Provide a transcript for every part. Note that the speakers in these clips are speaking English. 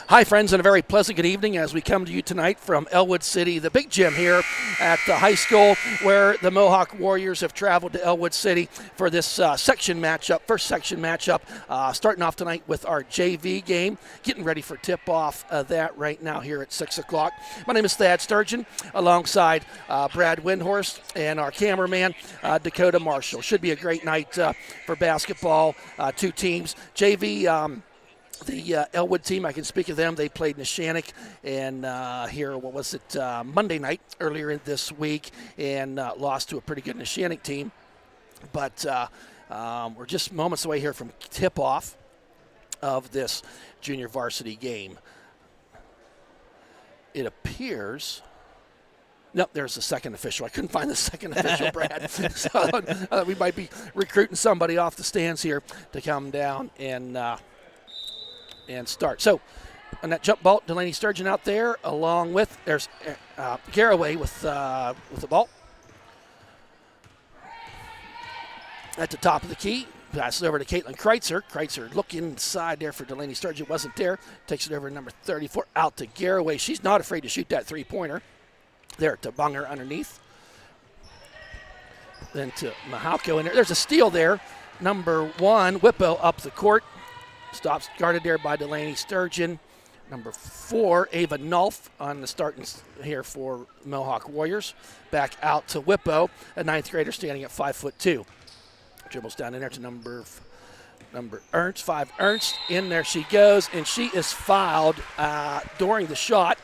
Hi, friends, and a very pleasant good evening as we come to you tonight from Ellwood City, the big gym here at the high school, where the Mohawk Warriors have traveled to Ellwood City for this first section matchup, starting off tonight with our JV game, getting ready for tip-off of that right now here at 6 o'clock. My name is Thad Sturgeon, alongside Brad Windhorst and our cameraman, Dakota Marshall. Should be a great night for basketball. Two teams. JV, the Ellwood team, I can speak of them. They played Neshannock and Monday night earlier in this week and lost to a pretty good Neshannock team. But we're just moments away here from tip-off of this junior varsity game. It appears... Nope, there's the second official. I couldn't find the second official, Brad. So we might be recruiting somebody off the stands here to come down and start. So on that jump ball, Delaney Sturgeon out there, along with there's Garraway with the ball at the top of the key. Passes over to Caitlin Kreitzer. Kreitzer looking inside there for Delaney Sturgeon. Wasn't there. Takes it over to number 34 out to Garraway. She's not afraid to shoot that three-pointer. There to Bunger underneath. Then to Mohawk in there. There's a steal there. Number 1, Whippo up the court. Stops guarded there by Delaney Sturgeon. Number 4, Ava Nulf on the starting here for Mohawk Warriors. Back out to Whippo, a 9th grader standing at 5'2". Dribbles down in there to number Ernst, 5 Ernst. In there she goes, and she is fouled during the shot.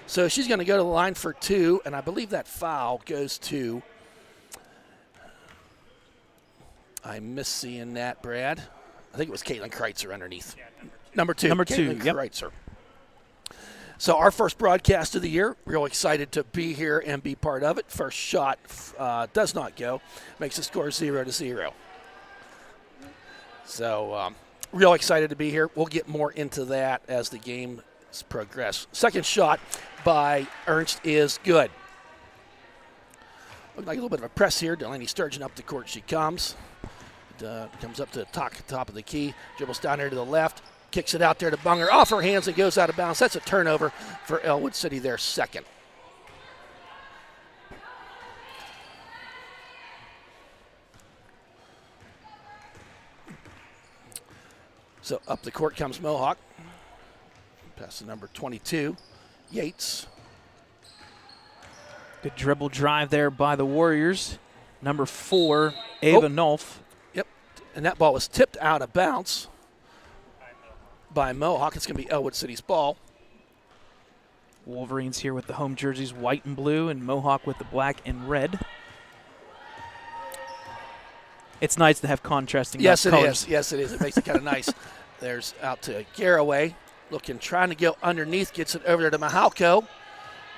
So she's going to go to the line for 2, and I believe that foul goes to, I miss seeing that, Brad. I think it was Caitlin Kreitzer underneath. Yeah, number two, Caitlin Kreitzer. So our first broadcast of the year, real excited to be here and be part of it. First shot does not go, makes the score 0-0. So real excited to be here. We'll get more into that as the game progress. Second shot by Ernst is good. Looks like a little bit of a press here. Delaney Sturgeon up the court she comes. Comes up to the top of the key. Dribbles down there to the left. Kicks it out there to Bunger. Off her hands and goes out of bounds. That's a turnover for Ellwood City, their second. So up the court comes Mohawk. Pass to number 22, Yates. Good dribble drive there by the Warriors. Number 4, Ava Nulf. Yep, and that ball was tipped out of bounds by Mohawk. It's going to be Ellwood City's ball. Wolverines here with the home jerseys white and blue, and Mohawk with the black and red. It's nice to have contrasting colors. Yes, it is. It makes it kind of nice. There's out to Garraway. Trying to go underneath, gets it over there to Mohawk.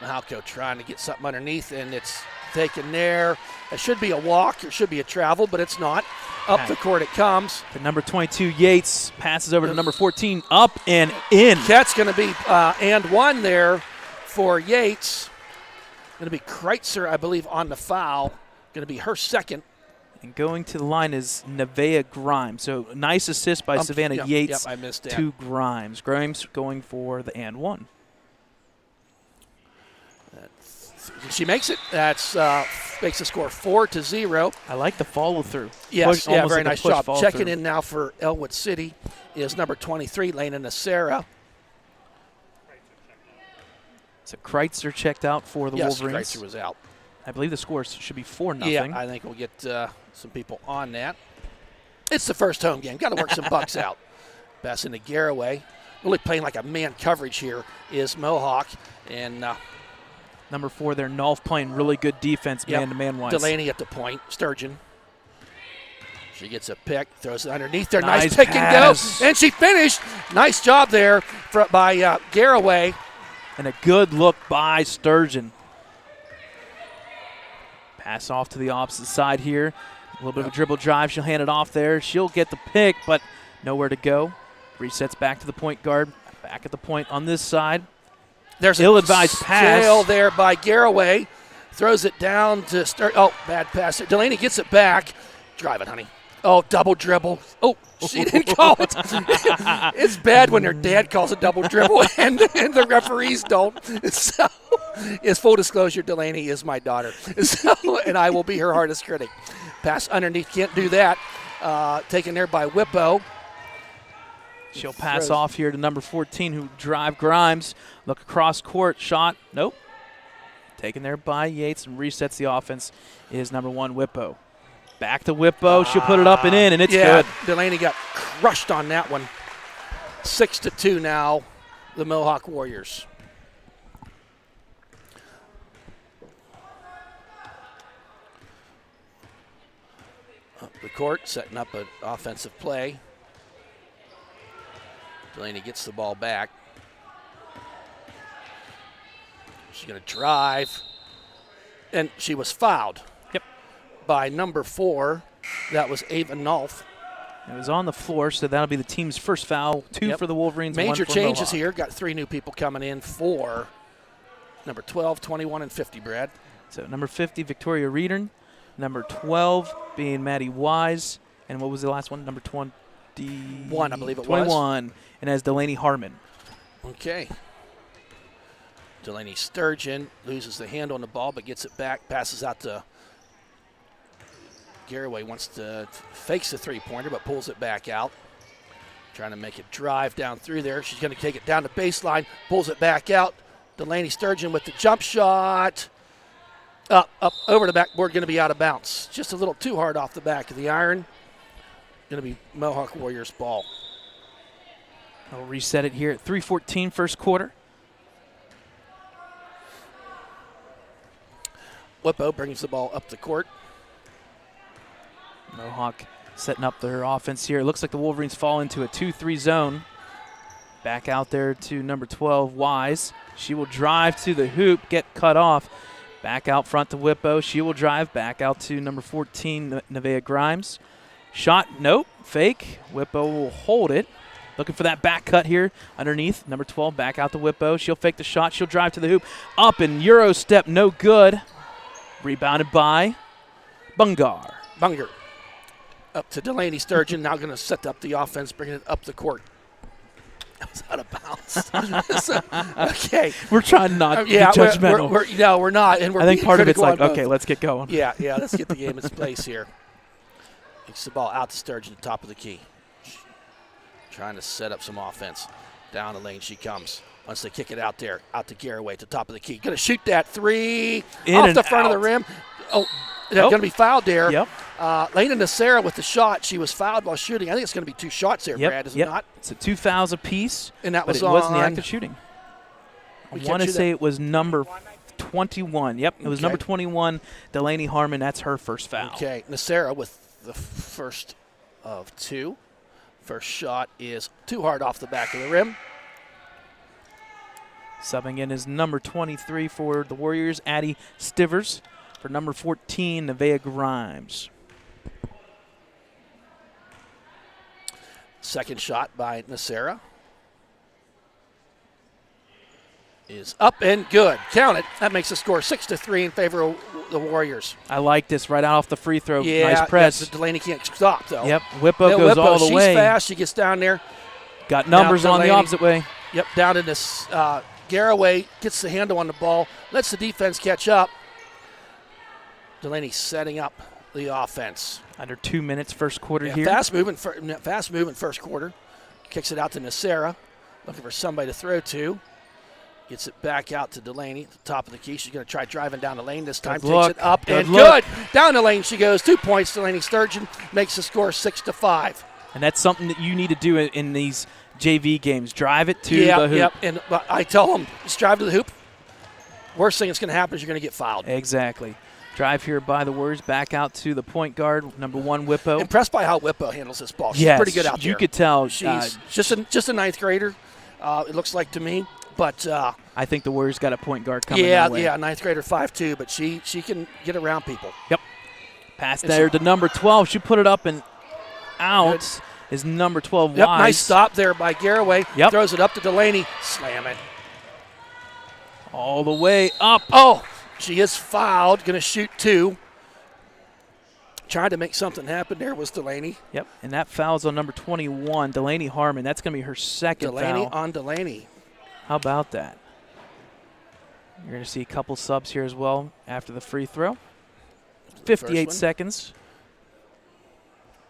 Mohawk trying to get something underneath, and it's taken there. It should be a walk, it should be a travel, but it's not. Up the court it comes. The number 22, Yates, passes over to number 14, up and in. That's going to be and one there for Yates. Going to be Kreitzer, I believe, on the foul. Going to be her second. And going to the line is Nevaeh Grimes. So nice assist by Savannah Yates I missed that. to Grimes. Grimes going for the and one. She makes it. That's makes the score 4-0. I like the follow through. Yes, very like nice job. Checking in now for Ellwood City is number 23, Lena Nacera. So Kreitzer checked out for the Wolverines. Kreitzer was out. I believe the score should be 4-0. Yeah, I think we'll get some people on that. It's the first home game. Got to work some bucks out. Pass into Garraway. Really playing like a man coverage here is Mohawk. And number 4 there, Nulf, playing really good defense man-to-man wise. Delaney at the point. Sturgeon. She gets a pick, throws it underneath there. Nice pick pass. and go. And she finished. Nice job there by Garraway. And a good look by Sturgeon. Pass off to the opposite side here. A little bit of a dribble drive. She'll hand it off there. She'll get the pick, but nowhere to go. Resets back to the point guard. Back at the point on this side. There's ill-advised pass. Tail there by Garraway. Throws it down to Sturgeon. Oh, bad pass. Delaney gets it back. Drive it, honey. Oh, double dribble. Oh, she didn't call it. It's bad when their dad calls a double dribble and the referees don't. So, is full disclosure, Delaney is my daughter. So, and I will be her hardest critic. Pass underneath, can't do that. Taken there by Whippo. She'll pass off here to number 14, who drive Grimes. Look across court, shot. Nope. Taken there by Yates and resets the offense is number 1, Whippo. Back to Whippo. She'll put it up and in, and it's good. Delaney got crushed on that one. 6-2 now, the Mohawk Warriors. Up the court, setting up an offensive play. Delaney gets the ball back. She's going to drive. And she was fouled. Yep. By number 4. That was Ava Nolf. It was on the floor, so that'll be the team's first foul. 2 for the Wolverines, Major 1 for changes Mohawk. here. Got 3 new people coming in for number 12, 21, and 50, Brad. So number 50, Victoria Reedern. Number 12 being Maddie Wise. And what was the last one? Number 21, I believe it 21. And as Delaney Harmon. Okay. Delaney Sturgeon loses the hand on the ball but gets it back, passes out to Garraway. Fakes the three-pointer but pulls it back out. Trying to make it drive down through there. She's going to take it down the baseline, pulls it back out. Delaney Sturgeon with the jump shot. Up over the backboard, going to be out of bounds. Just a little too hard off the back of the iron. Going to be Mohawk Warriors ball. I'll reset it here at 3:14 first quarter. Whippo brings the ball up the court. Mohawk setting up their offense here. It looks like the Wolverines fall into a 2-3 zone. Back out there to number 12, Wise. She will drive to the hoop, get cut off. Back out front to Whippo. She will drive back out to number 14, Nevaeh Grimes. Shot, nope, fake. Whippo will hold it. Looking for that back cut here underneath. Number 12 back out to Whippo. She'll fake the shot. She'll drive to the hoop. Up and Euro step, no good. Rebounded by Bunger. Up to Delaney Sturgeon. Now going to set up the offense, bringing it up the court. That was out of bounds. So, okay. We're trying not to be judgmental. No, we're not. And we're I think part of it's like, both. okay, let's get going. Yeah, let's get the game in its place here. Takes the ball out to Sturgeon at the top of the key. Trying to set up some offense. Down the lane she comes. Once they kick it out there, out to Garraway at the top of the key. Going to shoot that three off the front of the rim. Going to be fouled there. Yep. Lena Nacera with the shot. She was fouled while shooting. I think it's going to be 2 shots there, Brad, is it not? It's 2 fouls apiece, and that was it wasn't the act of shooting. I want to say it was number 21. Yep, it was number 21, Delaney Harmon. That's her first foul. Okay, Nacera with the first of 2. First shot is too hard off the back of the rim. Subbing in is number 23 for the Warriors, Addie Stivers. For number 14, Nevaeh Grimes. Second shot by Nacera is up and good. Count it. That makes the score 6-3 in favor of the Warriors. I like this right out off the free throw. Yeah, nice press. Delaney can't stop, though. Yep, Whippo goes all the way. She's fast. She gets down there. Got numbers on the opposite way. Yep, down in this. Garraway gets the handle on the ball, lets the defense catch up. Delaney setting up the offense. Under 2 minutes first quarter here. Fast moving first quarter. Kicks it out to Nacera. Looking for somebody to throw to. Gets it back out to Delaney at the top of the key. She's going to try driving down the lane this time. Takes it up and good. Down the lane she goes. 2 points. Delaney Sturgeon makes the score 6-5. And that's something that you need to do in these JV games. Drive it to the hoop. Yep. And I tell them, just drive to the hoop. Worst thing that's going to happen is you're going to get fouled. Exactly. Drive here by the Warriors. Back out to the point guard, number 1, Whippo. Impressed by how Whippo handles this ball. She's pretty good out there. You could tell. She's just a ninth grader, it looks like to me. But I think the Warriors got a point guard coming their way. Yeah, ninth grader 5'2", but she can get around people. Yep. Pass there to number 12. She put it up and out. Good. Is number 12 Wise. Yep, nice stop there by Garraway. Yep. Throws it up to Delaney. Slam it. All the way up. Oh, she is fouled. Going to shoot 2. trying to make something happen there was Delaney. Yep, and that foul's on number 21, Delaney Harmon. That's going to be her second Delaney foul. on Delaney. How about that? You're going to see a couple subs here as well after the free throw. 58 seconds.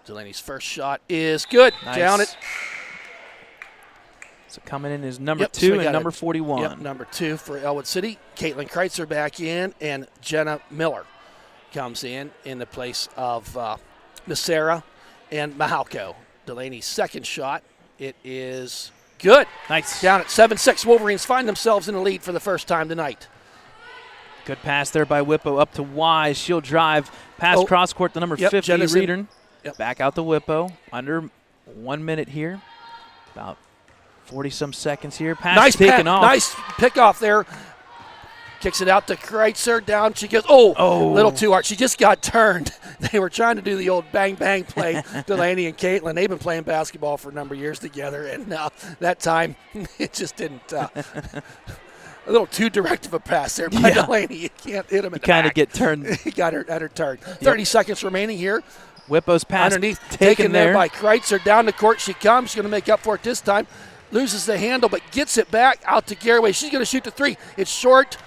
Delaney's first shot is good. Nice. Down it. So coming in is number 2 and number 41. Yep, number 2 for Ellwood City. Caitlin Kreitzer back in, and Jenna Miller comes in the place of Miss Sarah and Mohawk. Delaney's second shot. It is good. Nice. Down at 7-6. Wolverines find themselves in the lead for the first time tonight. Good pass there by Whippo up to Wise. She'll drive past cross court to number 50, Reedern. Back out to Whippo. Under 1 minute here. About 40-some seconds here. Pass taken off. Nice pick-off there. Kicks it out to Kreitzer. Down she goes. Oh, little too hard. She just got turned. They were trying to do the old bang-bang play, Delaney and Caitlin. They've been playing basketball for a number of years together, and that time it just didn't a little too direct of a pass there by Delaney. You can't hit him in the back. Kind of get turned. He got her at her turn. 30 seconds remaining here. Whippo's pass underneath, taken there by Kreitzer. Down the court she comes. She's going to make up for it this time. Loses the handle, but gets it back out to Garraway. She's going to shoot the three. It's short.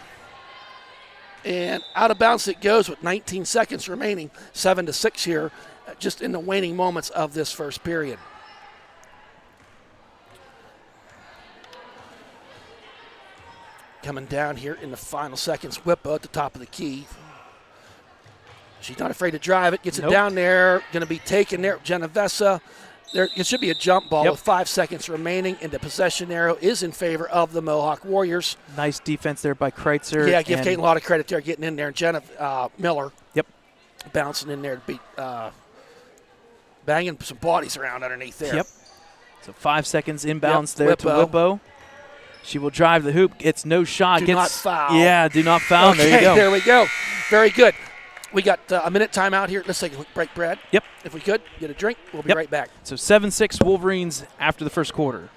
And out of bounds it goes with 19 seconds remaining. 7-6 here, just in the waning moments of this first period. Coming down here in the final seconds, Whippo at the top of the key. She's not afraid to drive it. Gets it down there. Going to be taken there. Genovesa. It should be a jump ball with 5 seconds remaining, and the possession arrow is in favor of the Mohawk Warriors. Nice defense there by Kreitzer. Yeah, give Caitlin a lot of credit there, getting in there. And Jenna Miller bouncing in there to beat, banging some bodies around underneath there. Yep. So 5 seconds inbounds there to Whippo. She will drive the hoop. Gets no shot. Do not foul. Yeah, do not foul. Okay, there you go. There we go. Very good. We got a minute timeout here. Let's take a quick break, Brad. Yep. If we could, get a drink. We'll be right back. So 7-6 Wolverines after the first quarter.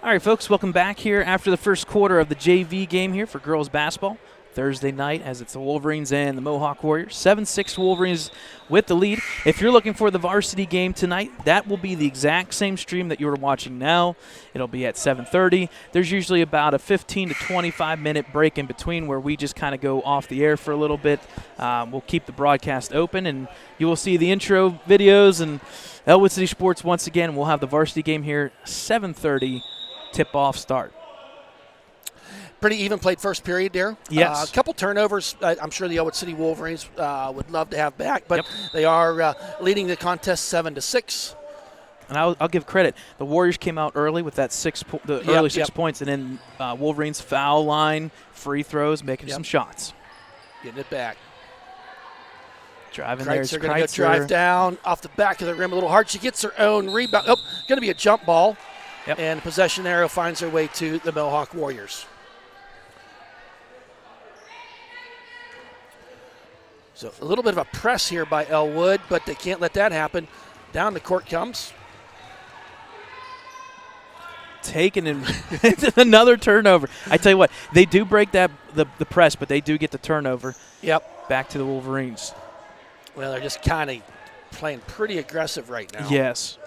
All right, folks, welcome back here after the first quarter of the JV game here for girls basketball. Thursday night as it's the Wolverines and the Mohawk Warriors. 7-6 Wolverines with the lead. If you're looking for the varsity game tonight, that will be the exact same stream that you're watching now. It'll be at 7:30. There's usually about a 15 to 25-minute break in between where we just kind of go off the air for a little bit. We'll keep the broadcast open, and you will see the intro videos and Ellwood City Sports once again. We'll have the varsity game here, 7:30 tip-off start. Pretty even played first period there. Yes. A couple turnovers I'm sure the Ellwood City Wolverines would love to have back, but they are leading the contest 7-6. And I'll give credit. The Warriors came out early with that early 6 points, and then Wolverines foul line, free throws, making some shots. Getting it back. Driving there is Kreitzer going to go drive down off the back of the rim a little hard. She gets her own rebound. Oh, going to be a jump ball. And possession arrow finds her way to the Mohawk Warriors. So a little bit of a press here by Ellwood, but they can't let that happen. Down the court comes. Taken and another turnover. I tell you what, they do break the press, but they do get the turnover. Yep. Back to the Wolverines. Well, they're just kind of playing pretty aggressive right now. Yes.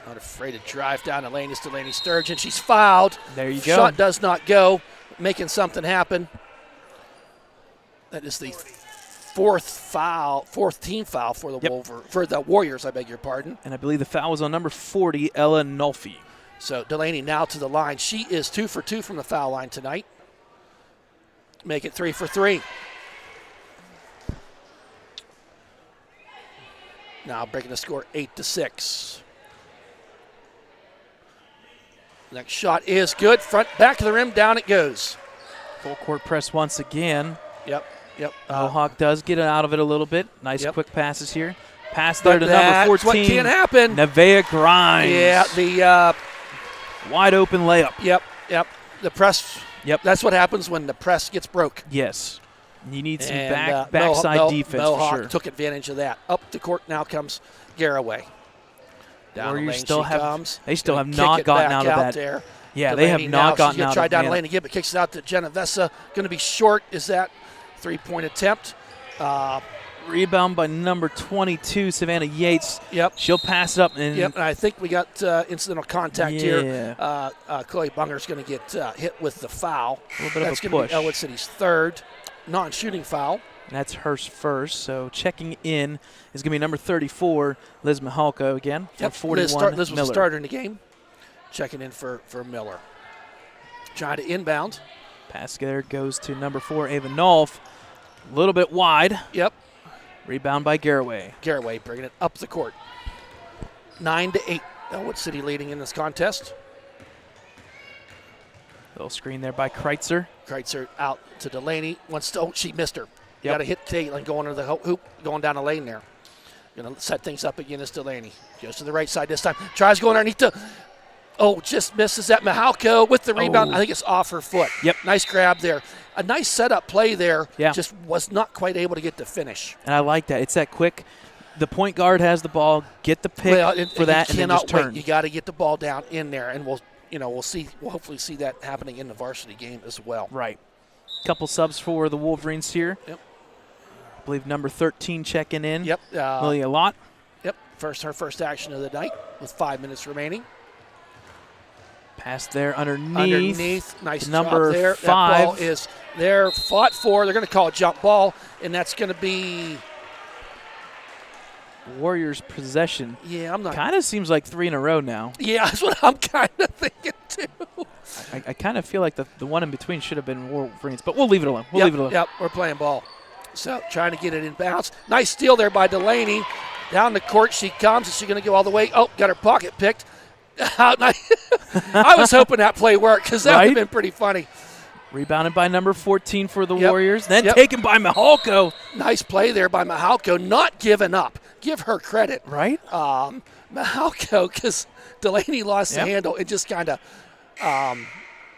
Not afraid to drive down the lane. It's Delaney Sturgeon. She's fouled. There you go. Shot does not go. Making something happen. That is the fourth team foul for the Warriors, I beg your pardon. And I believe the foul was on number 40, Ella Nolfi. So Delaney now to the line. She is 2 for 2 from the foul line tonight. Make it 3 for 3. Now breaking the score 8-6. Next shot is good. Front, back of the rim, down it goes. Full court press once again. Yep. Mohawk does get out of it a little bit. Nice quick passes here. Pass there to number 14. What can't happen. Nevaeh Grimes. Yeah, the wide open layup. Yep. The press. Yep. That's what happens when the press gets broke. Yes. You need some And, backside defense Mohawk for sure. took advantage of that. Up the court now comes Garraway. Down the lane still she have, comes. They still have Kick not it gotten back out of that. There. Yeah, Delaney they have not gotten out of that. Try down the lane again, but kicks it out to Genovesa. Going to be short. Is that 3-point attempt? Rebound by number 22, Savannah Yates. Yep. She'll pass it up. And I think we got incidental contact here. Chloe Bunger's going to get hit with the foul. A little bit That's of a going to push. be Ellwood City's third non-shooting foul. And that's hers first. So checking in is going to be number 34, Liz Mihalko again. Yep. 41, Liz was Miller. the starter in the game. Checking in for Miller. Trying to inbound. Pass there goes to number 4, Ava Nolf. A little bit wide. Yep. Rebound by Garraway. Garraway bringing it up the court. 9-8. Ellwood City leading in this contest. Little screen there by Kreitzer. Kreitzer out to Delaney. She missed her. You Yep. got to hit Caitlin going to the hoop, going down the lane there. Going to set things up again as Delaney. Goes to the right side this time. Tries going underneath the. Oh, just misses that. Mihalko with the rebound. Oh. I think it's off her foot. Yep. Nice grab there. A nice setup play there. Yeah. Just was not quite able to get the finish. And I like that. It's that quick. The point guard has the ball. Get the pick for that, and then just turn. You got to get the ball down in there, and we'll hopefully see that happening in the varsity game as well. Right. Couple subs for the Wolverines here. Yep. I believe number 13 checking in. Yep. Lilia Lott. Yep. Her first action of the night with 5 minutes remaining. Pass there underneath. Nice number job there. 5. That ball is there. Fought for. They're going to call a jump ball, and that's going to be. Warriors possession. Yeah, I'm not. Kind of seems like 3 in a row now. Yeah, that's what I'm kind of thinking too. I kind of feel like the one in between should have been Wolverines, but we'll leave it alone. Leave it alone. Yep, we're playing ball. So trying to get it in bounds. Nice steal there by Delaney. Down the court she comes. Is she going to go all the way? Oh, got her pocket picked. I was hoping that play worked because that would have been pretty funny. Rebounded by number 14 for the Warriors. Then taken by Mihalko. Nice play there by Mihalko. Not giving up. Give her credit. Right? Mihalko, because Delaney lost the handle and just kind of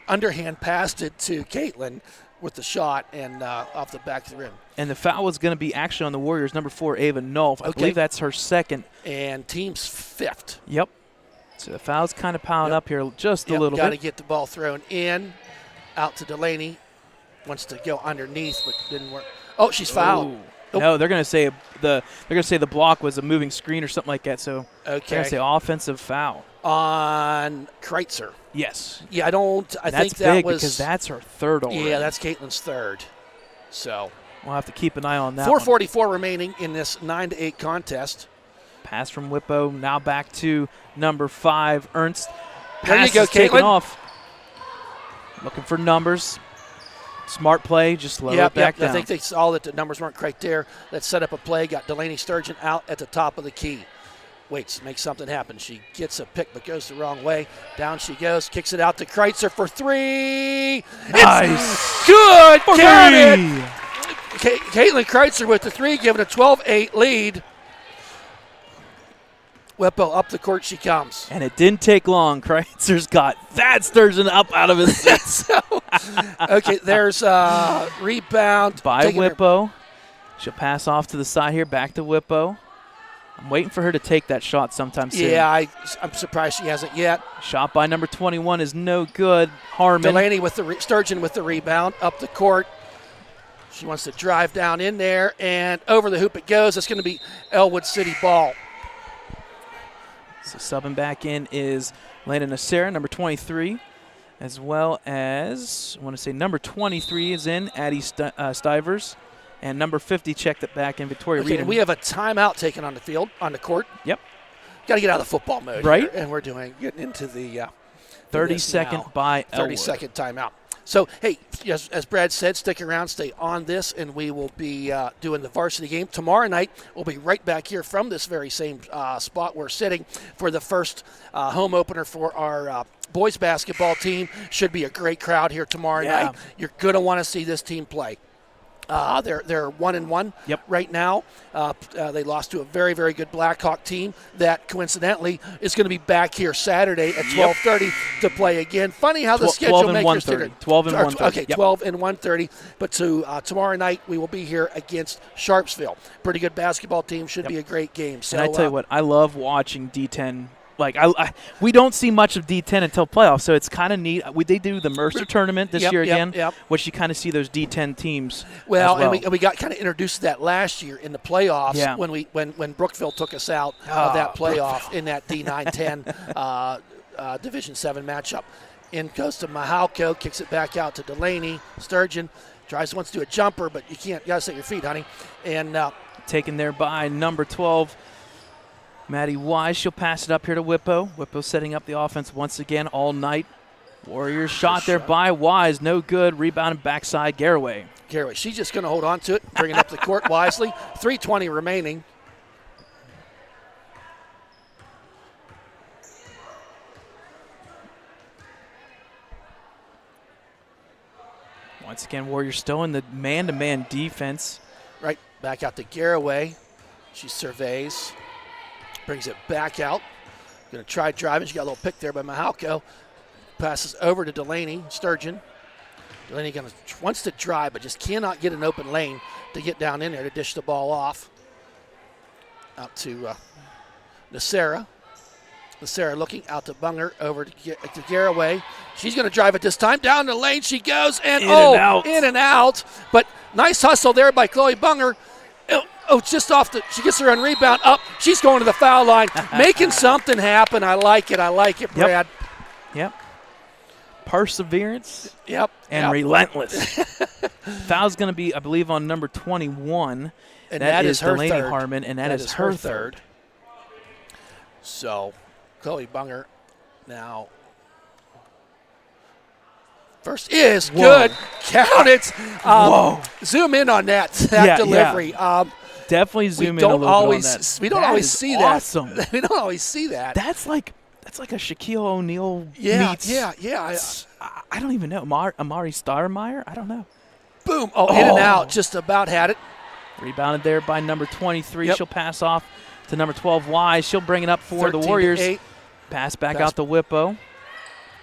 underhand passed it to Caitlin with the shot and off the back of the rim. And the foul was going to be actually on the Warriors, number 4, Ava Nolf. I believe that's her second. And team's fifth. Yep. So the foul's kind of piling up here just a little bit. Got to get the ball thrown in. Out to Delaney. Wants to go underneath, but didn't work. Oh, she's fouled. Oh. No, they're going to say the block was a moving screen or something like that. So they're going to say offensive foul on Kreitzer. Yes. Yeah, I that's think that big was because that's her third already. Yeah, that's Caitlin's third. So we'll have to keep an eye on that. 4:44 remaining in this 9-8 contest. Pass from Whippo. Now back to number 5, Ernst. There Pass you go, is taken Caitlin. off. Looking for numbers. Smart play, just lower it back down. I think they saw that the numbers weren't quite there. That set up a play, got Delaney Sturgeon out at the top of the key. Waits, makes something happen. She gets a pick but goes the wrong way. Down she goes, kicks it out to Kreitzer for 3. Nice. It's good. Count it. Caitlin Kreitzer with the 3, giving a 12-8 lead. Whippo up the court she comes. And it didn't take long. Kreitzer's got Thad Sturgeon up out of his seat. Okay, there's a rebound. By Whippo. She'll pass off to the side here, back to Whippo. I'm waiting for her to take that shot sometime soon. Yeah, I'm surprised she hasn't yet. Shot by number 21 is no good. Harmon. Delaney with the Sturgeon with the rebound up the court. She wants to drive down in there, and over the hoop it goes. It's going to be Ellwood City ball. So subbing back in is Landon Nasera, number 23, as well as, I want to say number 23 is in, Addie Stivers. And number 50 checked it back in, Victoria Okay, Reed. we have a timeout taken on the field, on the court. Yep. Got to get out of the football mode Right. here, and we're getting into the 30-second by Ellwood. 30-second timeout. So, hey, as Brad said, stick around, stay on this, and we will be doing the varsity game. Tomorrow night, we'll be right back here from this very same spot we're sitting for the first home opener for our boys basketball team. Should be a great crowd here tomorrow night. You're going to want to see this team play. They're 1-1 right now. They lost to a very, very good Blackhawk team that coincidentally is going to be back here Saturday at 12:30 to play again. Funny how the schedule makers did it. 12 and 1:30. Okay, 12 and 1:30. But tomorrow night we will be here against Sharpsville. Pretty good basketball team. Should be a great game. So and I tell you what, I love watching D10. Like we don't see much of D10 until playoffs, so it's kind of neat. They do the Mercer tournament this year again, which you kind of see those D10 teams. Well, and we got kind of introduced to that last year in the playoffs when Brookville took us out of that playoff in that D9-10 Division 7 matchup. In goes to Mohawk, kicks it back out to Delaney. Sturgeon wants to do a jumper, but you can't. You got to set your feet, honey. And taken there by number 12. Maddie Wise, she'll pass it up here to Whippo. Whippo setting up the offense once again all night. Warriors shot there by Wise. No good. Rebounded backside Garraway. Garraway, she's just going to hold on to it, bring it up the court wisely. 3:20 remaining. Once again, Warriors still in the man-to-man defense. Right, back out to Garraway. She surveys. Brings it back out. Going to try driving. She got a little pick there by Mohawk. Passes over to Delaney. Sturgeon. Delaney wants to drive, but just cannot get an open lane to get down in there to dish the ball off. Out to Nacera. Nacera looking out to Bunger, over to Garraway. She's going to drive it this time. Down the lane she goes, and in and out. But nice hustle there by Chloe Bunger. Just off she gets her own rebound up. She's going to the foul line, making something happen. I like it, Brad. Yep. Perseverance. And relentless. Foul's going to be, I believe, on number 21. And that is her Delaney third. Harmon, and that is her third. So, Chloe Bunger now. First is good. Count it. Zoom in on that delivery. Definitely zoom in a little bit on that. We don't always see awesome. that. We don't always see that. That's like a Shaquille O'Neal meets. I don't even know. Amari Starmeyer? I don't know. Boom. In and out. Just about had it. Rebounded there by number 23. She'll pass off to number 12, Wise. She'll bring it up for the Warriors. 8. Pass back out to Whippo.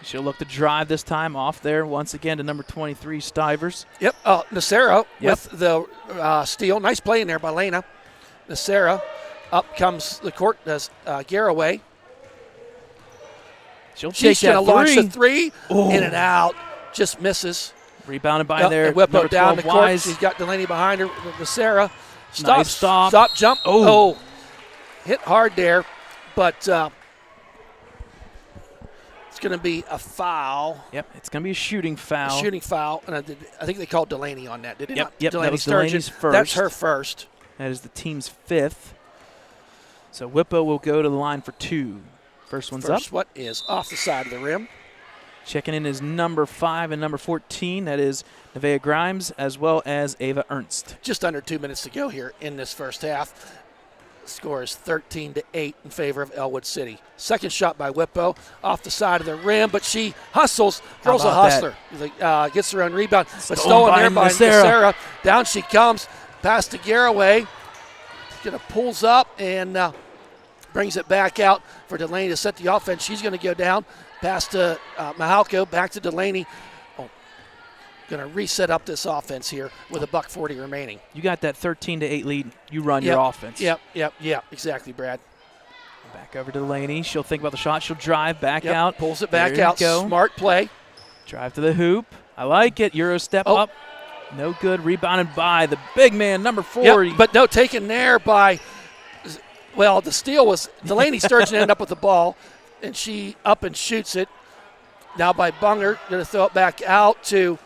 She'll look to drive this time off there once again to number 23, Stivers. Nacera with the steal. Nice play in there by Lena. Nacera. Up comes the court, does Garraway. She's going to launch the three. In and out. Just misses. Rebounded by there. Whippo down the court. Wise. She's got Delaney behind her. Nacera. Stop, jump. Hit hard there, but it's going to be a foul. It's going to be a shooting foul. And I think they called Delaney on that. Did they not? That was Delaney's first. That's her first. That is the team's fifth. So Whippo will go to the line for 2. First one's up. First one is off the side of the rim. Checking in is number 5 and number 14. That is Nevaeh Grimes as well as Ava Ernst. Just under 2 minutes to go here in this first half. Score is 13-8 in favor of Ellwood City. Second shot by Whippo off the side of the rim, but she hustles. Girl's a hustler. Gets her own rebound, but stolen there by Nacera. Down she comes. Pass to Garraway. Pulls up and brings it back out for Delaney to set the offense. She's going to go down. Pass to Mohawk. Back to Delaney. Going to reset up this offense here with $1:40 remaining. You got that 13-8 lead. You run your offense. Yep, exactly, Brad. Back over to Delaney. She'll think about the shot. She'll drive back out. Pulls it back out. Smart play. Drive to the hoop. I like it. Euro step up. No good. Rebounded by the big man, number 40. But no, taken there by, the steal was Delaney Sturgeon ended up with the ball, and she up and shoots it. Now by Bunger. Going to throw it back out to.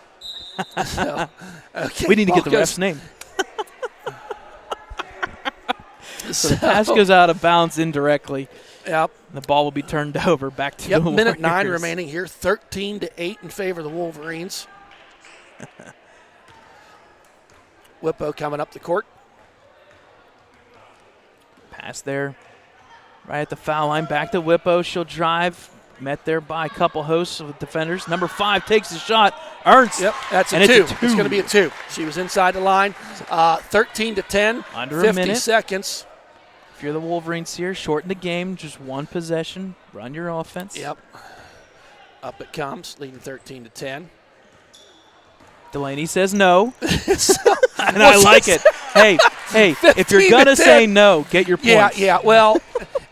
We need to get the ref's name. So the pass goes out of bounds indirectly. Yep. The ball will be turned over back to Yep. the Minute 9 Warriors. remaining here. 13-8 in favor of the Wolverines. Whippo coming up the court. Pass there. Right at the foul line. Back to Whippo. She'll drive. Met there by a couple hosts of defenders. Number 5 takes the shot. Ernst. Yep, that's and a 2. It's It's going to be a 2. She was inside the line. 13-10. Under 50 a minute. seconds. If you're the Wolverines here, shorten the game. Just one possession. Run your offense. Yep. Up it comes, leading 13-10. Delaney says no. So, And I like it. Hey, if you're going to say no, get your points. Yeah. Well,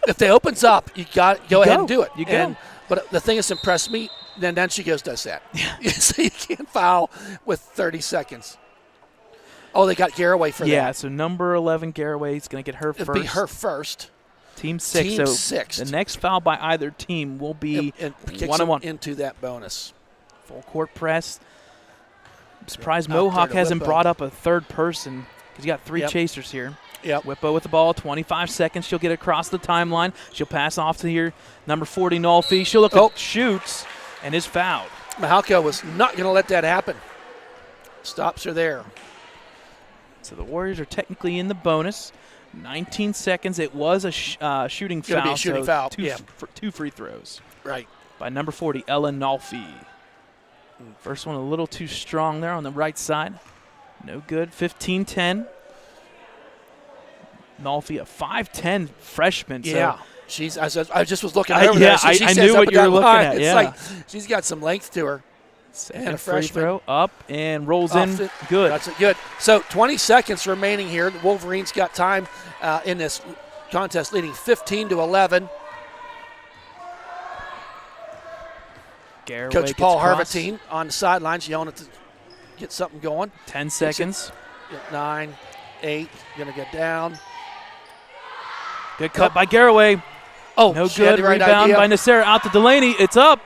if they opens up, you got to go ahead and do it. You go. But the thing that's impressed me, then she goes does that. Yeah. So you can't foul with 30 seconds. Oh, they got Garraway for that. Yeah, so number 11, Garraway, is going to get her It'll first. be her first. Team 6. Team so 6. The next foul by either team will be and kicks 1-on-1. into that bonus. Full court press. I'm surprised Out there Mohawk to hasn't Whippo. brought up a third person because you got 3 Yep. chasers here. Yep. Whippo with the ball, 25 seconds. She'll get across the timeline. She'll pass off to here, number 40, Nolfi. She'll look at shoots and is fouled. Mahalka was not going to let that happen. Stops her there. So the Warriors are technically in the bonus. 19 seconds. It was a shooting foul. Gonna be a shooting so foul, Two, yeah. two free throws Right. by number 40, Ella Nolfi. First one a little too strong there on the right side. No good. 15-10. Nolfi, a 5'10 freshman. Yeah. So I just was looking over there. So she I stands knew up what and you were down looking line. at. It's Yeah. like she's got some length to her. Second And a free freshman. throw up and rolls Off in. the- Good. That's it. Good. So 20 seconds remaining here. The Wolverines got time in this contest, leading 15-11. Garraway Coach gets Paul across. Harvatine on the sidelines yelling to get something going. 10 seconds. 9, 8, going to get down. Good cut by Garraway. Oh, No she had good. the right Rebound idea. by Nasera out to Delaney. It's up.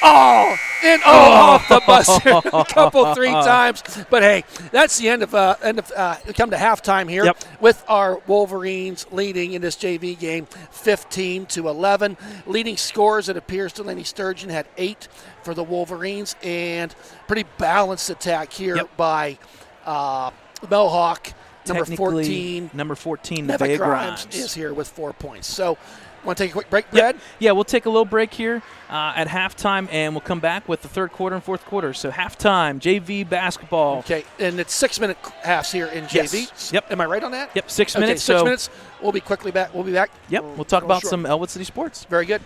Oh, and off the buzzer a couple, 3 times. But hey, that's the end of we come to halftime here with our Wolverines leading in this JV game 15-11. Leading scores, it appears Delaney Sturgeon had 8 for the Wolverines, and pretty balanced attack here by Mohawk. Number 14. Number 14, Neva Nevaeh Grimes Grimes. is here with 4 points. So, want to take a quick break, Brad? Yeah, we'll take a little break here at halftime, and we'll come back with the third quarter and fourth quarter. So halftime, JV basketball. Okay, and it's 6-minute halves here in JV. Yes. Yep. Am I right on that? Yep, 6 Okay, minutes. 6 so minutes. We'll be quickly back. We'll be back. Yep, we'll talk about Sure. some Ellwood City sports. Very good.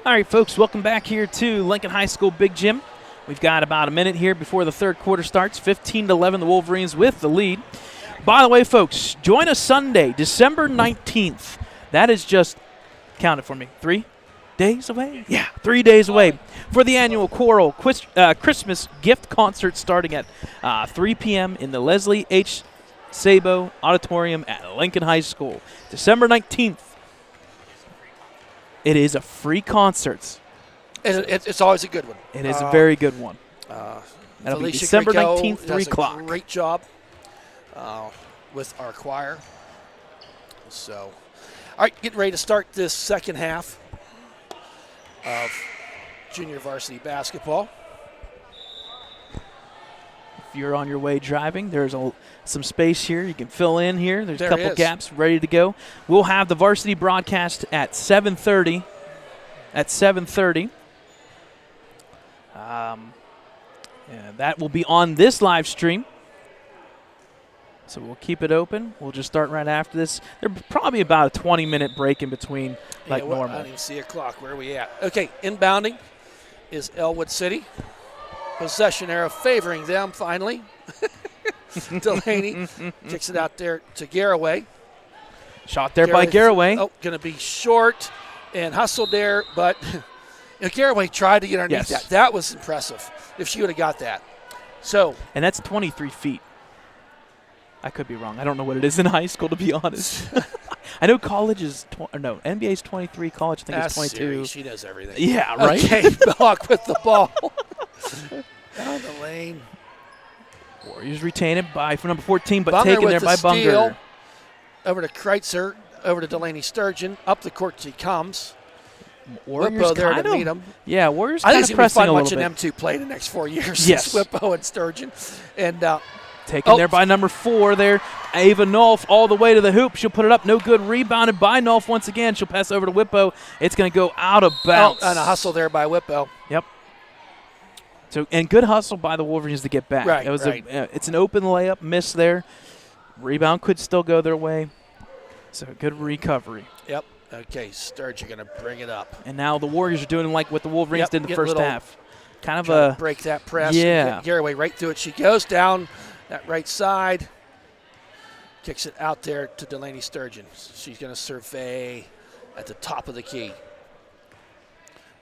All right, folks, welcome back here to Lincoln High School Big Gym. We've got about a minute here before the third quarter starts. 15-11, the Wolverines with the lead. By the way, folks, join us Sunday, December 19th. That is just, count it for me, 3 days away? Yeah, 3 days away for the annual Choral Christmas gift concert starting at 3 p.m. in the Leslie H. Sabo Auditorium at Lincoln High School. December 19th. It is a free concert. It's always a good one. It is a very good one. That'll be December Crico 19th, 3 o'clock. Does a great job with our choir. So, all right, getting ready to start this second half of junior varsity basketball. If you're on your way driving, there's some space here. You can fill in here. There's a couple is. gaps ready to go. We'll have the varsity broadcast at 7:30. And that will be on this live stream. So we'll keep it open. We'll just start right after this. There's probably about a 20-minute break in between like normal. I don't even see a clock. Where are we at? Okay, inbounding is Ellwood City. Possession arrow favoring them finally. Delaney kicks it out there to Garraway. Shot there by Garraway. Oh, going to be short and hustled there, but Garraway tried to get underneath that. That was impressive if she would have got that. So, and that's 23 feet. I could be wrong. I don't know what it is in high school, to be honest. I know college is NBA is 23. College, I think, is 22. Siri, she knows everything. Yeah, right. Okay, Mohawk with the ball down the lane. Warriors retain it by number 14, but Bunger taken there by Bunger. Over to Kreitzer, over to Delaney Sturgeon. Up the court she comes. Warriors Whippo there to meet him. Yeah, Warriors I kind think of it's going to be pressing fun a watching little bit. them two play the next 4 years. Yes. Whippo and Sturgeon. And taken there by number 4 there. Ava Nolf all the way to the hoop. She'll put it up. No good. Rebounded by Nolf once again. She'll pass over to Whippo. It's going to go out of bounds. And a hustle there by Whippo. Yep. So, and good hustle by the Wolverines to get back. Right, it was right. It's an open layup, miss there. Rebound could still go their way. So, good recovery. Yep. Okay, Sturgeon going to bring it up. And now the Warriors are doing like what the Wolverines did in the first half. Kind of a break that press. Yeah. Garraway right through it. She goes down that right side. Kicks it out there to Delaney Sturgeon. She's going to survey at the top of the key.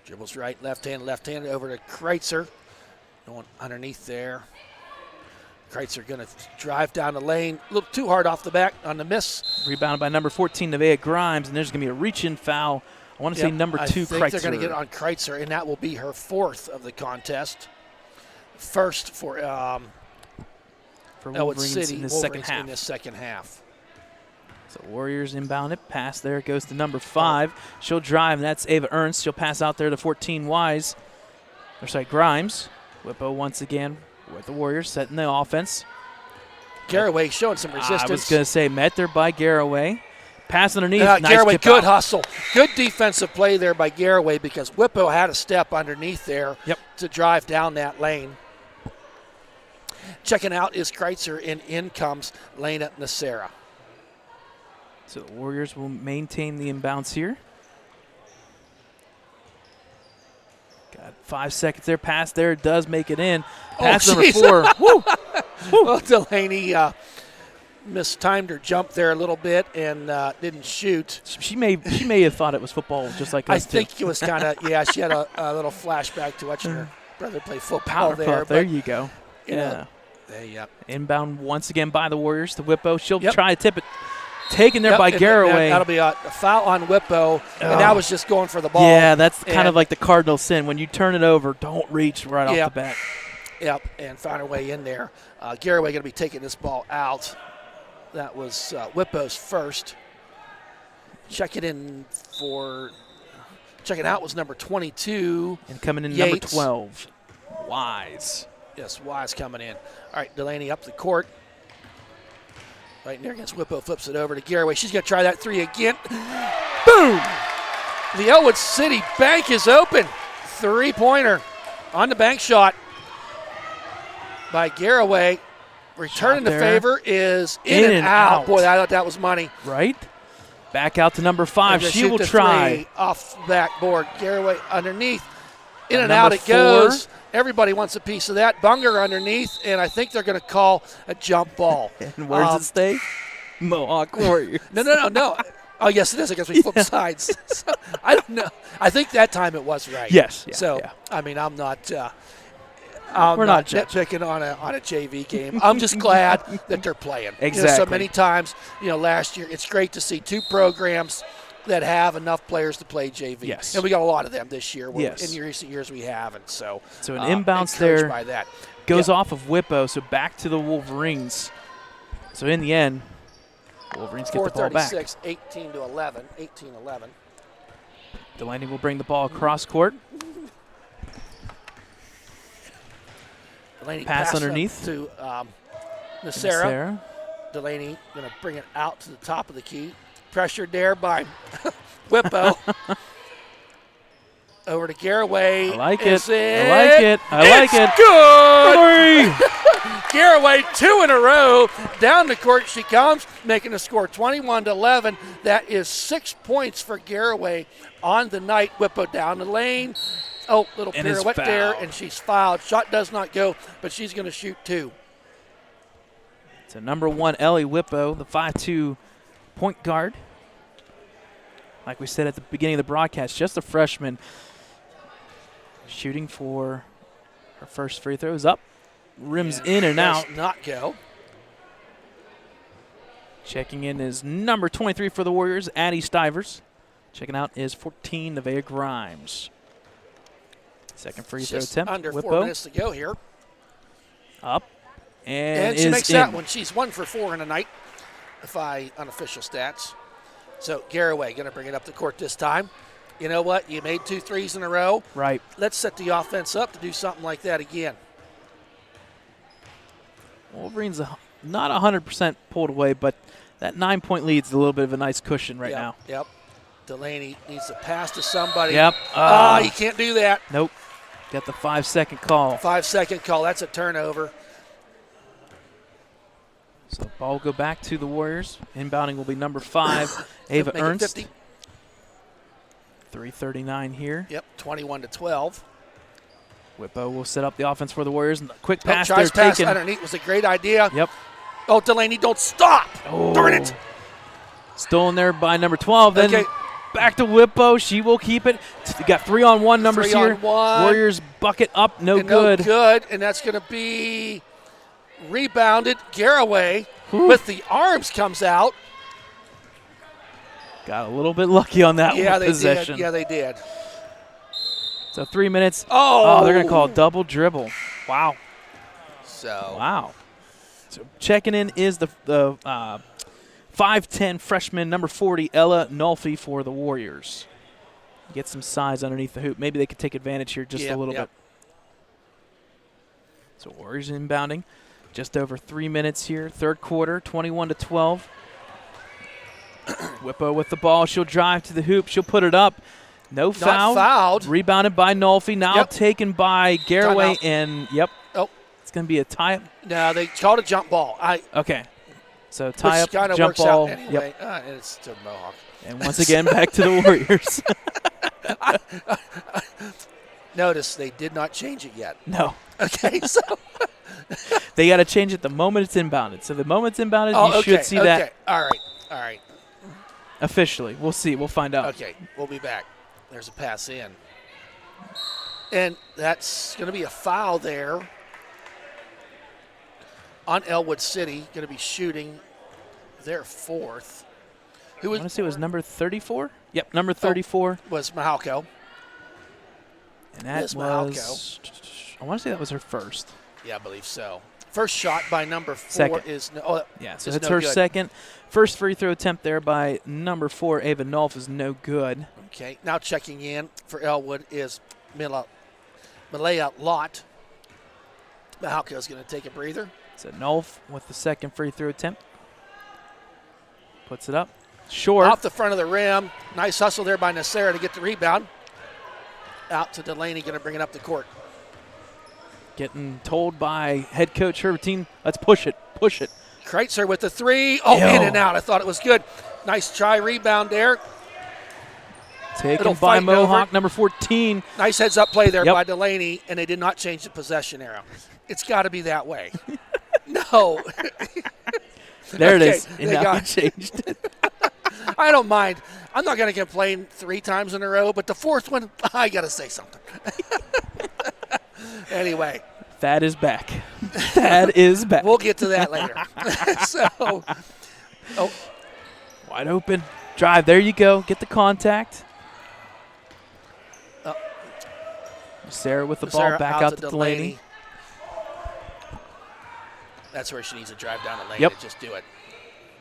Dribbles right, left hand over to Kreitzer. Going underneath there. Kreitzer going to drive down the lane. A little too hard off the back on the miss. Rebounded by number 14, Nevaeh Grimes, and there's going to be a reach-in foul. I want to say number 2, I think Kreitzer. They're going to get it on Kreitzer, and that will be her 4th of the contest. First for Ellwood City in the second half. In this second half. So Warriors inbound it. Pass there goes to number 5. She'll drive, and that's Ava Ernst. She'll pass out there to 14 Grimes. Whippo once again with the Warriors setting the offense. Garraway showing some resistance. I was going to say met there by Garraway. Pass underneath. Nice Garraway, tip good out. hustle. Good defensive play there by Garraway because Whippo had a step underneath there to drive down that lane. Checking out is Kreitzer, and in comes Lena Nacera. So the Warriors will maintain the inbounds here. Got 5 seconds there. Pass there. Does make it in. Pass number 4. Woo! Well, Delaney mistimed her jump there a little bit and didn't shoot. She may have thought it was football just like us, I think it was kind of, she had a little flashback to watching her brother play football Power there. Puff, there you go. Yep. Inbound once again by the Warriors to Whippo. She'll try to tip it. Taken there by and Garraway. That'll be a foul on Whippo, and that was just going for the ball. Yeah, that's kind of like the cardinal sin. When you turn it over, don't reach right off the bat. Yep, and found her way in there. Garraway going to be taking this ball out. That was Whippo's first. Checking out was number 22. And coming in Yates. number 12, Wise. Yes, Wise coming in. All right, Delaney up the court. Right in there against Whippo, flips it over to Garraway. She's going to try that 3 again. Boom! The Ellwood City bank is open. 3-pointer on the bank shot by Garraway. Returning the favor is in and out. Boy, I thought that was money. Right? Back out to number 5. She She will try. off the backboard. Garraway underneath. In and Number out it 4. goes. Everybody wants a piece of that. Bunger underneath, and I think they're going to call a jump ball. And where does it stay? Mohawk Warriors. No. Oh, yes, it is. I guess we flip sides. So, I don't know. I think that time it was right. Yes. Yeah, so, yeah. I mean, I'm not We're not nitpicking on a JV game. I'm just glad that they're playing. Exactly. So many times, last year, it's great to see 2 programs that have enough players to play JV. Yes. And we got a lot of them this year. Yes. In recent years, we haven't. So an inbounce encouraged there by that. goes off of Whippo, so back to the Wolverines. So in the end, Wolverines get the ball back. 4:36, 18-11. Delaney will bring the ball across court. Delaney Pass passing underneath to Nasera. Sarah. Delaney going to bring it out to the top of the key. Pressured there by Whippo. Over to Garraway. I like Is it. I like it. I like it. Good. Garraway 2 in a row. Down the court she comes, making the score 21-11. That is 6 points for Garraway on the night. Whippo down the lane. Oh, little And is pirouette there, fouled. and she's fouled. Shot does not go, but she's going to shoot 2. So number 1, Ellie Whippo, the 5'2" point guard. Like we said at the beginning of the broadcast, just a freshman. Shooting for her first free throw is up. Rims in and out. Does not go. Checking in is number 23 for the Warriors, Addie Stivers. Checking out is 14, Nevaeh Grimes. Second free throw Just attempt. under 4 Whippo minutes to go here. up. And she is makes in. that one. She's 1 for 4 in a night, unofficial stats. So Garraway going to bring it up the court this time. You know what? You made 2 threes in a row. Right. Let's set the offense up to do something like that again. Wolverines not 100% pulled away, but that 9-point lead is a little bit of a nice cushion right now. Yep. Delaney needs to pass to somebody. Yep. You can't do that. Nope. Got the 5-second call. 5-second call. That's a turnover. So ball will go back to the Warriors. Inbounding will be number 5, Ava Make it Ernst. 50. 3:39 here. Yep, 21-12. Whippo will set up the offense for the Warriors. And the quick pass there Tries pass taken. underneath was a great idea. Yep. Oh, Delaney, don't stop. Oh. Darn it. Stolen there by number 12. Then Okay. back to Whippo. She will keep it. We got 3-on-1 numbers here. 3-on-1. Warriors bucket up. No And good. No good, and that's going to be rebounded. Garraway Whew. with the arms comes out. Got a little bit lucky on that Yeah, one they possession. did. Yeah, they did. So 3 minutes. Oh, They're going to call a double dribble. Wow. So Wow. So checking in is the 5'10" freshman, number 40, Ella Nolfi for the Warriors. Get some size underneath the hoop. Maybe they could take advantage here just a little bit. So Warriors inbounding. Just over 3 minutes here. Third quarter, 21-12. Whippo with the ball. She'll drive to the hoop. She'll put it up. No foul. Not fouled. Rebounded by Nolfi. Now taken by Garraway. Timeout. And, Oh. it's going to be a tie-up. No, they called a jump ball. Okay. So tie-up, kind of jump works ball. out anyway. And it's to Mohawk. And once again, back to the Warriors. Notice they did not change it yet. No. Okay, so. They got to change it the moment it's inbounded. So the moment it's inbounded, you should see that All right. officially. We'll see. We'll find out. Okay, we'll be back. There's a pass in. And that's going to be a foul there on Ellwood City. Going to be shooting their 4th. I want to say it was number 34? Yep, number 34. Was Mohawk. And that Miss was, I want to say that was her first. Yeah, I believe so. First shot by number 4 Second. is no. Yeah, so is it's no her good. second. First free throw attempt there by number 4, Ava Nolf, is no good. Okay, now checking in for Ellwood is Malaya Lott. Mohawk is going to take a breather. So Nolf with the second free throw attempt. Puts it up. Short. Off the front of the rim. Nice hustle there by Nasera to get the rebound. Out to Delaney, going to bring it up the court. Getting told by head coach Herbertine, let's push it, push it. Kreitzer with the 3. Oh, Ew. in and out. I thought it was good. Nice try, rebound there. Taken It'll by fight Mohawk, over. number 14. Nice heads-up play there Yep. by Delaney, and they did not change the possession arrow. It's got to be that way. No. There it Okay, is. And they now got he changed it. I don't mind. I'm not going to complain 3 times in a row, but the fourth one, I got to say something. Anyway. Thad is back. Thad is back. We'll get to that later. So, Wide open. Drive. There you go. Get the contact. Sarah with the ball. Back out to Delaney. That's where she needs to drive down the lane Yep. and just do it.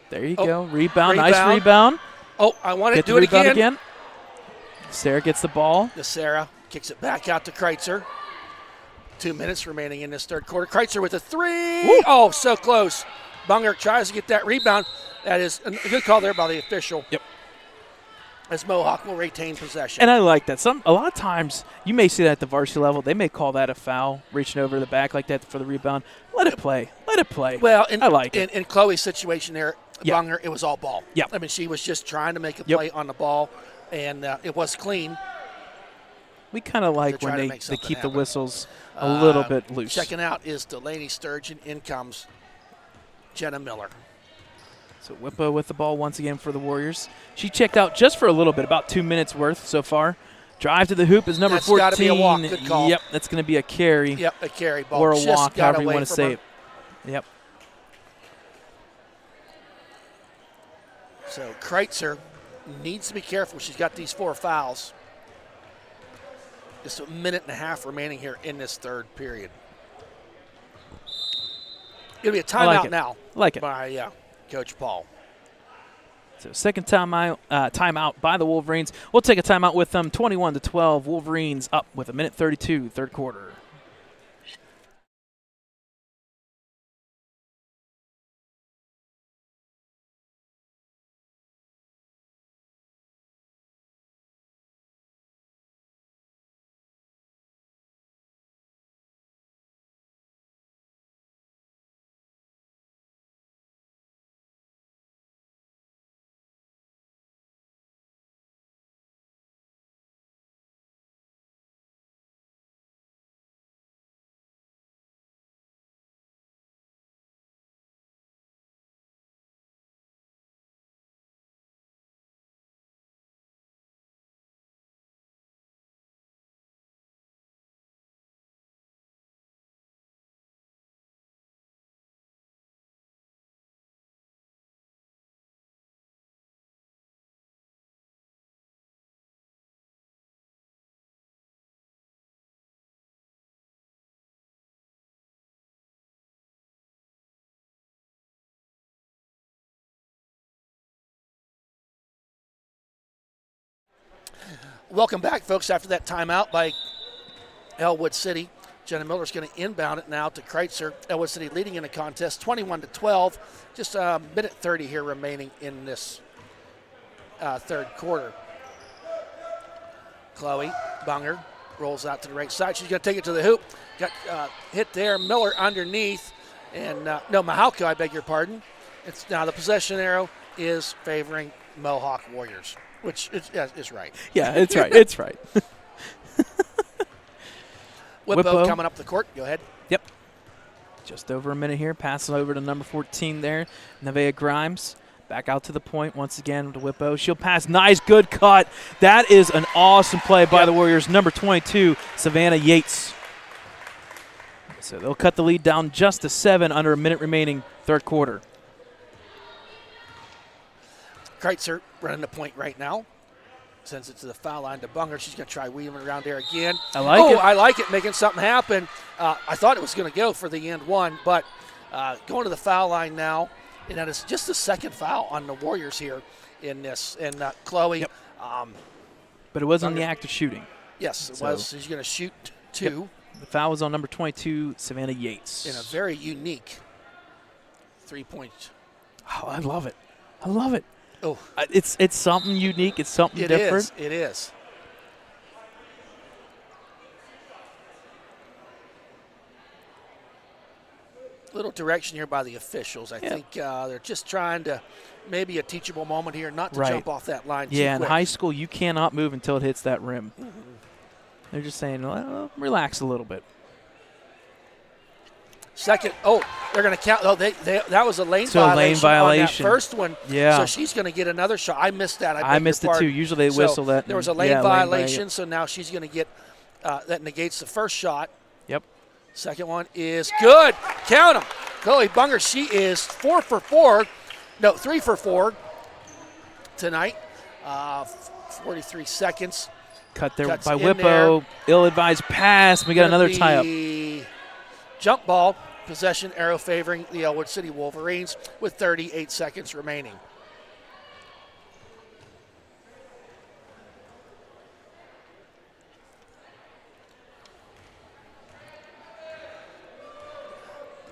There you go. Rebound. Nice Rebound. rebound. Oh, I want to Get do the it rebound again. again. Sarah gets the ball. Sarah kicks it back out to Kreitzer. 2 minutes remaining in this third quarter. Kreitzer with a 3. Woo. Oh, so close. Bunger tries to get that rebound. That is a good call there by the official. Yep. As Mohawk will retain possession. And I like that. A lot of times you may see that at the varsity level. They may call that a foul, reaching over the back like that for the rebound. Let it play. Let it play. Well, I like it. In Chloe's situation there, Yep. Bunger, it was all ball. Yep. I mean, she was just trying to make a Yep. play on the ball, and it was clean. We kind of like They're when trying to they make something keep the happen. whistles a little bit loose. Checking out is Delaney Sturgeon. In comes Jenna Miller. So Whippo with the ball once again for the Warriors. She checked out just for a little bit, about 2 minutes worth so far. Drive to the hoop is number That's 14. gotta be a walk. Good call. Yep, that's going to be a carry Yep, a carry ball. or a Just walk, got however you away want to from say her. it. Yep. So Kreitzer needs to be careful. She's got these 4 fouls. Just a minute and a half remaining here in this third period. It'll be a timeout now Like it. by Coach Paul. So second timeout by the Wolverines. We'll take a timeout with them. 21-12. Wolverines up with 1:32, third quarter. Welcome back, folks, after that timeout by Ellwood City. Jenna Miller's going to inbound it now to Kreitzer. Ellwood City leading in the contest, 21-12. Just a minute 30 here remaining in this third quarter. Chloe Bunger rolls out to the right side. She's going to take it to the hoop. Got hit there. Miller underneath. And no, Mohawk, I beg your pardon. It's now the possession arrow is favoring Mohawk Warriors, which is right. Yeah, it's right. It's right. Whippo coming up the court. Go ahead. Yep. Just over a minute here. Pass it over to number 14 there, Nevaeh Grimes. Back out to the point once again to Whippo. She'll pass. Nice, good cut. That is an awesome play by the Warriors. Number 22, Savannah Yates. So they'll cut the lead down just to 7 under a minute remaining, third quarter. Kreitzer running the point right now. Sends it to the foul line to Bunger. She's going to try weaving around there again. I like it. I like it, making something happen. I thought it was going to go for the end one, but going to the foul line now. And that is just the second foul on the Warriors here in this. And Chloe. Yep. But it was on Bunger. the act of shooting. Yes, it was. She's going to shoot 2. Yep. The foul was on number 22, Savannah Yates. In a very unique 3-point. Oh, I love it. I love it. Oh, It's something unique. It's something it different. is. It is. little direction here by the officials. I think they're just trying to maybe a teachable moment here, not to jump off that line too Yeah, quick. in high school, you cannot move until it hits that rim. They're just saying, well, relax a little bit. Second, they're going to count. Oh, that was a lane violation on that first one. Yeah. So she's going to get another shot. I missed that. I missed it too. Usually they whistle that. There was a lane violation, so now she's going to get that negates the first shot. Yep. Second one is good. Count them. Chloe Bunger, she is 3 for 4 tonight. 43 seconds. Cut there by Whippo. Ill-advised pass. We got another tie-up. Jump ball, possession arrow favoring the Ellwood City Wolverines with 38 seconds remaining.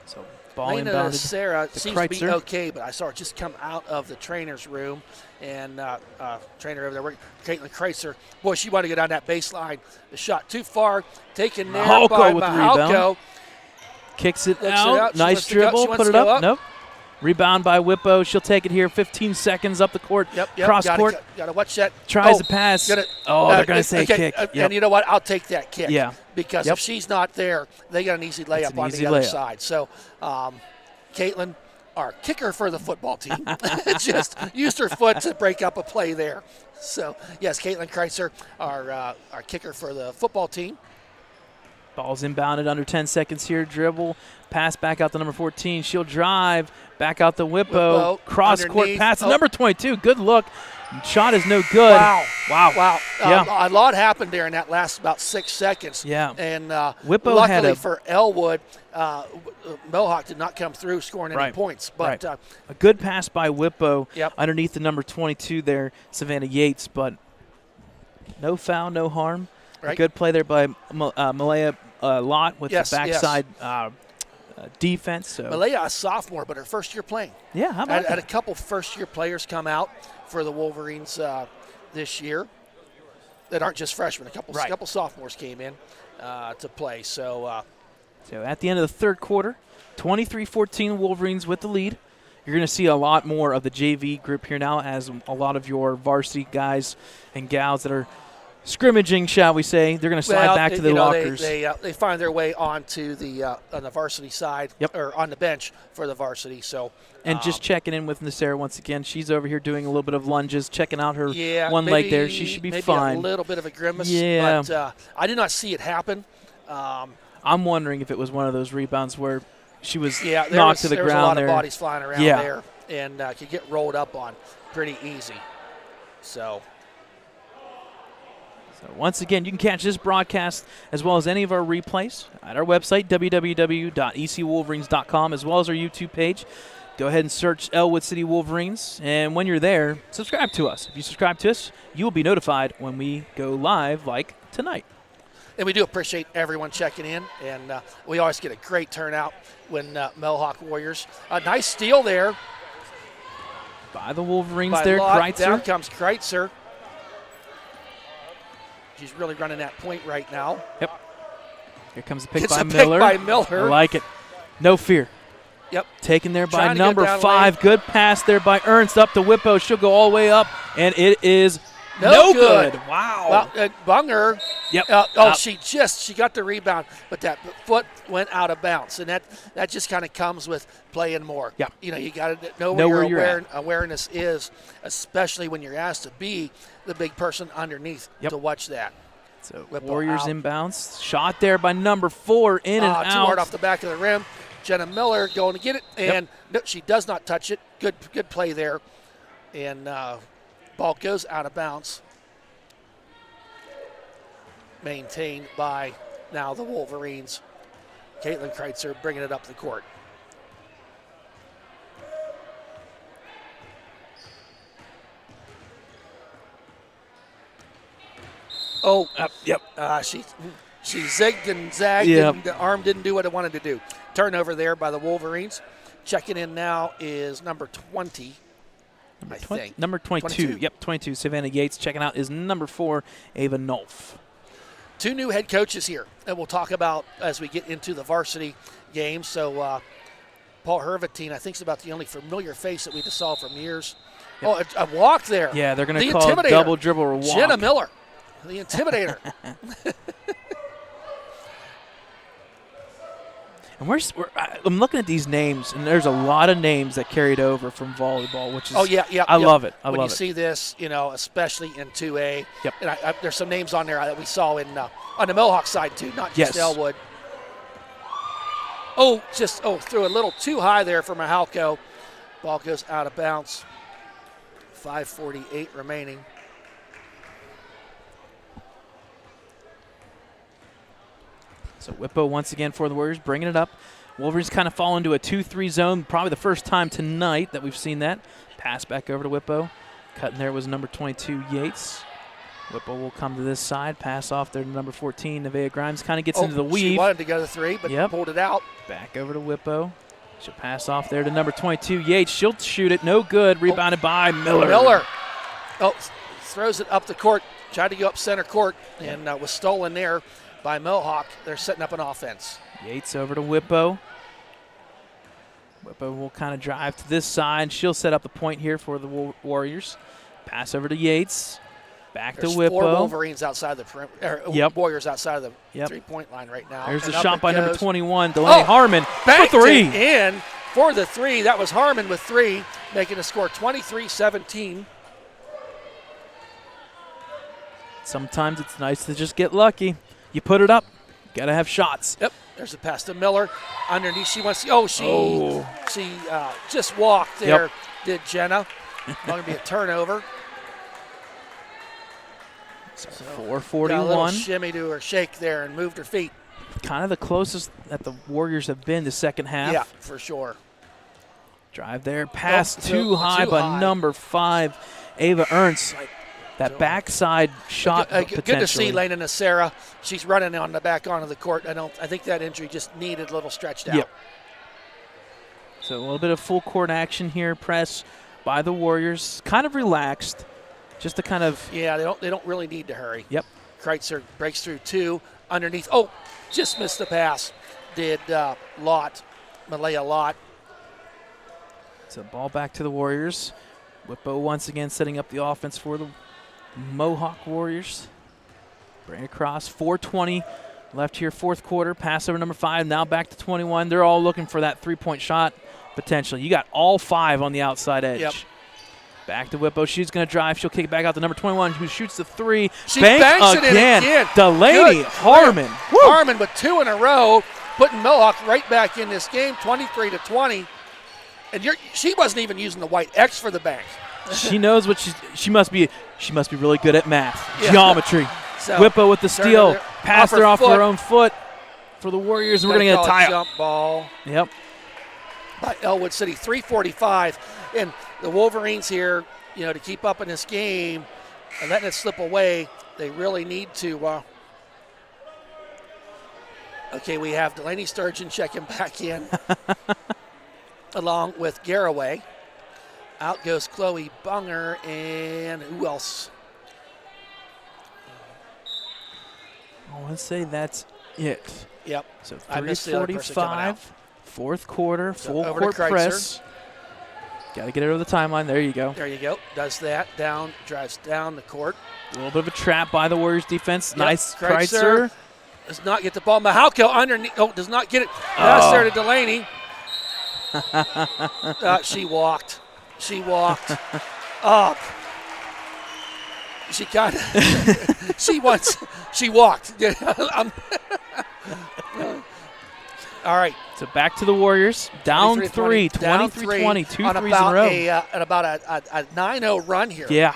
So ball Lena inbounded. Sarah seems to be Kreitzer. okay, but I saw her just come out of the trainer's room, and trainer over there working, Caitlin Kreitzer. Boy, she wanted to go down that baseline. The shot too far, taken there Mohawk by with the Mohawk. rebound. Kicks it out. Nice She wants dribble. Put to it go up. Nope. Rebound by Whippo. She'll take it here. 15 seconds up the court. Yep. Cross court. Got to watch that. Tries to pass. They're going to say kick. And you know what? I'll take that kick. Yeah. Because if she's not there, they got an easy layup on the other side. So, Caitlin, our kicker for the football team, just used her foot to break up a play there. So, yes, Caitlin Kreitzer, our kicker for the football team. Ball's inbounded under 10 seconds here. Dribble, pass back out to number 14. She'll drive, back out to Whippo. Cross-court pass to number 22. Good look. Shot is no good. Wow. Yeah. A lot happened there in that last about 6 seconds. Yeah. And Whippo luckily for Ellwood, Mohawk did not come through scoring any points. But a good pass by Whippo Yep. underneath the number 22 there, Savannah Yates. But no foul, no harm. Right. A good play there by Malaya Lott with the backside defense. So Malaya, a sophomore, but her first year playing. Yeah, how about had a couple first-year players come out for the Wolverines this year that aren't just freshmen. A couple sophomores came in to play. So at the end of the third quarter, 23-14 Wolverines with the lead. You're going to see a lot more of the JV group here now as a lot of your varsity guys and gals that are scrimmaging, shall we say, they're going to slide back to the lockers. They find their way onto on the varsity side, Yep. or on the bench for the varsity. So, and just checking in with Nasera once again. She's over here doing a little bit of lunges, checking out her one leg leg there. She should be fine. A little bit of a grimace, Yeah. but I did not see it happen. I'm wondering if it was one of those rebounds where she was knocked to the ground there. There was a lot of bodies flying around there, and could get rolled up on pretty easy. So once again, you can catch this broadcast as well as any of our replays at our website, www.ecwolverines.com, as well as our YouTube page. Go ahead and search Ellwood City Wolverines, and when you're there, subscribe to us. If you subscribe to us, you will be notified when we go live like tonight. And we do appreciate everyone checking in, and we always get a great turnout when Mohawk Warriors. A nice steal there. By the Wolverines there, Kreitzer. Down Kreitzer. comes Kreitzer. She's really running that point right now. Yep. Here comes the pick Gets by a Miller. pick by Miller. I like it. No fear. Yep. Taken there by Trying to number go down 5. lane. Good pass there by Ernst up to Whippo. She'll go all the way up, and it is No good. Wow. Well, Bunger. Yep. She got the rebound, but that foot went out of bounds, and that just kind of comes with playing more. Yep. You got to know Know where where your you're at. awareness is, especially when you're asked to be the big person underneath to watch that. So Whippo Warriors out. inbounds. Shot there by number 4, in and Too out. hard off the back of the rim. Jenna Miller going to get it, and no, she does not touch it. Good play there, and ball goes out of bounds. Maintained by now the Wolverines. Caitlin Kreitzer bringing it up the court. She zigged and zagged, and the arm didn't do what it wanted to do. Turnover there by the Wolverines. Checking in now is number 20. Number 22. Yep, 22. Savannah Yates. Checking out is number 4, Ava Nolf. 2 new head coaches here that we'll talk about as we get into the varsity game. So Paul Hervatine, I think, is about the only familiar face that we just saw from years. Yep. Oh, a walk there. Yeah, they're going to call it double dribble or walk. Jenna Miller, the Intimidator. And I'm looking at these names, and there's a lot of names that carried over from volleyball, which is I love it. When you see this, especially in 2A, and there's some names on there that we saw on the Mohawk side too, not just Ellwood. Threw a little too high there for Mahalko. Ball goes out of bounds. 5:48 remaining. So Whippo once again for the Warriors, bringing it up. Wolverines kind of fall into a 2-3 zone, probably the first time tonight that we've seen that. Pass back over to Whippo. Cutting there was number 22, Yates. Whippo will come to this side, pass off there to number 14, Nevaeh Grimes. Kind of gets into the weave. She wanted to go to 3, but pulled it out. Back over to Whippo. She'll pass off there to number 22, Yates. She'll shoot it, no good. Rebounded by Miller. Throws it up the court. Tried to go up center court and was stolen there by Mohawk. They're setting up an offense. Yates over to Whippo. Whippo will kind of drive to this side. She'll set up the point here for the Warriors. Pass over to Yates. Back to Whippo. 4 Wolverines outside the perimeter. Warriors outside of the 3-point line right now. There's the shot by number 21, Delaney Harmon for 3. In for the 3. That was Harmon with 3, making the score 23-17. Sometimes it's nice to just get lucky. You put it up, you got to have shots. Yep. There's a pass to Miller. Underneath, she wants. She just walked there. Did Jenna? Going to be a turnover. So 4:41. Got a little shimmy to her shake there and moved her feet. Kind of the closest that the Warriors have been the second half. Yeah, for sure. Drive there. Pass too high by number 5, Ava Ernst. That backside shot potentially. Good to see Lena Nacera. She's running on the back onto the court. I think that injury just needed a little stretched out. Yep. So a little bit of full court action here. Press by the Warriors. Kind of relaxed. Just to kind of. Yeah, they don't really need to hurry. Yep. Kreitzer breaks through 2 underneath. Just missed the pass. Did Malaya Lott. So ball back to the Warriors. Whippo once again setting up the offense for the Mohawk Warriors. Bring across. 4:20 left here, fourth quarter. Pass over number 5. Now back to 21. They're all looking for that 3-point shot potentially. You got all 5 on the outside edge. Yep. Back to Whippo. She's going to drive. She'll kick it back out to number 21, who shoots the 3. She banks it in again. Delaney Harmon. Harmon with 2 in a row, putting Mohawk right back in this game, 23-20. And she wasn't even using the white X for the bank. She knows what she must be. She must be really good at math, geometry. So Whippo with the steal, passed her off her own foot for the Warriors. And we're going to get a tie. Jump ball. Yep. By Ellwood City, 3:45, and the Wolverines here, to keep up in this game and letting it slip away, they really need to. We have Delaney Sturgeon checking back in, along with Garraway. Out goes Chloe Bunger, and who else? I want to say that's it. Yep. So 3:45, fourth quarter, full court press. Got to get it over the timeline. There you go. There you go. Does that. Drives down the court. A little bit of a trap by the Warriors defense. Yep. Nice. Kreitzer. Does not get the ball. Mahalko underneath. Does not get it. Pass there to Delaney. She walked. She walked. She kind of. She walked. All right. So back to the Warriors. Down 3, 23-20, 2 threes in a row. At about a 9-0 run here. Yeah.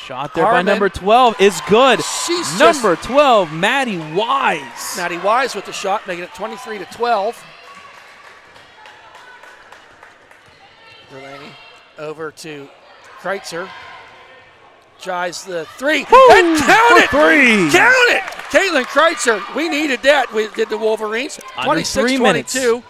Shot there by number 12 is good. She's number 12, Maddie Wise. Maddie Wise with the shot, making it 23-12. Delaney over to Kreitzer. Tries the 3. And count it! 3. Count it! Caitlin Kreitzer, we needed that. We did the Wolverines. 26-22.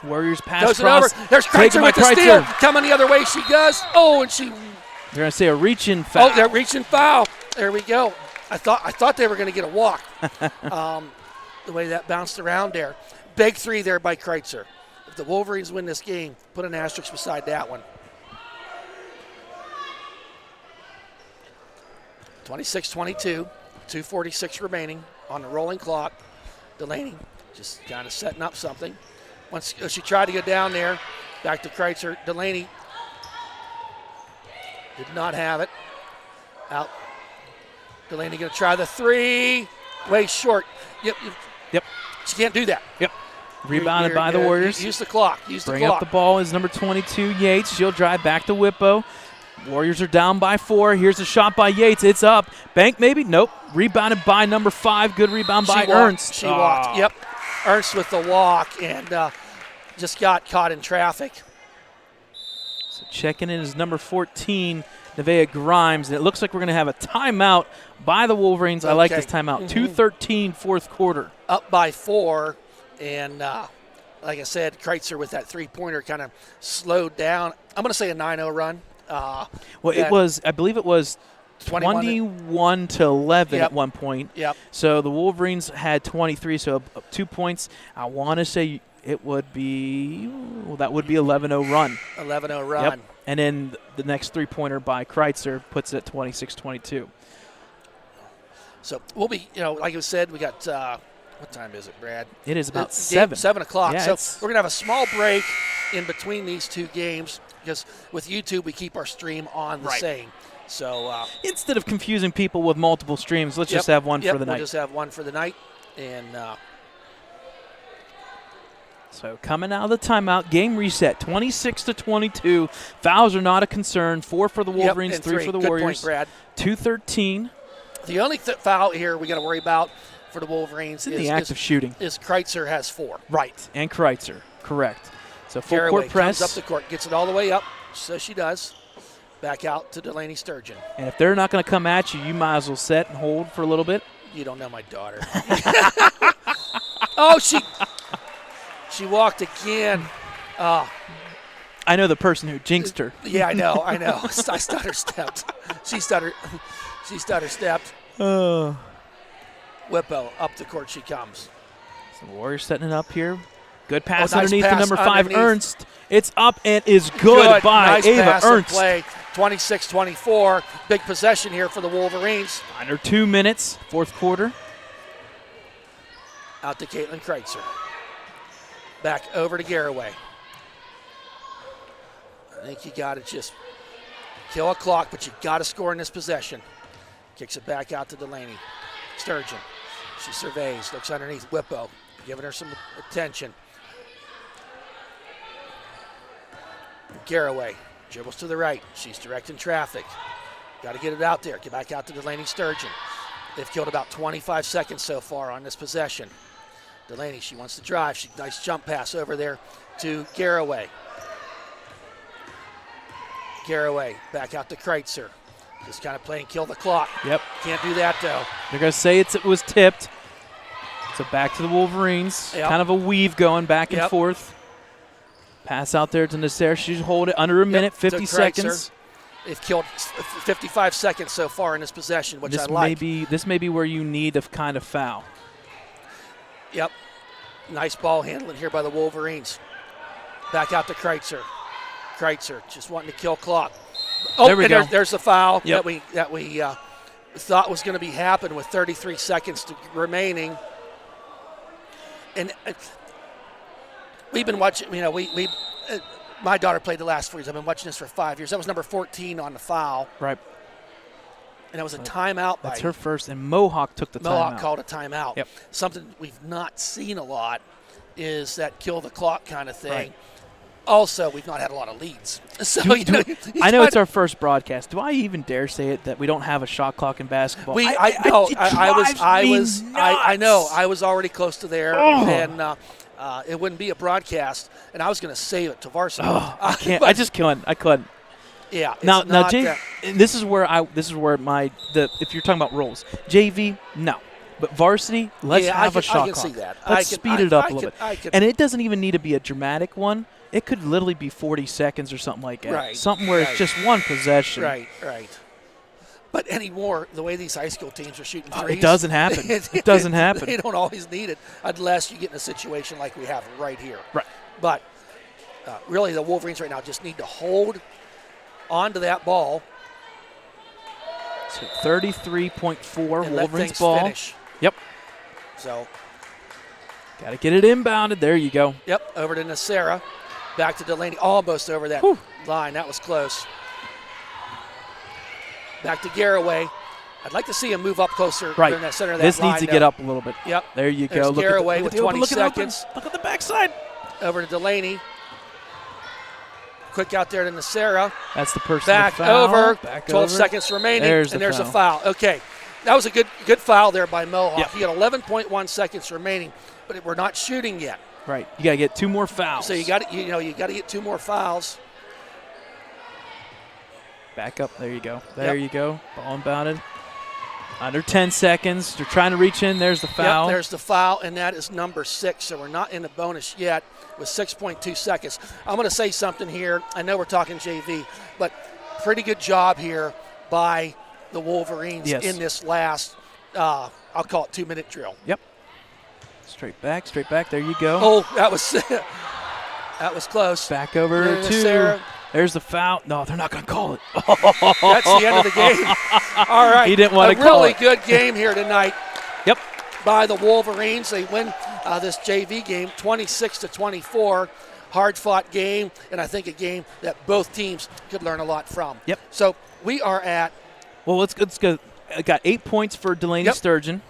Warriors pass goes cross. It over. There's Kreitzer with the steal. Coming the other way she does. And she. They're going to say a reach-in foul. They're reaching foul. There we go. I thought they were going to get a walk. The way that bounced around there. Big 3 there by Kreitzer. If the Wolverines win this game, put an asterisk beside that one. 26-22, 2:46 remaining on the rolling clock. Delaney just kind of setting up something. Once she tried to get down there, back to Kreitzer. Delaney did not have it. Out. Delaney going to try the three. Way short. Yep. She can't do that. Yep. Rebounded by the Warriors. Use the clock. Bring up the ball is number 22, Yates. She'll drive back to Whippo. Warriors are down by 4. Here's a shot by Yates. It's up. Bank maybe? Nope. Rebounded by number 5. Good rebound by Ernst. She walked. Yep. Ernst with the walk and just got caught in traffic. So checking in is number 14, Nevaeh Grimes. And it looks like we're going to have a timeout by the Wolverines. Okay. I like this timeout. 2:13 fourth quarter. Up by 4. And like I said, Kreitzer with that three-pointer kind of slowed down. I'm going to say a 9-0 run. It was, I believe it was 21 to 11 at one point. Yep. So the Wolverines had 23, so 2 points. I want to say it would be, that would be 11-0 run. 11-0 run. Yep. And then the next three-pointer by Kreitzer puts it at 26-22. So we'll be, like I said, we got, what time is it, Brad? It is about 7. 7 o'clock. Yeah, so we're going to have a small break in between these two games because with YouTube we keep our stream on the same. So instead of confusing people with multiple streams, let's just have one for the night. We'll just have one for the night. And so coming out of the timeout, game reset, 26-22. Fouls are not a concern. 4 for the Wolverines, 3 for the Warriors. Good point, Brad. 2:13. The only foul here we got to worry about for the Wolverines is the act of shooting. Is Kreitzer has 4. Right, and Kreitzer, correct. So full court press. Comes up the court, gets it all the way up, so she does. Back out to Delaney Sturgeon. And if they're not going to come at you, you might as well set and hold for a little bit. You don't know my daughter. Oh, she walked again. I know the person who jinxed her. Yeah, I know. I stutter stepped. She stutter stepped. Whippo, up the court she comes. So the Warriors setting it up here. Good pass underneath pass the number 5, underneath. Ernst. It's up and is good by nice Ava pass Ernst. Play. 26-24. Big possession here for the Wolverines. Under 2 minutes, fourth quarter. Out to Caitlin Kreitzer. Back over to Garraway. I think you got to just kill a clock, but you got to score in this possession. Kicks it back out to Delaney Sturgeon. She surveys, looks underneath Whippo, giving her some attention. Garraway dribbles to the right. She's directing traffic. Got to get it out there. Get back out to Delaney Sturgeon. They've killed about 25 seconds so far on this possession. Delaney, she wants to drive. Nice jump pass over there to Garraway. Garraway back out to Kreitzer. Just kind of playing kill the clock. Yep. Can't do that, though. They're going to say it was tipped. So back to the Wolverines. Yep. Kind of a weave going back and forth. Pass out there to Nasser. She's hold it under a minute, 50 seconds. They've killed 55 seconds so far in this possession, which I like. This may be where you need a kind of foul. Yep. Nice ball handling here by the Wolverines. Back out to Kreitzer. Kreitzer just wanting to kill clock. Oh, there we go. There's the foul that we thought was going to be happening with 33 seconds remaining. And we've been watching. My daughter played the last 4 years. I've been watching this for 5 years. That was number 14 on the foul. Right. And it was a timeout. That's her first. And Mohawk took the timeout. Mohawk called a timeout. Yep. Something we've not seen a lot is that kill the clock kind of thing. Right. Also, we've not had a lot of leads. So I know it's our first broadcast. Do I even dare say it that we don't have a shot clock in basketball? I know. I was already close to there, and it wouldn't be a broadcast, and I was going to save it to Varsity. I can't. I just couldn't. I couldn't. Yeah. Now, Jay, this is where if you're talking about roles, JV, no. But Varsity, let's have a shot clock. I can see that. Let's speed it up a little bit. And it doesn't even need to be a dramatic one. It could literally be 40 seconds or something like that. Right. Something where it's just one possession. Right. But anymore, the way these high school teams are shooting threes. It doesn't happen. It doesn't happen. They don't always need it unless you get in a situation like we have right here. Right. But really the Wolverines right now just need to hold onto that ball. So 33.4 and let Wolverines things ball. Finish. Yep. So. Got to get it inbounded. There you go. Yep, over to Nasera. Back to Delaney, almost over that line. That was close. Back to Garraway. I'd like to see him move up closer in the center of that This line. needs to get up a little bit. Yep. There you There's go. Look Garraway at with the 20 open. seconds. Look at the backside. Over to Delaney. Quick out there to Nasera. That's the person. Back foul. over. Back 12 over. seconds remaining. There's There's a foul. Okay. That was a good foul there by Mohawk. Yep. He got 11.1 seconds remaining, but we're not shooting yet. Right. You got to get 2 more fouls. So you got to get 2 more fouls. Back up. There you go. There you go. Ball inbounded. Under 10 seconds. They're trying to reach in. There's the foul. Yep, there's the foul, and that is number 6. So we're not in the bonus yet with 6.2 seconds. I'm going to say something here. I know we're talking JV, but pretty good job here by the Wolverines in this last, I'll call it 2-minute drill. Yep. Straight back. There you go. Oh, that was close. Back over to Sarah. There's the foul. No, they're not going to call it. That's the end of the game. All right. He didn't want to call it. A really good game here tonight. Yep. By the Wolverines. They win this JV game 26-24. Hard-fought game, and I think a game that both teams could learn a lot from. Yep. So we are at. Well, let's go. I got 8 points for Delaney Sturgeon.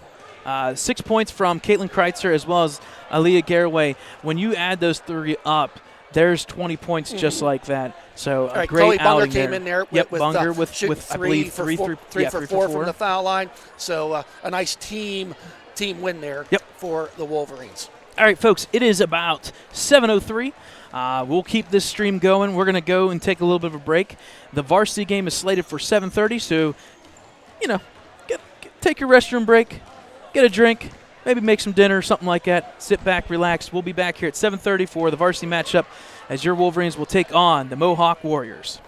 6 points from Caitlin Kreitzer as well as Aaliyah Garraway. When you add those 3 up, there's 20 points just like that. So a great Chloe Bunger outing came there. in there with Bunger with I believe three for 4 from the foul line. So a nice team win there for the Wolverines. All right, folks, it is about 7:03. We'll keep this stream going. We're going to go and take a little bit of a break. The varsity game is slated for 7:30, so, take your restroom break, get a drink, maybe make some dinner, something like that. Sit back, relax. We'll be back here at 7:30 for the varsity matchup as your Wolverines will take on the Mohawk Warriors.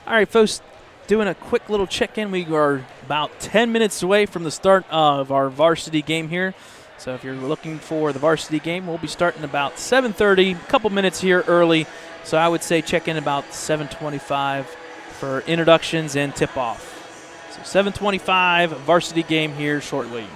All right, folks, doing a quick little check-in. We are about 10 minutes away from the start of our varsity game here. So if you're looking for the varsity game, we'll be starting about 7:30, a couple minutes here early. So I would say check in about 7:25 for introductions and tip-off. So 7:25, varsity game here shortly.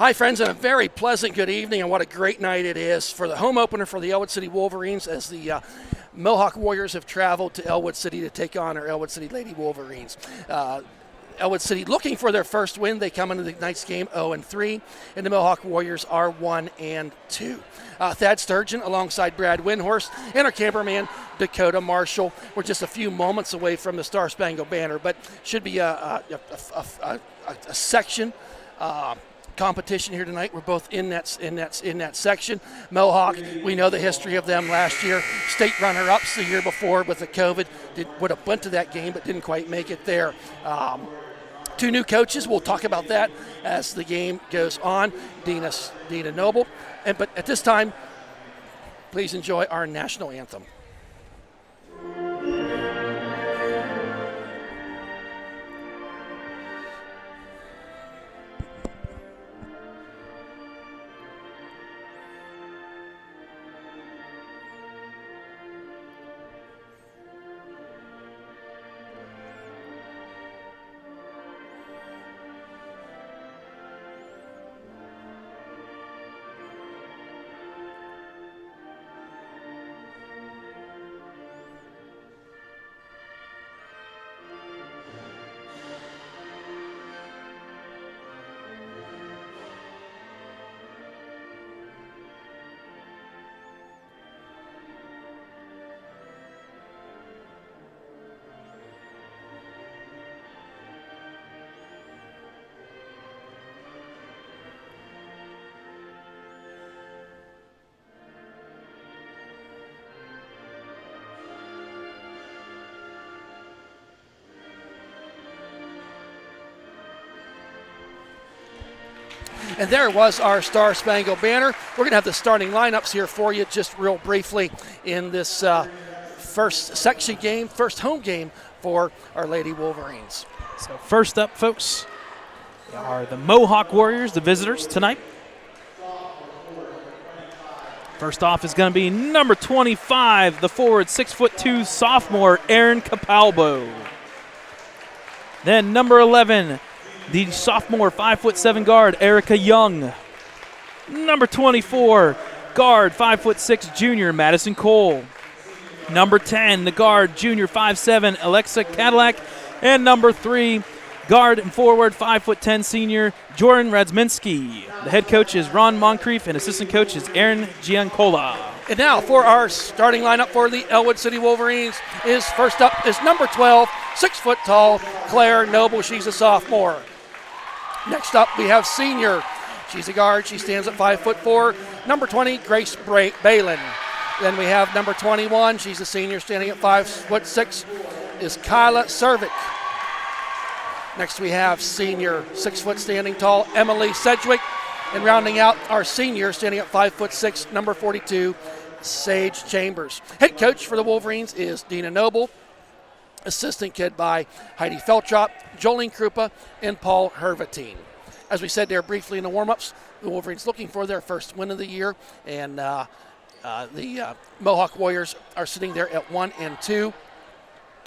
Hi, friends, and a very pleasant good evening, and what a great night it is for the home opener for the Ellwood City Wolverines as the Mohawk Warriors have traveled to Ellwood City to take on our Ellwood City Lady Wolverines. Ellwood City looking for their first win. They come into the night's game 0-3, and the Mohawk Warriors are 1-2. Thad Sturgeon alongside Brad Windhorst and our cameraman Dakota Marshall. We're just a few moments away from the Star Spangled Banner, but should be a section competition here tonight. We're both in that section. Mohawk, we know the history of them last year. State runner-ups the year before with the COVID. Would have went to that game but didn't quite make it there. Two new coaches. We'll talk about that as the game goes on. Dina Noble. But at this time, please enjoy our national anthem. And there was our Star Spangled Banner. We're going to have the starting lineups here for you just real briefly in this first section game, first home game for our Lady Wolverines. So first up, folks, are the Mohawk Warriors, the visitors tonight. First off is going to be number 25, the forward, 6'2" sophomore, Erin Capalbo. Then number 11, the sophomore 5'7" guard, Erica Young. Number 24, guard 5'6" junior, Madison Cole. Number 10, the guard junior 5'7", Alexa Cadillac. And number 3, guard and forward 5'10" senior, Jordan Radsminski. The head coach is Ron Moncrief and assistant coach is Aaron Giancola. And now for our starting lineup for the Ellwood City Wolverines is first up is number 12, 6 foot tall, Claire Noble. She's a sophomore. Next up, we have senior. She's a guard. She stands at 5'4". Number 20, Grace Balin. Then we have number 21. She's a senior standing at 5'6", is Kyla Servik. Next we have senior, 6 foot standing tall, Emily Sedgwick. And rounding out our senior standing at 5'6", number 42, Sage Chambers. Head coach for the Wolverines is Dina Noble. Assistant kid by Heidi Feltrop, Jolene Krupa, and Paul Hervatine. As we said there briefly in the warm-ups, the Wolverines looking for their first win of the year, and the Mohawk Warriors are sitting there at 1-2.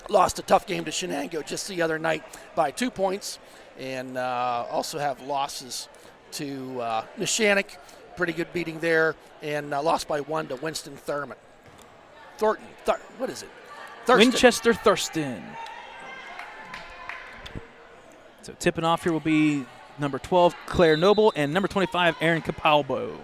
Lost a tough game to Shenango just the other night by 2 points, and also have losses to Neshannock, pretty good beating there, and lost by 1 to Winston Thurman. What is it? Thurston. Winchester Thurston. So tipping off here will be number 12, Claire Noble, and number 25, Erin Capalbo.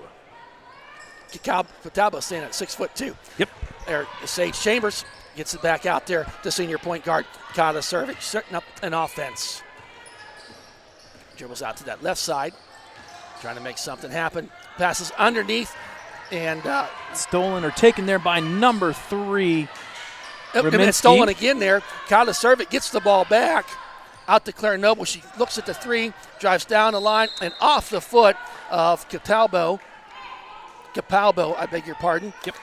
Capalbo standing at 6'2". Yep. Sage Chambers gets it back out there to senior point guard Kyla Servik, setting up an offense. Dribbles out to that left side, trying to make something happen. Passes underneath, and stolen or taken there by number 3. And it's stolen again there. Kyla Servik gets the ball back out to Claire Noble. She looks at the 3, drives down the line, and off the foot of Capalbo, I beg your pardon. Yep.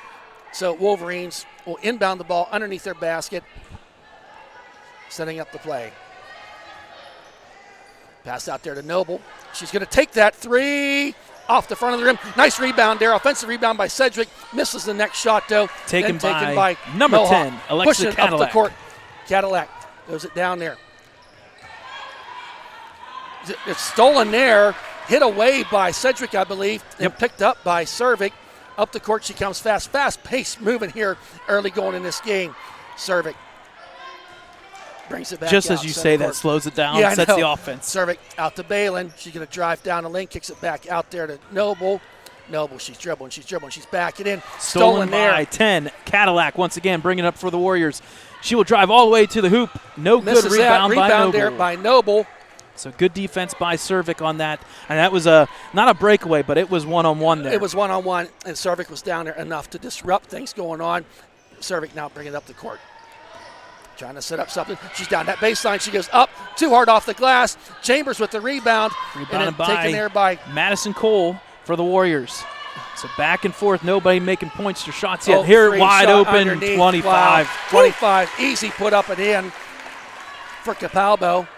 So Wolverines will inbound the ball underneath their basket, setting up the play. Pass out there to Noble. She's going to take that 3 off the front of the rim. Nice rebound there. Offensive rebound by Sedgwick. Misses the next shot, though. Taken by number Mohawk. 10, Alexa Pushing it Cadillac. up the court. Cadillac goes it down there. It's stolen there hit away by Sedgwick, I believe, and picked up by Cervic. Up the court she comes fast. Fast pace moving here early going in this game. Cervic brings it back Just out, as you center say, court. that slows it down, Yeah, I sets know. the offense. Cervic out to Balin. She's going to drive down the lane, kicks it back out there to Noble. Noble, she's dribbling, she's backing in. Stolen there. by 10. Cadillac once again bringing it up for the Warriors. She will drive all the way to the hoop. No Misses good rebound by Noble. there by Noble. So good defense by Cervic on that. And that was not a breakaway, but it was one-on-one there. It was one-on-one, and Cervic was down there enough to disrupt things going on. Cervic now bringing it up the court. Trying to set up something. She's down that baseline. She goes up, too hard off the glass. Chambers with the rebound. Rebounded and then taken there by Madison Cole for the Warriors. So back and forth, nobody making points or shots yet. Oh, Here, free wide shot open, underneath. 25. Wow. 25, easy put up and in for Capalbo.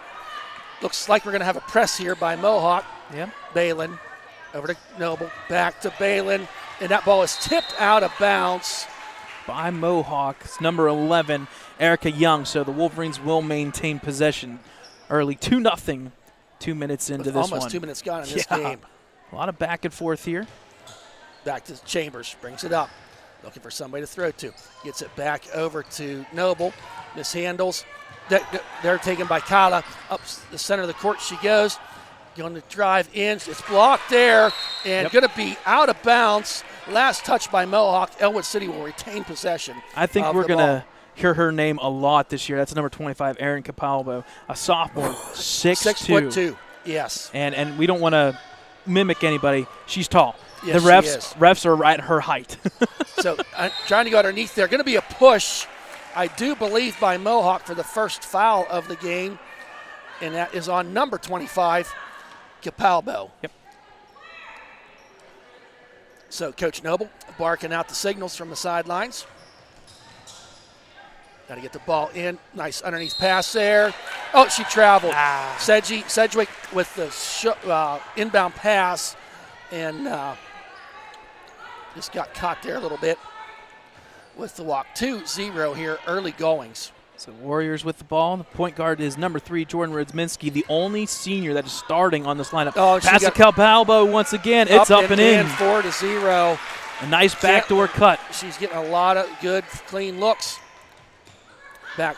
Looks like we're going to have a press here by Mohawk. Yep. Balin over to Noble, back to Balin, and that ball is tipped out of bounds. By Mohawk, it's number 11, Erica Young. So the Wolverines will maintain possession early, 2-0, 2 minutes into With this almost one. 2 minutes gone in this game. A lot of back and forth here. Back to Chambers, brings it up, looking for somebody to throw to. Gets it back over to Noble, mishandles. They're taken by Kala. Up the center of the court she goes. Going to drive in. It's blocked there and going to be out of bounds. Last touch by Mohawk. Ellwood City will retain possession. I think we're going to hear her name a lot this year. That's number 25, Erin Capalbo, a sophomore, 6'2". Yes. And we don't want to mimic anybody. She's tall. Yes, the refs are at her height. So trying to go underneath there. Going to be a push, I do believe, by Mohawk for the first foul of the game, and that is on number 25, Capalbo. Yep. So Coach Noble barking out the signals from the sidelines. Got to get the ball in. Nice underneath pass there. Oh, she traveled. Sedgwick with the inbound pass, and just got caught there a little bit with the walk. 2-0 here, early goings. So Warriors with the ball. The point guard is number 3, Jordan Rudzminski, the only senior that is starting on this lineup. Oh, pass to Capalbo once again. It's up and in. 4-0. A nice backdoor cut. She's getting a lot of good, clean looks. Back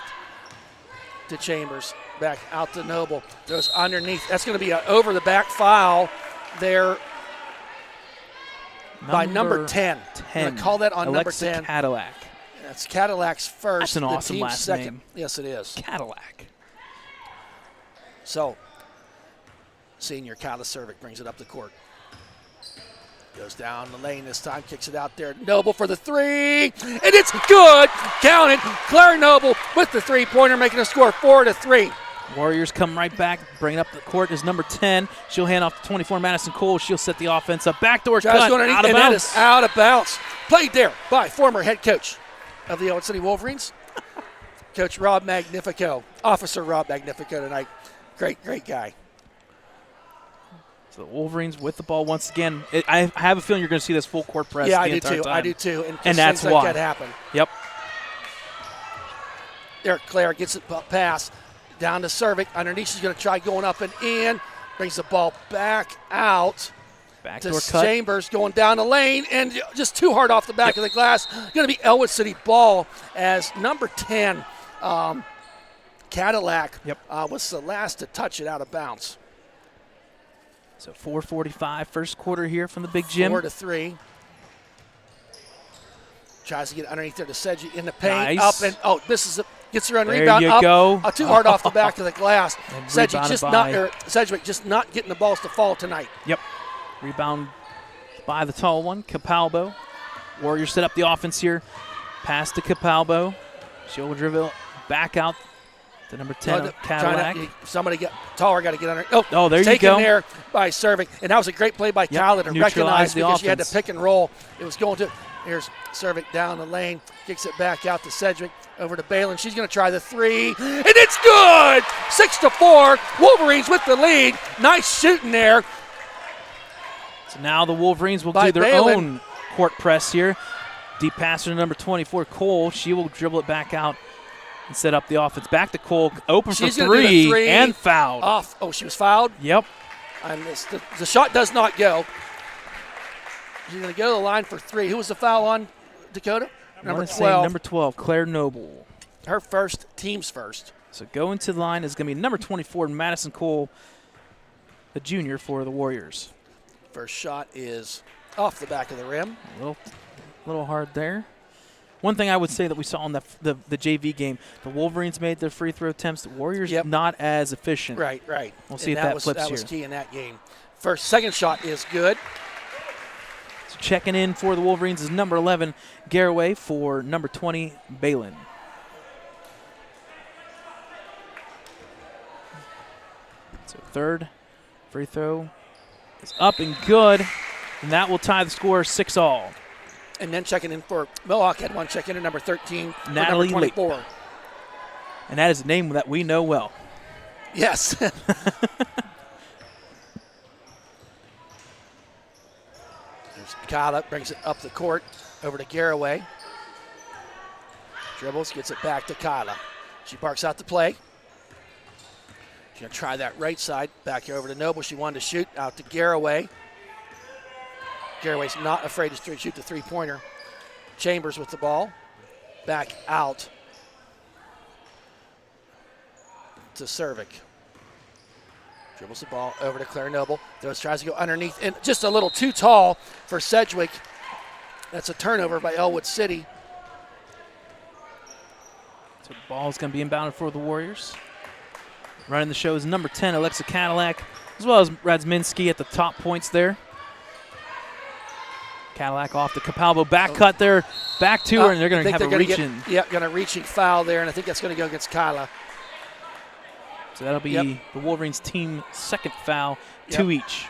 to Chambers. Back out to Noble. Throws underneath. That's going to be an over-the-back foul there by number 10. I'm going to call that on Alexa number 10. Cadillac. That's Cadillac's first. That's an awesome the team's last second. name. Yes, it is. Cadillac. So, senior Kyla Cervic brings it up the court. Goes down the lane this time, kicks it out there. Noble for the three, and it's good. Count it. Claire Noble with the three-pointer, making a score 4-3. Warriors come right back, bring it up the court is number 10. She'll hand off to 24, Madison Cole. She'll set the offense up. Backdoor cut, out of and bounds. that is out of bounds. Played there by former head coach of the Ellwood City Wolverines, Coach Rob Magnifico, Officer Rob Magnifico tonight. Great guy. So the Wolverines with the ball once again. I have a feeling you're going to see this full court press. Yeah, the entire time. I do too. And that's things why. like that happen. Yep. There, Claire gets it pass down to Cervic. Underneath, she's going to try going up and in. Brings the ball back out. Backdoor to cut. Chambers going down the lane and just too hard off the back of the glass. Going to be Ellwood City ball as number 10, Cadillac, was the last to touch it out of bounds. So 4:45 first quarter here from the Big Gym. 4-3. Tries to get underneath there to Sedgwick in the paint. Nice. Up and misses it. Gets her on There rebound. you up. go. Too hard off the back of the glass. And Sedgwick rebounded just not getting the balls to fall tonight. Yep. Rebound by the tall one, Capalbo. Warriors set up the offense here. Pass to Capalbo. She'll dribble back out to number 10, Cadillac. Somebody taller got to get under. Oh, there you go. Taken there by Cervic. And that was a great play by Kyla to Neutralize recognize the because she had to offense. pick and roll. It was going to. Here's Cervic down the lane. Kicks it back out to Sedgwick. Over to Balin. She's going to try the three. And it's good! 6-4. Wolverines with the lead. Nice shooting there. So now the Wolverines will By do their Balin. own court press here. Deep pass to number 24, Cole. She will dribble it back out and set up the offense. Back to Cole. Open She's for gonna do the three. and fouled. Off. Oh, she was fouled? Yep. And the shot does not go. She's going to go to the line for 3. Who was the foul on, Dakota? Number 12. Number 12, Claire Noble. Her first, team's first. So going to the line is going to be number 24, Madison Cole, the junior for the Warriors. First shot is off the back of the rim. A little hard there. One thing I would say that we saw in the JV game, the Wolverines made their free throw attempts. The Warriors not as efficient. Right. We'll see if that flips here. That was key in that game. Second shot is good. So checking in for the Wolverines is number 11, Garraway, for number 20, Balin. So third free throw is up and good, and that will tie the score 6-all. And then checking in for Mohawk had one check in at number 13, Natalie number 24. Lake. And that is a name that we know well. Yes. There's Kyla, brings it up the court, over to Garraway. Dribbles, gets it back to Kyla. She barks out the play. She's going to try that right side, back over to Noble. She wanted to shoot, out to Garraway. Garraway's not afraid to shoot the three-pointer. Chambers with the ball. Back out to Cervic. Dribbles the ball over to Claire Noble. Tries to go underneath, and just a little too tall for Sedgwick. That's a turnover by Ellwood City. So the ball is going to be inbounded for the Warriors. Running the show is number 10, Alexa Cadillac, as well as Radzminski at the top points there. Cadillac off the Capalbo back cut there, back to her, and they're going to have a reach-in. Yeah, going to reaching foul there, and I think that's going to go against Kyla. So that'll be the Wolverines' team second foul, 2 each.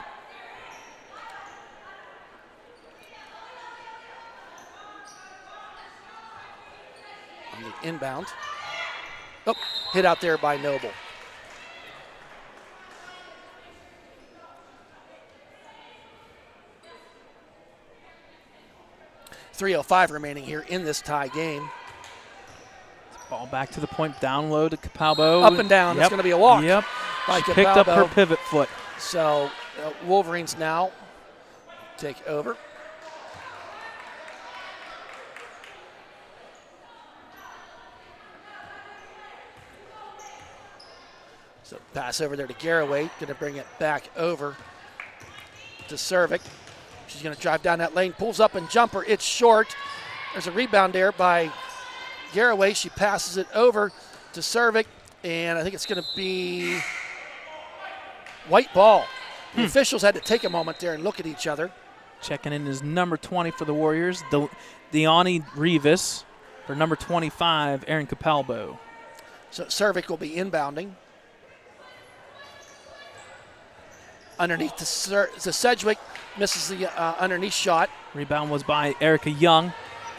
On the inbound. Oh, hit out there by Noble. .305 remaining here in this tie game. Ball back to the point, down low to Capalbo. Up and down. It's going to be a walk. Yep. By She picked up her pivot foot. So Wolverines now take over. So pass over there to Garraway. Going to bring it back over to Cervic. She's going to drive down that lane, pulls up and jumper. It's short. There's a rebound there by Garraway. She passes it over to Cervic, and I think it's going to be white ball. The officials had to take a moment there and look at each other. Checking in is number 20 for the Warriors, Deani Rivas, for number 25, Erin Capalbo. So Cervic will be inbounding. Underneath to Sedgwick, misses the underneath shot. Rebound was by Erica Young.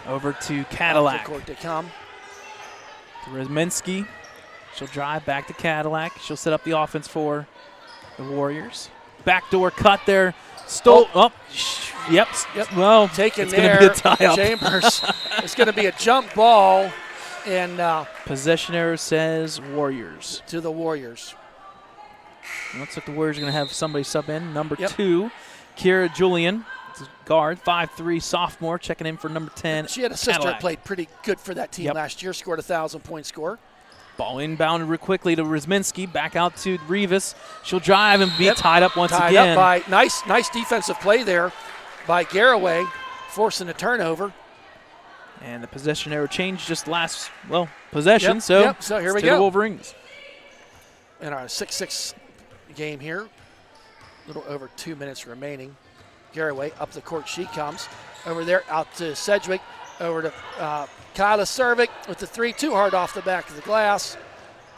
Over to Cadillac. Court to come. To Radzminski. She'll drive back to Cadillac. She'll set up the offense for the Warriors. Backdoor cut there. Stole. Yep. Well, taken it's there. Going to be a tie-up. Chambers. It's going to be a jump ball. And possession error says Warriors. To the Warriors. Looks like the Warriors are going to have somebody sub in. Number 2, Kira Julian. Guard, 5'3", sophomore, checking in for number 10. She had a sister Cadillac. that played pretty good for that team last year, scored a 1,000-point score. Ball inbounded real quickly to Radzminski, back out to Rivas. She'll drive and be tied up once again. Tied up by nice defensive play there by Garraway, forcing a turnover. And the possession error change just last, possession. So here we go. The Wolverines. In our 6-6 game here, a little over 2 minutes remaining. Garraway up the court, she comes over there, out to Sedgwick, over to Kyla Cervic with the 3, too hard off the back of the glass.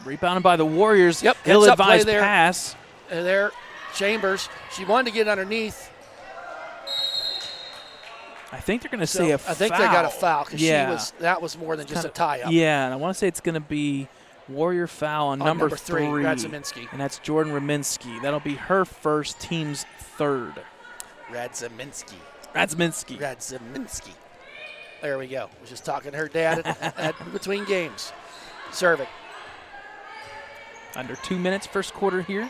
Rebounded by the Warriors. Yep, ill-advised pass. There, Chambers. She wanted to get underneath. I think they're going to say a foul. I think they got a foul because that was more than just a tie-up. Yeah, and I want to say it's going to be Warrior foul on number 3. Radzminski. And that's Jordan Radzminski. That'll be her first, team's third. Radzminski. There we go. Was just talking to her dad at between games. Cervic. Under 2 minutes, first quarter here.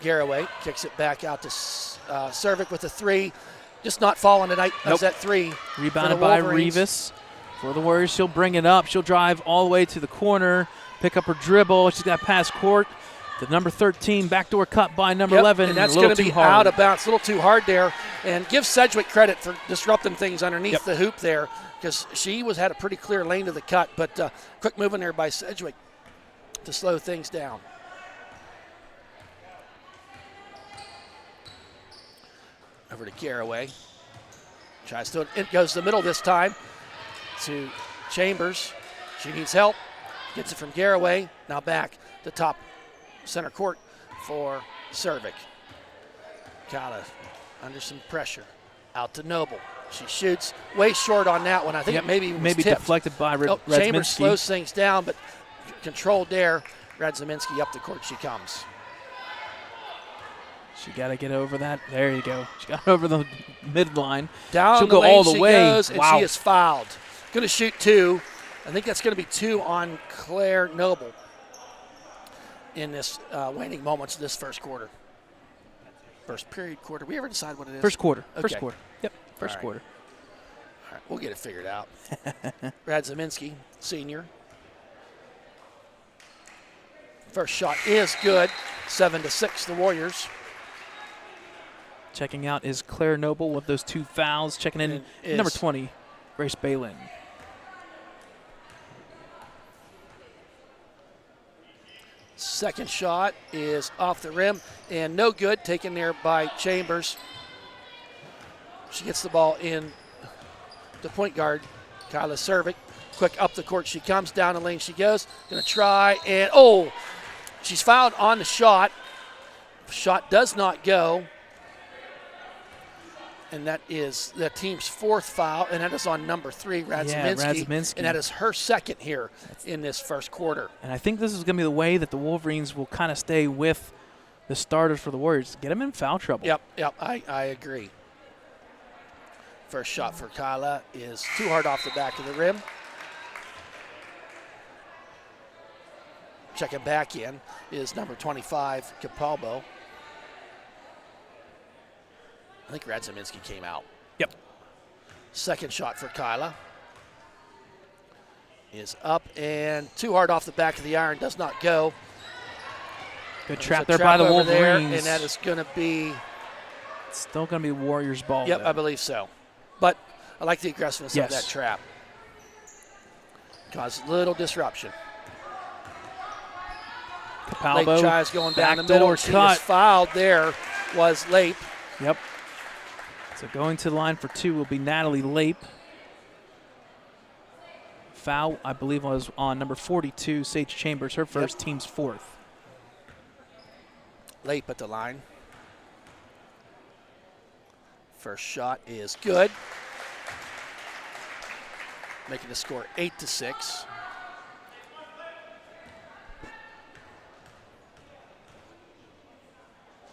Garraway kicks it back out to Cervic with a 3. Just not falling tonight. That's that 3. Rebounded by Rivas. For the Warriors, she'll bring it up. She'll drive all the way to the corner, pick up her dribble. She's got pass court. The number 13 backdoor cut by number 11. And that's going to be out of bounds. A little too hard there. And give Sedgwick credit for disrupting things underneath the hoop there, because she had a pretty clear lane to the cut. But quick moving there by Sedgwick to slow things down. Over to Garraway. Tries to, it goes to the middle this time to Chambers. She needs help. Gets it from Garraway. Now back to top center court for Cervic. Kyla under some pressure. Out to Noble. She shoots way short on that one. I think it maybe was tipped. Deflected by Chambers slows things down, but controlled there. Radzaminski up the court she comes. She got to get over that. There you go. She got over the midline. Down She'll the go lane all the she way. Goes, and wow. she is fouled. Going to shoot 2. I think that's going to be 2 on Claire Noble in this waning moments of this first quarter. First period quarter. We ever decide what it is? First quarter. Okay. First quarter. Yep. First All right. quarter. All right, we'll get it figured out. Radzaminski, senior. First shot is good. 7-6, the Warriors. Checking out is Claire Noble with those 2 fouls. Checking in number 20, Grace Balin. Second shot is off the rim and no good, taken there by Chambers. She gets the ball in the point guard, Kyla Cervic. Quick up the court she comes, down the lane she goes. Gonna try and, she's fouled on the shot. Shot does not go. And that is the team's 4th foul, and that is on number 3, Radzaminski. And that is her 2nd here in this first quarter. And I think this is going to be the way that the Wolverines will kind of stay with the starters for the Warriors. Get them in foul trouble. Yep, I agree. First shot for Kyla is too hard off the back of the rim. Checking back in is number 25, Capalbo. I think Radzaminski came out. Yep. Second shot for Kyla is up and too hard off the back of the iron. Does not go. Good trap there by the Wolverines. There, and that is going to be. It's still going to be Warriors ball. Yep, though. I believe so. But I like the aggressiveness of that trap. Caused a little disruption. Capalbo. Lape tries going down the middle. She is fouled there. Was Lape. Yep. So going to the line for 2 will be Natalie Lape. Foul, I believe, was on number 42, Sage Chambers, her first, team's 4th. Lape at the line. First shot is good. Making the score 8-6.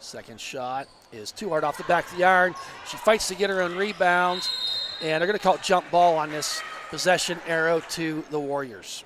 Second shot is too hard off the back of the iron. She fights to get her own rebounds, and they're going to call it jump ball on this possession, arrow to the Warriors.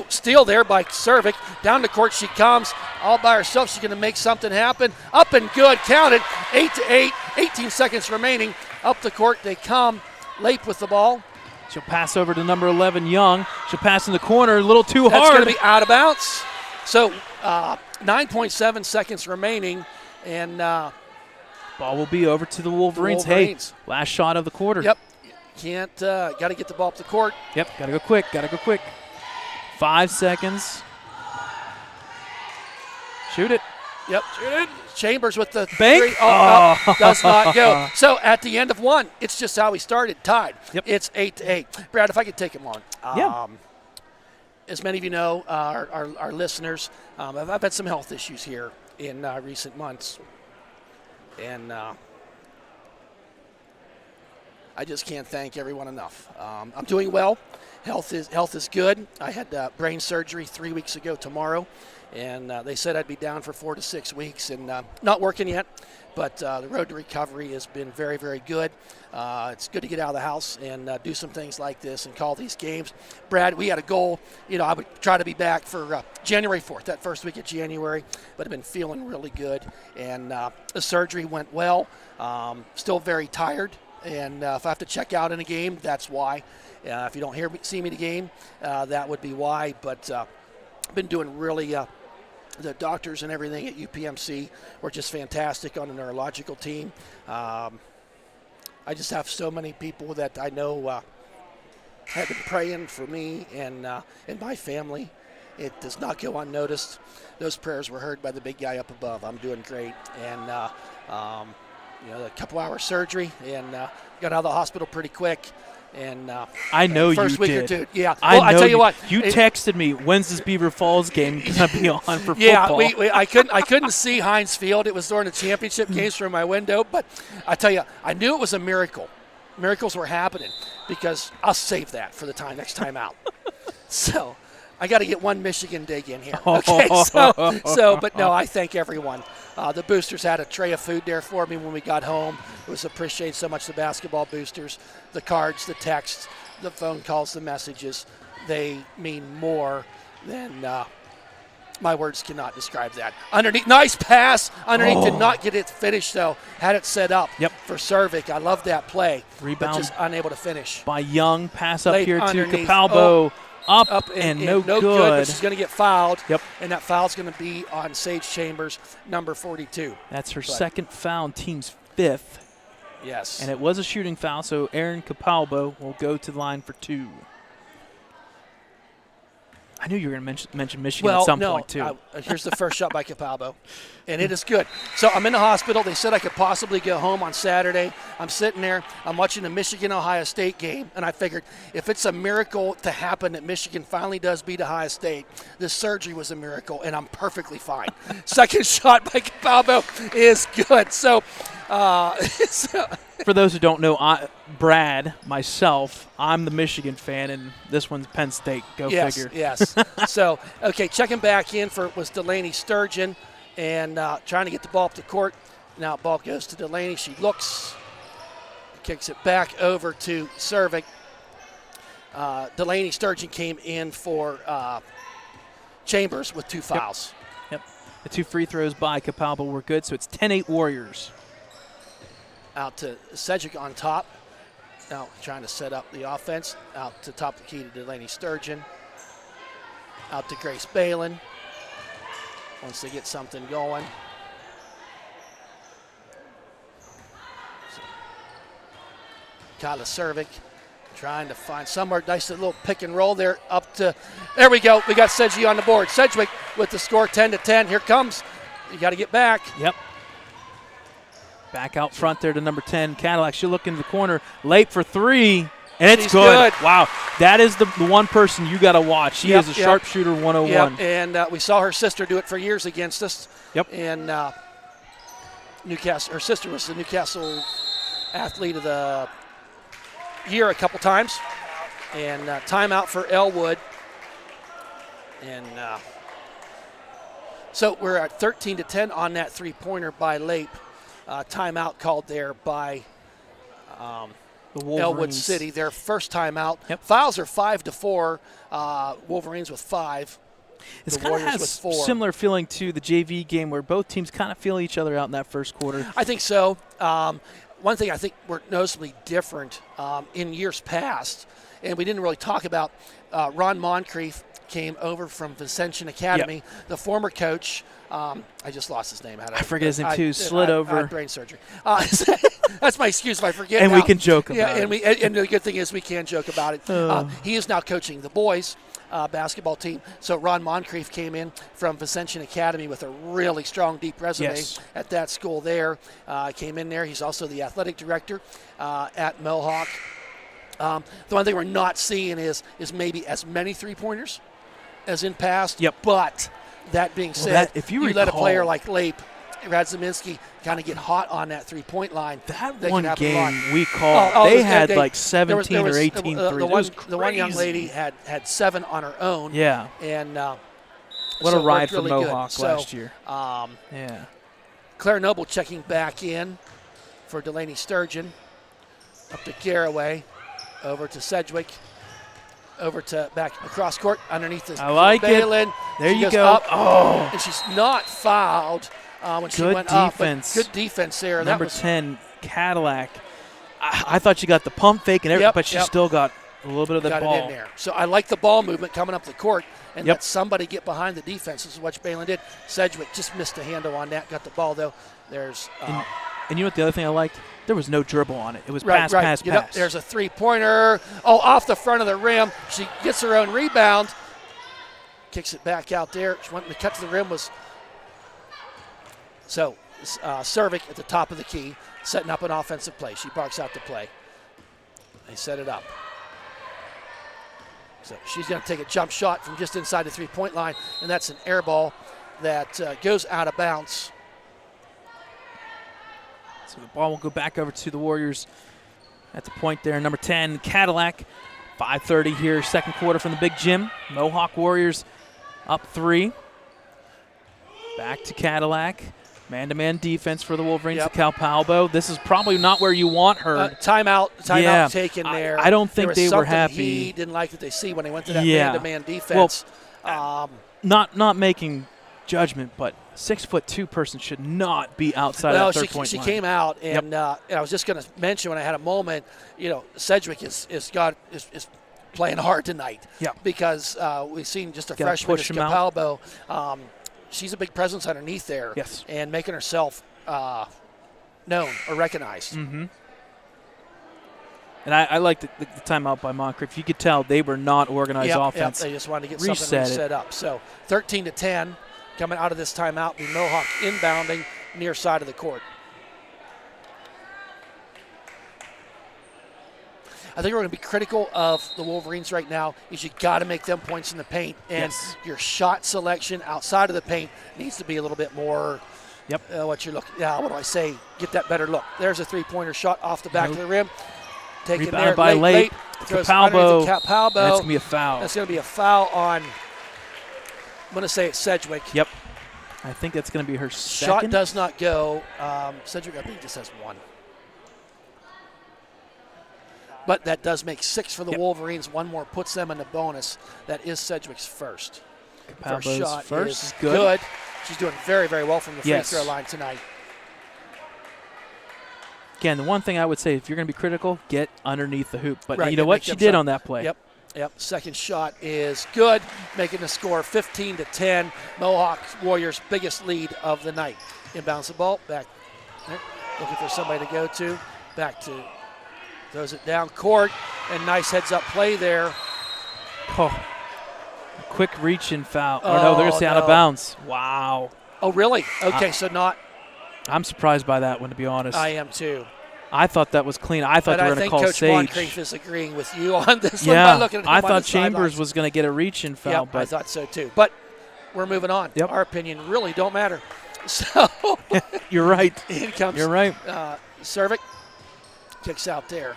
Steal there by Cervic. Down the court she comes, all by herself. She's going to make something happen. Up and good, counted. 8-8, 18 seconds remaining. Up the court they come. Lape with the ball. She'll pass over to number 11, Young. She'll pass in the corner, a little too hard. That's going to be out of bounds. So 9.7 seconds remaining, and ball will be over to the Wolverines. Hey, last shot of the quarter. Yep. Got to get the ball up the court. Yep, got to go quick. 5 seconds. Shoot it. Yep. Shoot it. Chambers with the bank. 3. No, does not go. So at the end of 1, it's just how we started, tied. Yep. It's 8-8. Brad, if I could take a moment. Yeah. As many of you know, our listeners, I've had some health issues here in recent months. And I just can't thank everyone enough. I'm doing well. Health is good. I had brain surgery 3 weeks ago tomorrow, and they said I'd be down for 4 to 6 weeks, and not working yet. But the road to recovery has been very, very good. It's good to get out of the house and do some things like this and call these games. Brad, we had a goal. I would try to be back for January 4th, that first week of January, but I've been feeling really good. And the surgery went well. Still very tired. And if I have to check out in a game, that's why. If you don't see me in the game, that would be why. But I've been doing really the doctors and everything at UPMC were just fantastic on the neurological team. I just have so many people that I know have been praying for me and my family. It does not go unnoticed. Those prayers were heard by the big guy up above. I'm doing great. And, a couple-hour surgery and got out of the hospital pretty quick. And I know first you week did. or two, yeah. I tell you what, you texted me, when's this Beaver Falls game gonna be on for yeah, football? I couldn't see Heinz Field. It was during the championship games from my window, but I tell you, I knew it was a miracle. Miracles were happening because I'll save that for the next time out. So I got to get one Michigan dig in here. Okay, but no, I thank everyone. The boosters had a tray of food there for me when we got home. It was appreciated so much. The basketball boosters, the cards, the texts, the phone calls, the messages, they mean more than my words cannot describe that. Underneath, nice pass. Underneath, did not get it finished, though. Had it set up for Cervic. I love that play. Rebound. But just unable to finish. By Young, pass up Late here to underneath. Capalbo. Up and no good. good. But she's going to get fouled. Yep. And that foul's going to be on Sage Chambers, number 42. That's her second foul, team's fifth. Yes. And it was a shooting foul, so Erin Capalbo will go to the line for 2. I knew you were going to mention Michigan at some point, too. Here's the first shot by Capalbo, and it is good. So I'm in the hospital. They said I could possibly go home on Saturday. I'm sitting there. I'm watching the Michigan-Ohio State game, and I figured if it's a miracle to happen that Michigan finally does beat Ohio State, this surgery was a miracle, and I'm perfectly fine. Second shot by Capalbo is good. So for those who don't know, Brad, myself, I'm the Michigan fan, and this one's Penn State. Go figure. Yes. So, okay, checking back in was Delaney Sturgeon, and trying to get the ball up the court. Now ball goes to Delaney. She looks, kicks it back over to Cervic. Delaney Sturgeon came in for Chambers with 2 fouls. Yep. The 2 free throws by Capalbo were good, so it's 10-8 Warriors. Out to Cedric on top. Now trying to set up the offense. Out to top of the key to Delaney Sturgeon. Out to Grace Balin. Once they get something going. So, Kyla Cervic trying to find somewhere. Nice little pick and roll there. Up to, there we go. We got Sedgwick on the board. Sedgwick with the score 10-10. Here comes. You got to get back. Yep. Back out front there to number 10, Cadillac. She'll look into the corner. Late for 3, and it's good. Wow. That is the one person you got to watch. She is a sharpshooter 101. Yep. And we saw her sister do it for years against us. Yep. And Newcastle, her sister was the Newcastle Athlete of the Year a couple times. And timeout for Ellwood. And so we're at 13-10 on that three-pointer by Lape. Timeout called there by the Wolverines. Ellwood City, their first timeout. Yep. Fouls are 5-4. Wolverines with 5. It's kind of has a similar feeling to the JV game where both teams kind of feel each other out in that first quarter. I think so. One thing I think we're noticeably different in years past, and we didn't really talk about, Ron Moncrief came over from Vicention Academy, the former coach. I just lost his name. I forget his name too. Slid over. I had brain surgery. That's my excuse if I forget. And now. We can joke about it. And the good thing is we can joke about it. He is now coaching the boys basketball team. So Ron Moncrief came in from Vicention Academy with a really strong, deep resume at that school there. Came in there. He's also the athletic director at Mohawk. The one thing we're not seeing is maybe as many three-pointers as in past. Yep. But that being said, if you let a player like Lape Radziminski kind of get hot on that three-point line. That they one can game we called, they had like 17 or 18 threes. The one young lady had 7 on her own. Yeah. And what a ride for really Mohawk last year. Yeah. Claire Noble checking back in for Delaney Sturgeon. Up to Garraway, over to Sedgwick, over to back across court underneath the Balin. There she you goes go. Up, oh, and she's not fouled when she went defense. up. Good defense there. Number 10, Cadillac. I thought she got the pump fake and everything, but she still got a little bit of the ball. It in there. So I like the ball movement coming up the court and let somebody get behind the defense. This is what Balin did. Sedgwick just missed a handle on that. Got the ball, though. There's and you know what the other thing I liked? There was no dribble on it. It was pass. There's a three-pointer. Oh, off the front of the rim. She gets her own rebound. Kicks it back out there. She went to cut to the rim. Cervic at the top of the key, setting up an offensive play. She barks out the play. They set it up. So she's going to take a jump shot from just inside the three-point line, and that's an air ball that goes out of bounds. So the ball will go back over to the Warriors at the point there. Number 10, Cadillac. 5:30 here, second quarter from the big gym. Mohawk Warriors up 3. Back to Cadillac. Man-to-man defense for the Wolverines to Calpalbo. This is probably not where you want her. Timeout taken there. I don't think they were happy. He didn't like that they see when they went to that man-to-man defense. Well, not making judgment, but 6'2" person should not be outside of that third-point line. She came out, and I was just going to mention when I had a moment, Sedgwick is playing hard tonight. Yeah. Because we've seen just a freshman, Capalbo. She's a big presence underneath there. Yes. And making herself known or recognized. Mm-hmm. And I like the timeout by Moncrief. You could tell they were not organized offense. They just wanted to get something set up. So 13-10. Coming out of this timeout, the Mohawk inbounding near side of the court. I think we're going to be critical of the Wolverines right now is you got to make them points in the paint, and your shot selection outside of the paint needs to be a little bit more what you're looking. What do I say? Get that better look. There's a three-pointer shot off the back of the rim. Taken Rebounded there by late. Capalbo. Capalbo. That's going to be a foul. That's going to be a foul on, I'm going to say it's Sedgwick. Yep. I think that's going to be her second. Shot does not go. Sedgwick, I think, just has 1. But that does make 6 for the Wolverines. 1 more puts them in the bonus. That is Sedgwick's first. Capalbo's shot first is good. She's doing very, very well from the free throw line tonight. Again, the one thing I would say, if you're going to be critical, get underneath the hoop. But you know what? She did on that play. Yep. Second shot is good, making the score 15-10. Mohawk Warriors' biggest lead of the night. Inbounds the ball back there, looking for somebody to go to. Back to, throws it down court, and nice heads-up play there. Oh, quick reach and foul. Oh, no, they're going to say out of bounds. Wow. Oh, really? Okay, so not. I'm surprised by that one, to be honest. I am too. I thought that was clean. I thought they were going to call Coach Sage. Moncrief is agreeing with you on this one by looking at him I thought on the Chambers was going to get a reach and foul. But I thought so too. But we're moving on. Our opinion really don't matter. So you're right. In comes you're right. Cervic kicks out there.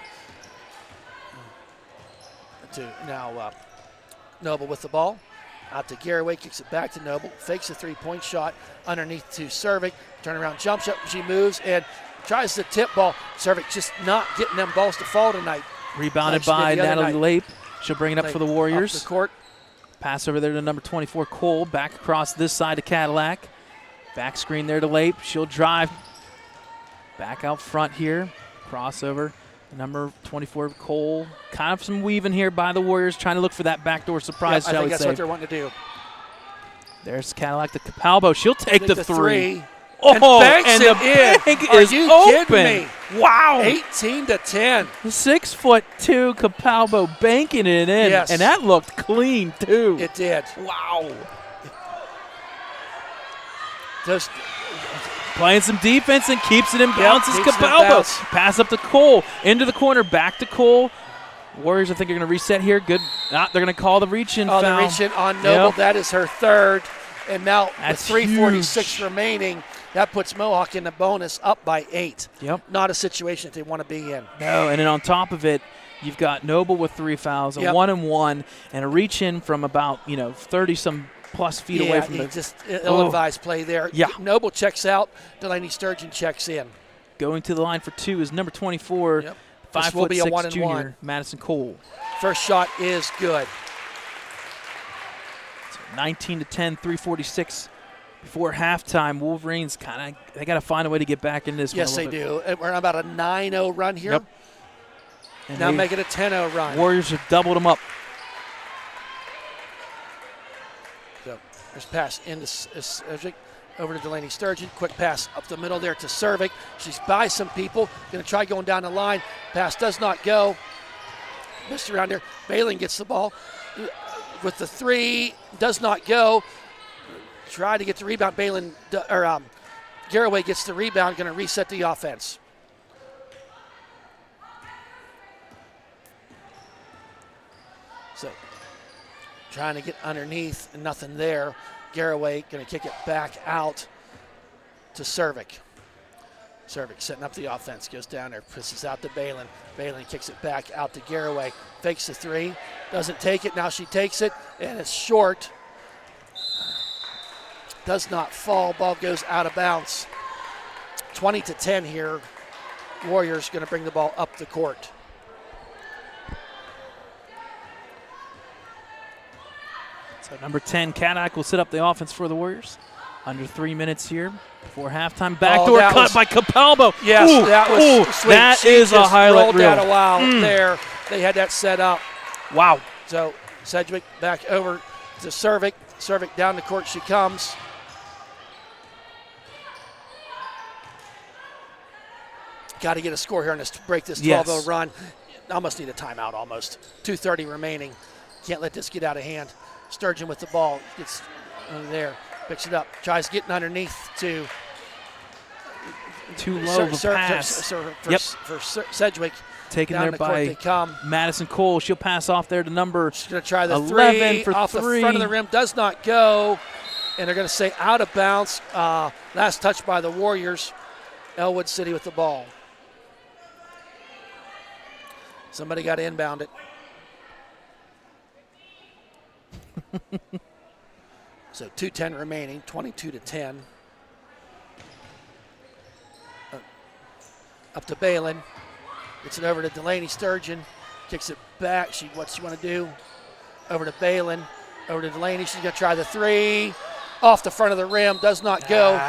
To now Noble with the ball. Out to Garraway, kicks it back to Noble. Fakes a three-point shot underneath to Cervic. Turnaround jump shot. She moves and tries the tip ball. Cervic just not getting them balls to fall tonight. Rebounded by Natalie Lape. She'll bring it up for the Warriors. Up the court. Pass over there to number 24, Cole. Back across this side to Cadillac. Back screen there to Lape. She'll drive. Back out front here. Crossover. Number 24, Cole. Kind of some weaving here by the Warriors, trying to look for that backdoor surprise. I think that's what they're wanting to do. There's Cadillac to Capalbo. She'll take the three. Oh, and the bank is open. Kidding me? Wow. 18-10. 6'2" Capalbo banking it in. Yes. And that looked clean, too. It did. Wow. Just playing some defense and keeps it in bounds as Capalbo. Pass up to Cole. Into the corner. Back to Cole. Warriors, I think, are going to reset here. Good. They're going to call the reach-in foul. The reach-in on Noble. That is her third. And now That's with 3:46 huge. remaining, that puts Mohawk in the bonus up by 8. Yep. Not a situation that they want to be in. No, and then on top of it, you've got Noble with 3 fouls, a 1-and-1, and a reach in from about 30-some plus feet away from the. Just ill-advised play there. Yeah. Noble checks out. Delaney Sturgeon checks in. Going to the line for 2 is number 24, Yep. This will be a 5'6" 1-and-1. junior Madison Cole. First shot is good. So 19-10, 3:46 before halftime. Wolverines they got to find a way to get back in this. Yes, they do. And we're on about a 9-0 run here. Yep. And now make it a 10-0 run. Warriors have doubled them up. So there's pass into Servik, over to Delaney Sturgeon. Quick pass up the middle there to Servik. She's by some people. Going to try going down the line. Pass does not go. Missed around there. Balin gets the ball with the 3. Does not go. Try to get the rebound. Garraway gets the rebound. Going to reset the offense. So trying to get underneath and nothing there. Garraway going to kick it back out to Servik. Servik setting up the offense, goes down there, pushes out to Balin. Balin kicks it back out to Garraway, fakes the 3, doesn't take it. Now she takes it, and it's short. Does not fall. Ball goes out of bounds. 20-10 here. Warriors going to bring the ball up the court. So number 10, Cadillac will set up the offense for the Warriors. Under 3 minutes here before halftime. Backdoor cut by Capalbo. Yes, ooh, that was sweet. That is a highlight rolled reel. That a while there. They had that set up. Wow. So Sedgwick back over to Servik. Servik down the court she comes. Got to get a score here on this to break this 12-0 run. Almost need a timeout almost. 2:30 remaining. Can't let this get out of hand. Sturgeon with the ball. Gets there. Picks it up. Tries getting underneath to. Too low of a pass. For Sedgwick. Taken down there the court by they come. Madison Cole. She'll pass off there to number She's going to try the 11 3 for off 3. the front of the rim. Does not go. And they're going to say out of bounds. Last touch by the Warriors. Ellwood City with the ball. Somebody got to inbound it. So 2:10 remaining, 22-10. Up to Balin. Gets it over to Delaney Sturgeon. Kicks it back. What's she want to do? Over to Balin. Over to Delaney. She's going to try the 3. Off the front of the rim. Does not go.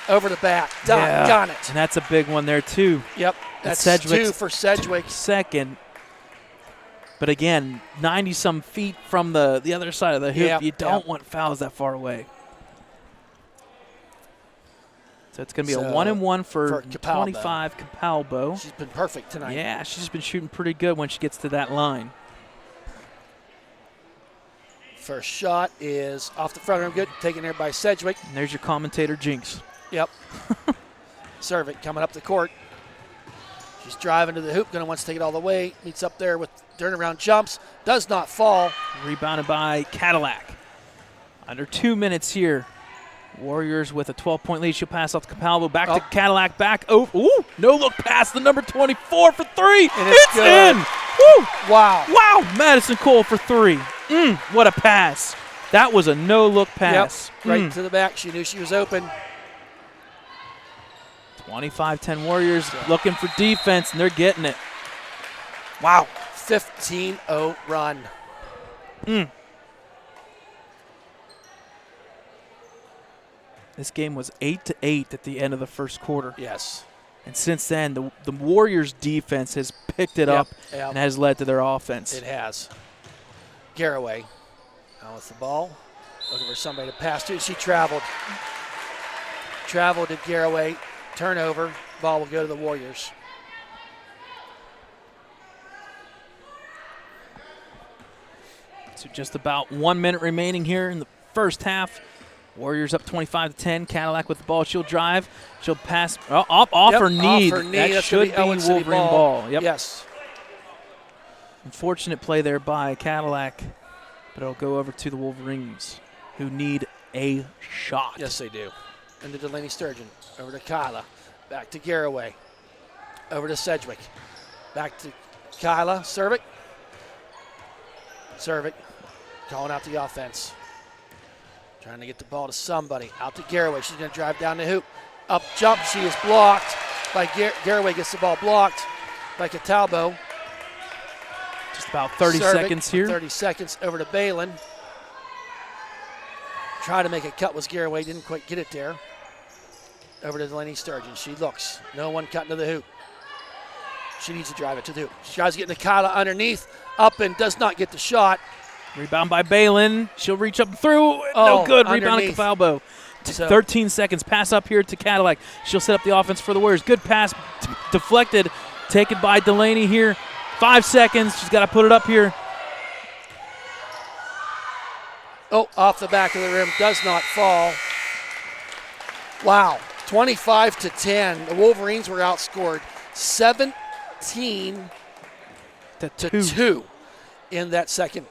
Over the back. Got it. And that's a big one there, too. Yep. That's Sedgwick's 2 for Sedgwick. Second. But again, 90-some feet from the other side of the hoop. You don't want fouls that far away. So it's going to be a 1-and-1 for 25 Capalbo. She's been perfect tonight. Yeah, she's been shooting pretty good when she gets to that line. First shot is off the front rim, good. Taken there by Sedgwick. And there's your commentator, Jinx. Yep. Servik coming up the court. She's driving to the hoop, going to want to take it all the way. Meets up there with turnaround jumps. Does not fall. Rebounded by Cadillac. Under 2 minutes here. Warriors with a 12-point lead. She'll pass off to Capalbo. Back to Cadillac. Back over. Ooh, no look pass the number 24 for 3. And it's good. In. Woo. Wow. Wow. Madison Cole for 3. What a pass. That was a no-look pass. Yep. Right to the back. She knew she was open. 25-10 Warriors looking for defense, and they're getting it. Wow. 15-0 run. This game was 8-8 at the end of the first quarter. Yes. And since then, the Warriors' defense has picked it up and has led to their offense. It has. Garraway now with the ball. Looking for somebody to pass to. She traveled. Traveled to Garraway. Turnover. Ball will go to the Warriors. So just about 1 minute remaining here in the first half. Warriors up 25-10. Cadillac with the ball. She'll drive. She'll pass off her knee. Off her knee. That That's should be Wolverine ball. Yep. Yes. Unfortunate play there by Cadillac, but it'll go over to the Wolverines, who need a shot. Yes, they do. Into Delaney Sturgeon. Over to Kyla. Back to Garraway. Over to Sedgwick. Back to Kyla. Servik. Calling out the offense. Trying to get the ball to somebody. Out to Garraway. She's going to drive down the hoop. Up jump. She is blocked by Garraway. Gets the ball blocked by Catalbo. Just about 30 Servik, seconds here. 30 seconds over to Balin. Tried to make a cut was Garraway. Didn't quite get it there. Over to Delaney Sturgeon. She looks. No one cutting to the hoop. She needs to drive it to the hoop. She tries to get Nikala underneath. Up and does not get the shot. Rebound by Balin. She'll reach up and through. Oh, no good. Rebound underneath. at Catalbo. So- 13 seconds. Pass up here to Cadillac. She'll set up the offense for the Warriors. Good pass. Deflected. Taken by Delaney here. 5 seconds. She's got to put it up here. Oh, off the back of the rim. Does not fall. Wow. 25-10. The Wolverines were outscored 17 To to 2. 2 in that second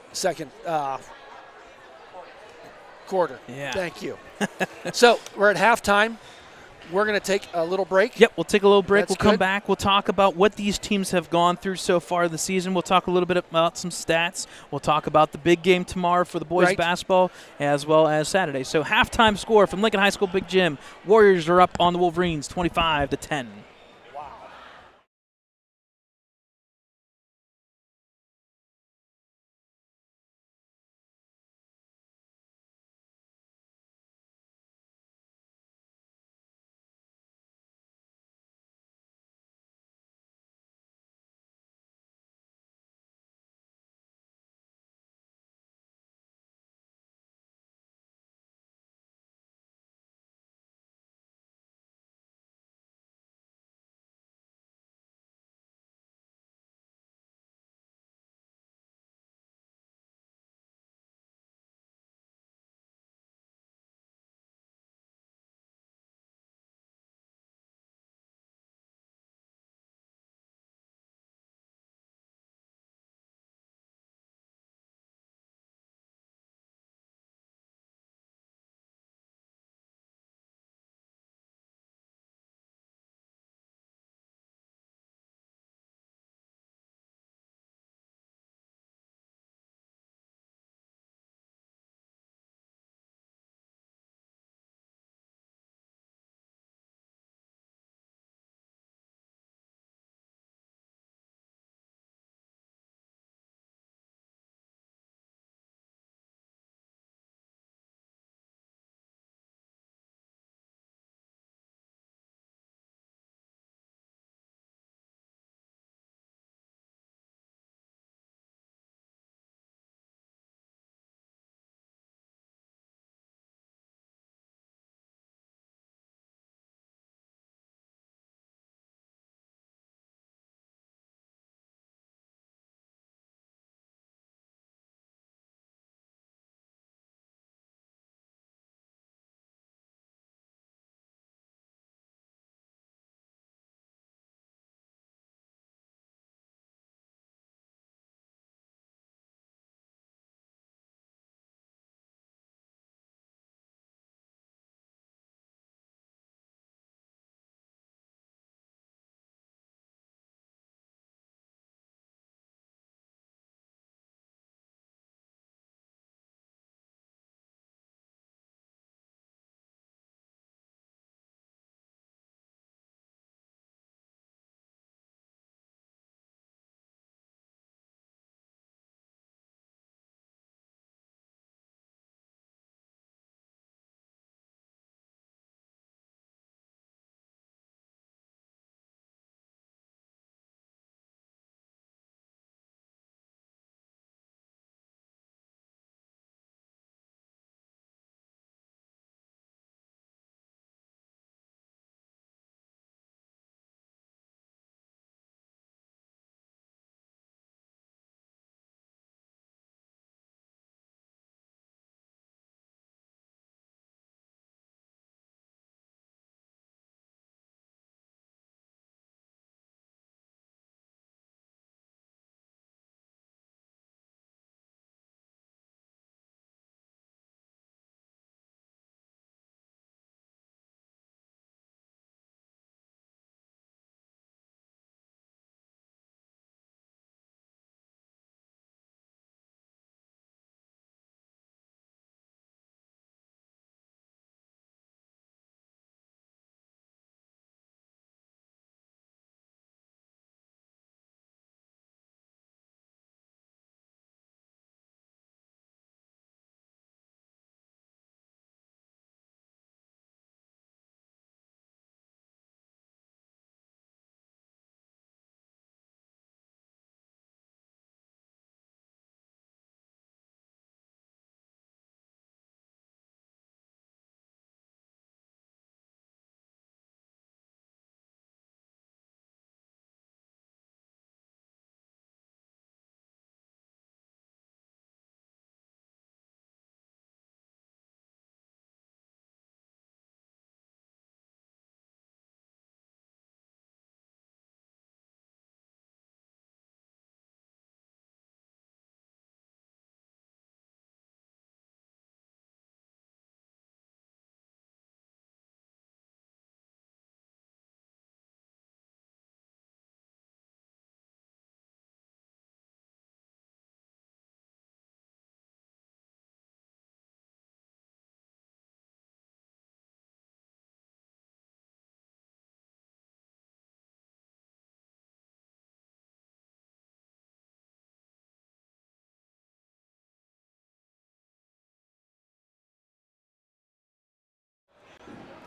quarter. Yeah. Thank you. So we're at halftime. We're going to take a little break. Yep, we'll take a little break. That's We'll come good. back. We'll talk about what these teams have gone through so far this season. We'll talk a little bit about some stats. We'll talk about the big game tomorrow for the boys Right. basketball as well as Saturday. So halftime score from Lincoln High School Big Gym. Warriors are up on the Wolverines 25-10.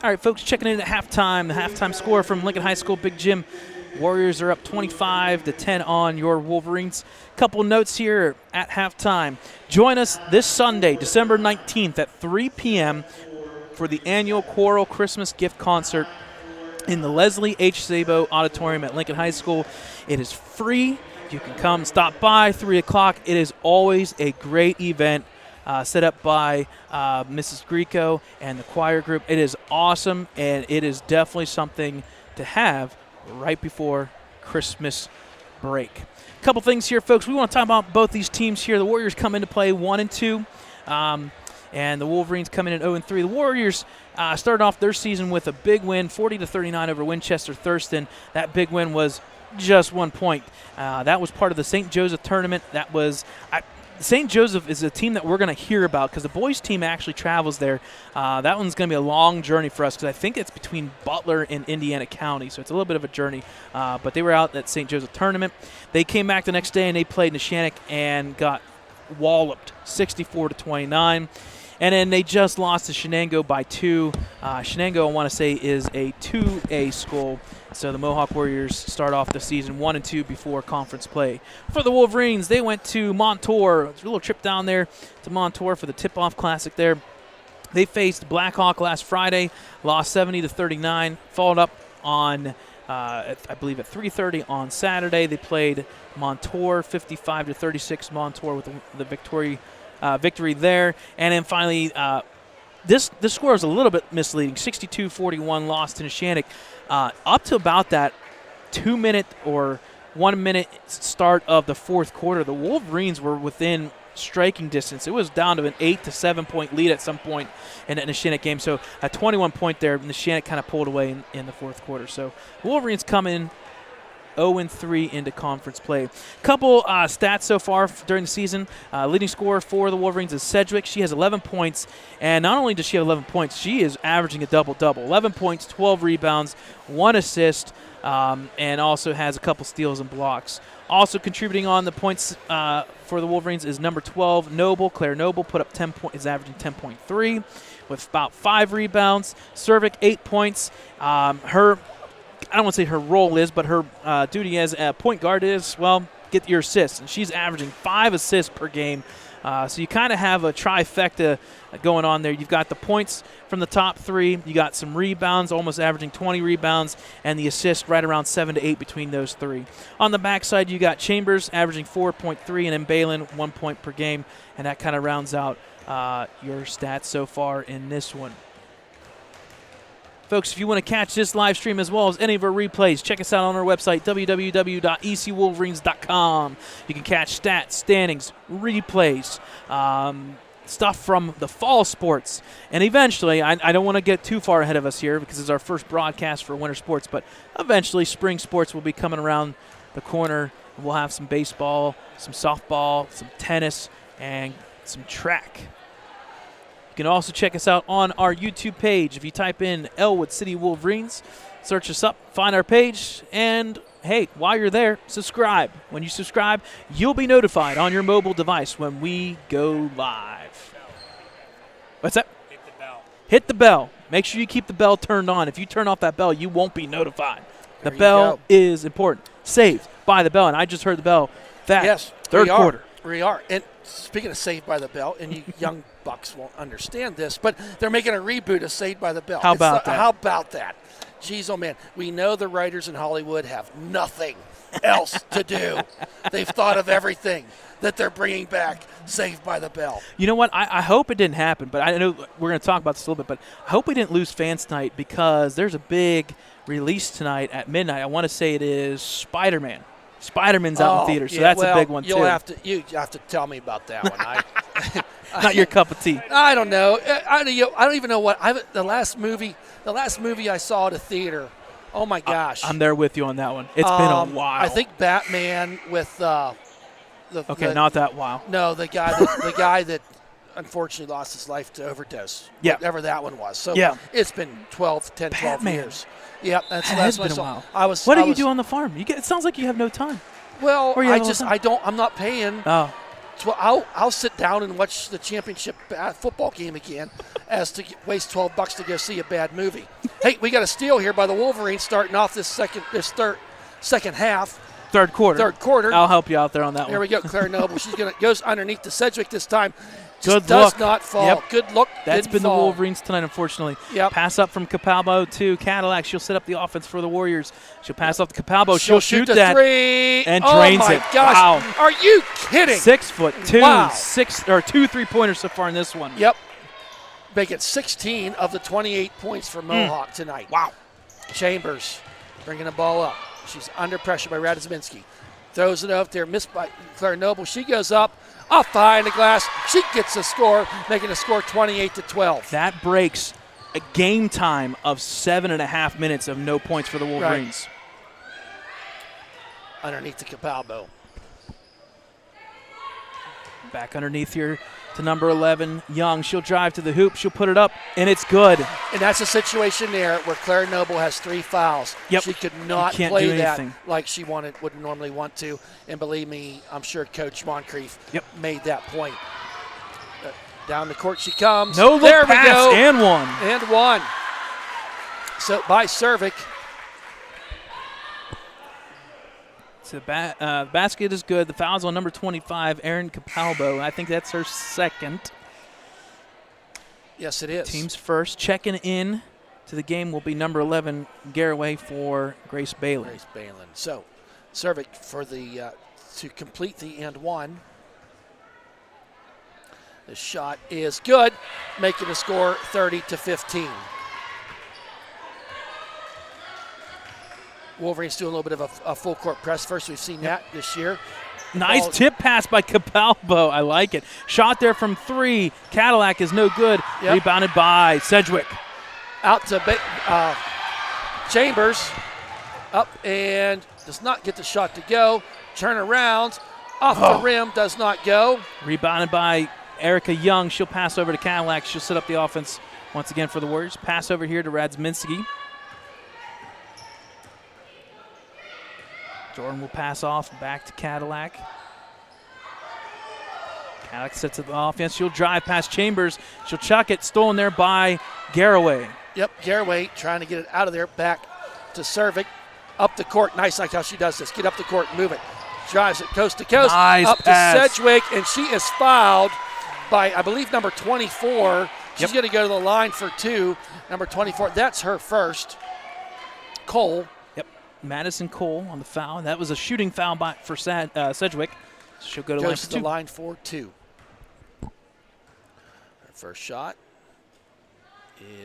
All right, folks, checking in at halftime. The halftime score from Lincoln High School Big Gym. Warriors are up 25-10 on your Wolverines. Couple notes here at halftime. Join us this Sunday, December 19th at 3 p.m. for the annual Choral Christmas Gift Concert in the Leslie H. Sabo Auditorium at Lincoln High School. It is free. You can come stop by 3 o'clock. It is always a great event. Set up by Mrs. Greco and the choir group. It is awesome, and it is definitely something to have right before Christmas break. A couple things here, folks. We want to talk about both these teams here. The Warriors come into play 1-2, and the Wolverines come in at 0-3. The Warriors started off their season with a big win, 40-39 over Winchester Thurston. That big win was just 1 point. That was part of the St. Joseph tournament. That was St. Joseph is a team that we're going to hear about because the boys team actually travels there. That one's going to be a long journey for us because I think it's between Butler and Indiana County, so it's a little bit of a journey. But they were out at St. Joseph tournament. They came back the next day and they played Neshannock and got walloped 64-29. And then they just lost to Shenango by 2. Shenango, I want to say, is a 2A school. So the Mohawk Warriors start off the season 1-2 before conference play. For the Wolverines, they went to Montour. It's a little trip down there to Montour for the Tip-Off Classic there. They faced Blackhawk last Friday, lost 70-39, followed up on, I believe, at 3:30 on Saturday. They played Montour, 55-36 Montour with the victory there. And then finally, this score is a little bit misleading. 62-41 loss to Neshannock. Up to about that 2-minute or 1 minute start of the fourth quarter, the Wolverines were within striking distance. It was down to an 8 to 7 point lead at some point in the Neshannock game. So a 21 point there, Neshannock kind of pulled away in the fourth quarter. So Wolverines come in 0-3 into conference play. Couple stats so far during the season. Leading scorer for the Wolverines is Sedgwick. She has 11 points, and not only does she have 11 points, she is averaging a double-double. 11 points, 12 rebounds, 1 assist, and also has a couple steals and blocks. Also contributing on the points for the Wolverines is number 12, Noble. Claire Noble put up 10 points, is averaging 10.3 with about 5 rebounds. Cervic, 8 points. I don't want to say her role is, but her duty as a point guard is, well, get your assists. And she's averaging 5 assists per game. So you kind of have a trifecta going on there. You've got the points from the top 3. You got some rebounds, almost averaging 20 rebounds, and the assist right around 7 to 8 between those 3. On the backside, you got Chambers averaging 4.3, and then Balin 1 point per game. And that kind of rounds out your stats so far in this one. Folks, if you want to catch this live stream as well as any of our replays, check us out on our website, www.ecwolverines.com. You can catch stats, standings, replays, stuff from the fall sports. And eventually, I don't want to get too far ahead of us here because it's our first broadcast for winter sports, but eventually spring sports will be coming around the corner. We'll have some baseball, some softball, some tennis, and some track. You can also check us out on our YouTube page. If you type in Ellwood City Wolverines, search us up, find our page, and hey, while you're there, subscribe. When you subscribe, you'll be notified on your mobile device when we go live. What's that? Hit the bell. Hit the bell. Make sure you keep the bell turned on. If you turn off that bell, you won't be notified. The bell is important. Saved by the bell, and I just heard the bell. Yes, third quarter. We are. And speaking of Saved by the Bell, and you young bucks won't understand this, but they're making a reboot of Saved by the Bell. How about that? How about that? Jeez, oh man. We know the writers in Hollywood have nothing else to do. They've thought of everything that they're bringing back Saved by the Bell. You know what? I hope it didn't happen, but I know we're going to talk about this a little bit, but I hope we didn't lose fans tonight because there's a big release tonight at midnight. I want to say it is Spider-Man. Spider-Man's out in theaters, so that's a big one, too. You have to tell me about that one. Not your cup of tea. I don't know. I don't even know what the last movie I saw at a theater. Oh my gosh! I'm there with you on that one. It's been a while. I think Batman with not that while. No, the guy that unfortunately lost his life to overdose. Yeah, whatever that one was. So yeah, it's been 12 years. Yeah, that's the last one I saw. What do you do on the farm? It sounds like you have no time. Well, I'm not paying. Oh. I'll sit down and watch the championship football game again as to waste $12 to go see a bad movie. Hey, we got a steal here by the Wolverines starting off this second half. Third quarter. I'll help you out there on that Here one. we go, Claire Noble. She's goes underneath to Sedgwick this time. Good does look. not fall. Yep. Good look. That's Didn't been fall. the Wolverines tonight, unfortunately. Yep. Pass up from Capalbo to Cadillac. She'll set up the offense for the Warriors. She'll pass off to Capalbo. She'll shoot the that three. and drains it. Oh, my gosh. Wow. Are you kidding? 6'2". Wow. 2 3-pointers so far in this one. Yep. Make it 16 of the 28 points for Mohawk tonight. Wow. Chambers bringing the ball up. She's under pressure by Radziminski. Throws it up there, missed by Claire Noble. She goes up, off behind the glass. She gets the score, making the score 28-12. That breaks a game time of 7.5 minutes of no points for the Wolverines. Right. Underneath the Capalbo. Back underneath here to number 11, Young. She'll drive to the hoop. She'll put it up, and it's good. And that's a situation there where Claire Noble has 3 fouls. Yep. She could not can't play do that anything. like she would normally want to. And believe me, I'm sure Coach Moncrief made that point. Down the court she comes. No look there pass, we go. and one. And one. So by Cervic. So the basket is good. The foul's on number 25, Erin Capalbo. I think that's her second. Yes, it is. Team's first. Checking in to the game will be number 11, Garraway, for Grace Balin. Grace Balin. So Cervic for the to complete the and one. The shot is good, making the score 30-15. Wolverines doing a little bit of a full court press first. We've seen that this year. Nice tip pass by Capalbo. I like it. Shot there from 3. Cadillac is no good. Yep. Rebounded by Sedgwick. Out to Chambers. Up and does not get the shot to go. Turn around. Off the rim. Does not go. Rebounded by Erica Young. She'll pass over to Cadillac. She'll set up the offense once again for the Warriors. Pass over here to Radziminski. Jordan will pass off back to Cadillac. Cadillac sets up the offense. She'll drive past Chambers. She'll chuck it. Stolen there by Garraway. Yep, Garraway trying to get it out of there. Back to Cervic. Up the court. Nice like how she does this. Get up the court and move it. Drives it coast to coast. Nice up pass. to Sedgwick, and she is fouled by, I believe, number 24. She's going to go to the line for 2. Number 24. That's her first. Cole. Madison Cole on the foul. That was a shooting foul for Sedgwick. She'll go to Goes to the 2. line for 2. Her first shot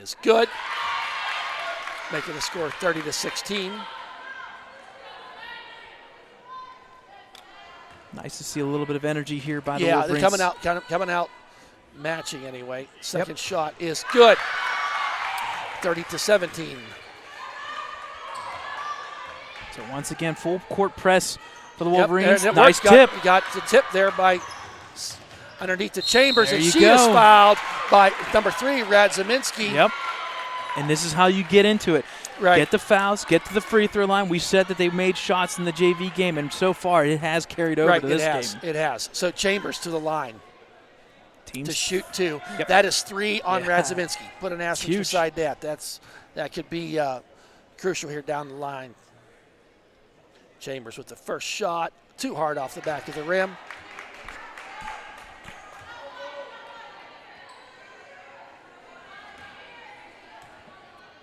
is good, making the score 30-16. Nice to see a little bit of energy here by the Yeah, Wolverines. they're coming out, matching anyway. Second shot is good, 30-17. So once again, full court press for the Wolverines. Yep, nice tip. Got the tip there by underneath the Chambers, There and you she go. is fouled by number 3, Radziminski. Yep. And this is how you get into it. Right. Get the fouls, get to the free throw line. We said that they made shots in the JV game, and so far it has carried over to this game. It has. So Chambers to the line Teams to shoot 2. Yep. That is 3 on Yeah. Radziminski. Put an asterisk Huge. beside that. That could be crucial here down the line. Chambers with the first shot. Too hard off the back of the rim.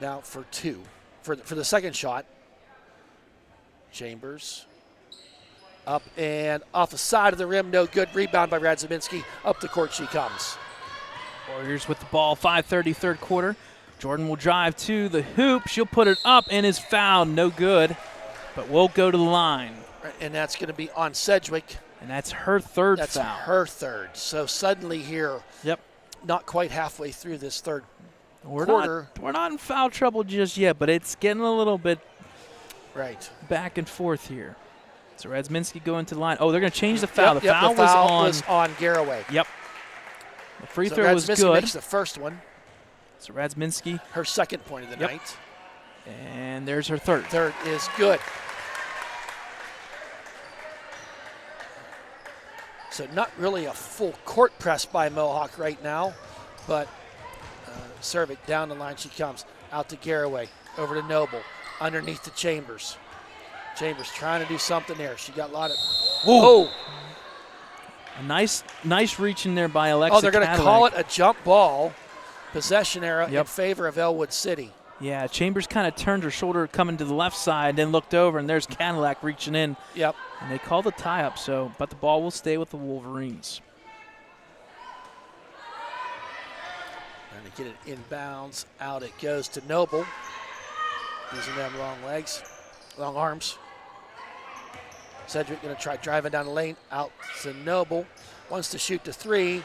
Now for 2. For the second shot, Chambers up and off the side of the rim. No good. Rebound by Radziminski. Up the court she comes. Warriors with the ball, 5:30 third quarter. Jordan will drive to the hoop. She'll put it up and is fouled. No good, but will go to the line. And that's going to be on Sedgwick. And that's her third That's foul. her third. So suddenly here, Yep. not quite halfway through this third We're quarter. not in foul trouble just yet, but it's getting a little bit Right. back and forth here. So Radziminski going to the line. Oh, they're going to change the foul. Yep, the foul, was on Garraway. Yep. The free So throw was Radziminski good. makes the first one, So Radziminski, her second point of the Yep. night. and there's her third. Third is good. So not really a full court press by Mohawk right now, but Cervic down the line she comes. Out to Garraway, over to Noble, underneath to Chambers. Chambers trying to do something there. She got a lot of, whoa. A nice reach in there by Alexa. Oh, they're going to call it a jump ball, possession error Yep. in favor of Ellwood City. Yeah, Chambers kind of turned her shoulder coming to the left side, then looked over, and there's Cadillac reaching in. Yep. And they call the tie-up, but the ball will stay with the Wolverines. Trying to get it inbounds. Out it goes to Noble. Using them long arms. Cedric going to try driving down the lane. Out to Noble. Wants to shoot the three.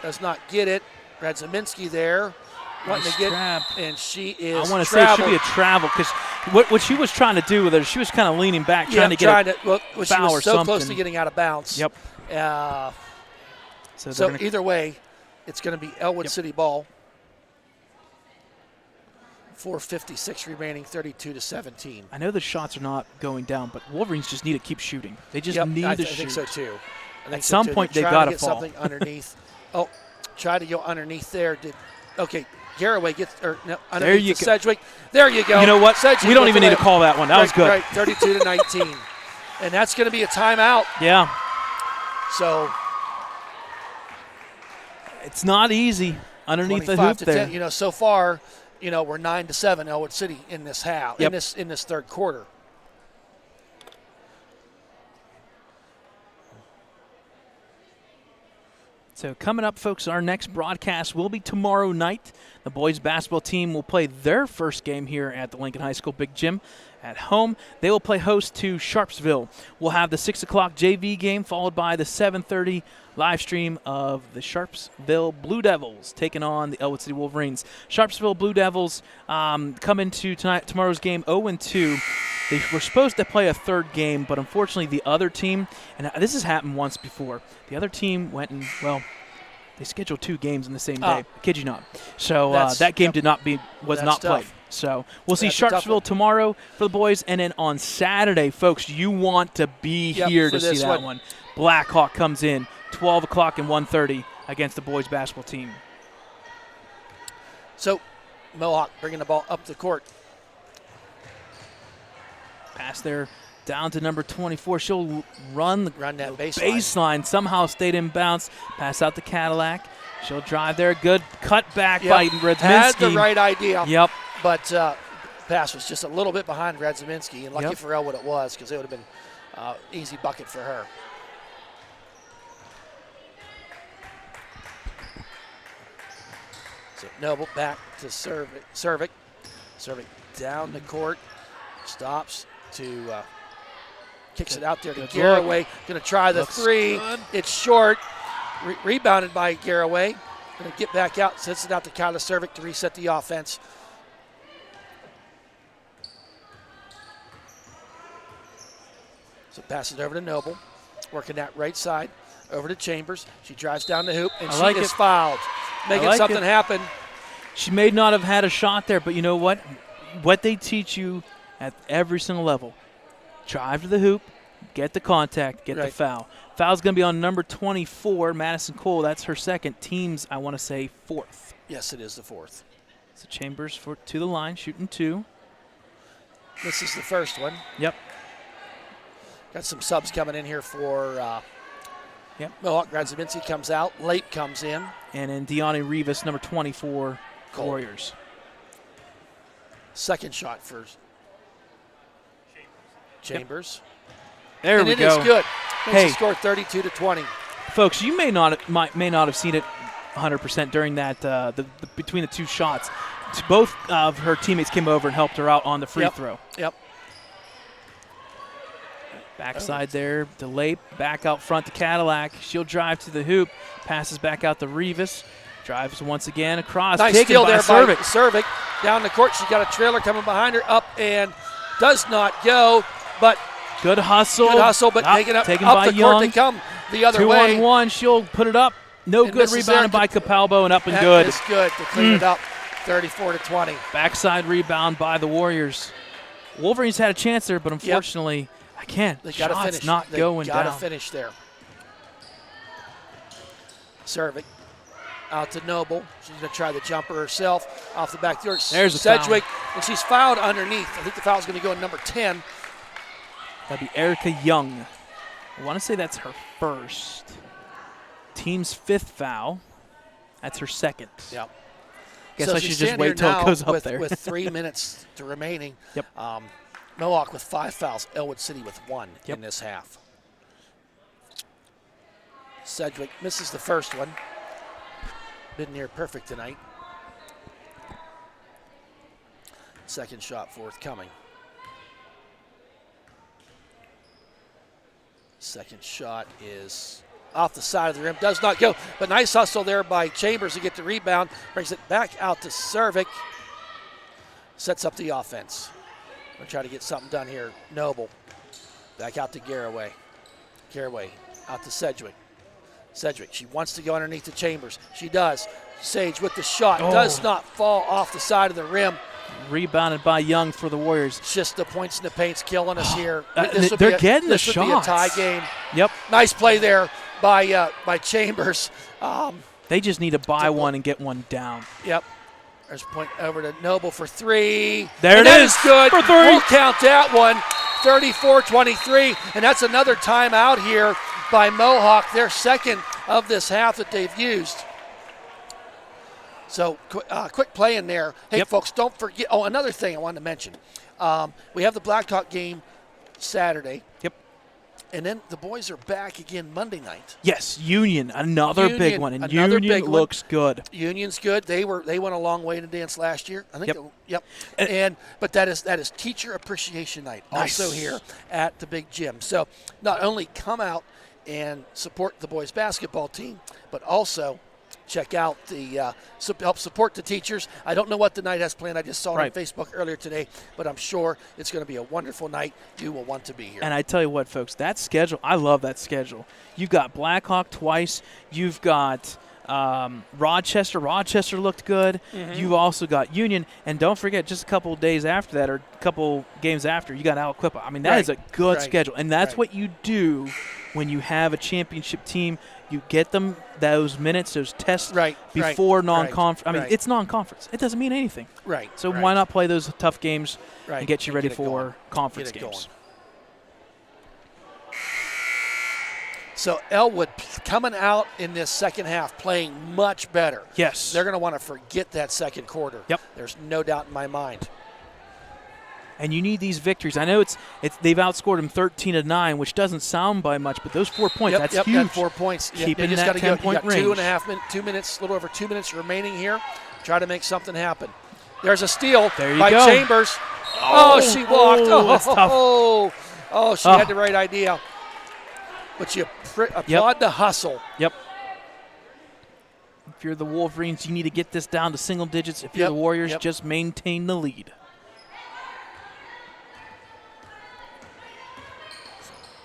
Does not get it. Radzaminski there. Wanting to get, and she is. I want to say it should be a travel because what she was trying to do with her, she was kind of leaning back, trying to get a foul she was or so something. close to getting out of bounds. Yep. So either way, it's going to be Ellwood City ball. 4:56 remaining, 32-17. I know the shots are not going down, but Wolverines just need to keep shooting. They just need to shoot. I think so too. At some point, they've got to fall. Something underneath. Oh, try to go underneath there. Okay. Garraway gets underneath to Sedgwick. There you go. You know what? Sedgwick we don't even need to call that one. That was good. Right, 32-19. And that's going to be a timeout. Yeah. So it's not easy underneath the hoop there. 10. So far, we're 9-7 Ellwood City in this half, in this third quarter. So coming up, folks, our next broadcast will be tomorrow night. The boys basketball team will play their first game here at the Lincoln High School Big Gym at home. They will play host to Sharpsville. We'll have the 6 o'clock JV game followed by the 7:30 live stream of the Sharpsville Blue Devils taking on the Ellwood City Wolverines. Sharpsville Blue Devils come into tomorrow's game 0-2. They were supposed to play a third game, but unfortunately the other team, and this has happened once before, the other team went and, they scheduled 2 games in the same day. I kid you not. So that game was not played. So we'll see Sharpsville tomorrow for the boys, and then on Saturday, folks, you want to be here to see that one. Blackhawk comes in 12 o'clock and 1:30 against the boys basketball team. So Mohawk bringing the ball up the court. Pass there down to number 24. She'll run that baseline. Somehow stayed in bounce. Pass out to Cadillac. She'll drive there. Good cut back by Radzaminski. Had the right idea. Yep. But pass was just a little bit behind Radzaminski, and lucky for Ellwood it was, because it would have been easy bucket for her. So Noble back to Cervic. Cervic down the court. Stops to kicks it out there to Garraway. Going to try the three. Good. It's short. Rebounded by Garraway. Going to get back out. Sets it out to Kyla Cervic to reset the offense. So passes it over to Noble. Working that right side. Over to Chambers. She drives down the hoop, and she is fouled. Making something happen. She may not have had a shot there, but you know what? What they teach you at every single level, drive to the hoop, get the contact, get the foul. Foul's going to be on number 24, Madison Cole. That's her second. Team's, I want to say, 4th. Yes, it is the 4th. So Chambers to the line, shooting 2. This is the first one. Yep. Got some subs coming in here for Mohawk. Radzaminski comes out. Late comes in. And then Deanna Rivas, number 24, Cole. Warriors. Second shot for Chambers. Yep. There we go. It is good. Makes the score 32-20. Folks, you may not have seen it 100% during that between the 2 shots. Both of her teammates came over and helped her out on the free throw. Yep. Backside there, delay, back out front to Cadillac. She'll drive to the hoop, passes back out to Rivas, drives once again across. Nice steal there by Cervic. Down the court, she got a trailer coming behind her, up and does not go, but good hustle. But taken up the Young. court. They come the other way. 2-on-1, she'll put it up. No good rebounding by Capalbo, and up and good. That is good to clean it up, 34-20. Backside rebound by the Warriors. Wolverines had a chance there, but unfortunately, They got to finish. Not going down. Got to finish there. Serving out to Noble. She's going to try the jumper herself off the back door. There's a Sedgwick, foul. and she's fouled underneath. I think the foul's going to go in number 10. That'd be Erica Young. I want to say that's her first. Team's 5th foul. That's her 2nd. Yep. Guess so I should just wait till it goes up there. With 3 minutes to remaining. Yep. Mohawk with 5 fouls. Ellwood City with 1 Yep. in this half. Sedgwick misses the first one. Been near perfect tonight. Second shot forthcoming. Second shot is off the side of the rim. Does not go, but nice hustle there by Chambers to get the rebound. Brings it back out to Servik. Sets up the offense. We'll try to get something done here. Noble. Back out to Garraway. Garraway out to Sedgwick. Sedgwick, she wants to go underneath the Chambers. She does. Sage with the shot. Does not fall off the side of the rim. Rebounded by Young for the Warriors. It's just the points and the paint's killing us here. They're getting the shots. This would be a tie game. Yep. Nice play there by Chambers. They just need to buy one and get one down. Yep. There's a point over to Noble for 3. There and it that is. Good. For 3. We'll count that one. 34-23. And that's another timeout here by Mohawk, their second of this half that they've used. So quick play in there. Hey, folks, don't forget. Oh, another thing I wanted to mention. We have the Blackhawk game Saturday. Yep. And then the boys are back again Monday night. Yes, Union, another big one. And another Union big looks good. Union's good. They went a long way to dance last year. I think. Yep. But that is Teacher Appreciation Night Nice. also here at the big gym. So not only come out and support the boys basketball team, but also check out the help support the teachers. I don't know what the night has planned. I just saw it on Facebook earlier today, but I'm sure it's going to be a wonderful night. You will want to be here. And I tell you what, folks, that schedule, I love that schedule. You've got Blackhawk twice. You've got Rochester. Rochester looked good. Mm-hmm. You've also got Union. And don't forget, just a couple days after that, or a couple games after, you got Aliquippa. I mean, that is a good schedule. And that's what you do when you have a championship team. You get them those minutes, those tests before non-conference. I mean, it's non-conference. It doesn't mean anything. Right. So why not play those tough games and get you ready for conference games? So Ellwood coming out in this second half playing much better. Yes. They're going to want to forget that second quarter. Yep. There's no doubt in my mind. And you need these victories. I know they've outscored them 13-9, which doesn't sound by much, but those 4 points, that's huge. That 4 points. Keeping you just that 10-point range. 2 minutes, a little over 2 minutes remaining here. Try to make something happen. There's a steal by go. Chambers. Oh, she walked. That's tough. She had the right idea. But you applaud the hustle. Yep. If you're the Wolverines, you need to get this down to single digits. If you're the Warriors, just maintain the lead.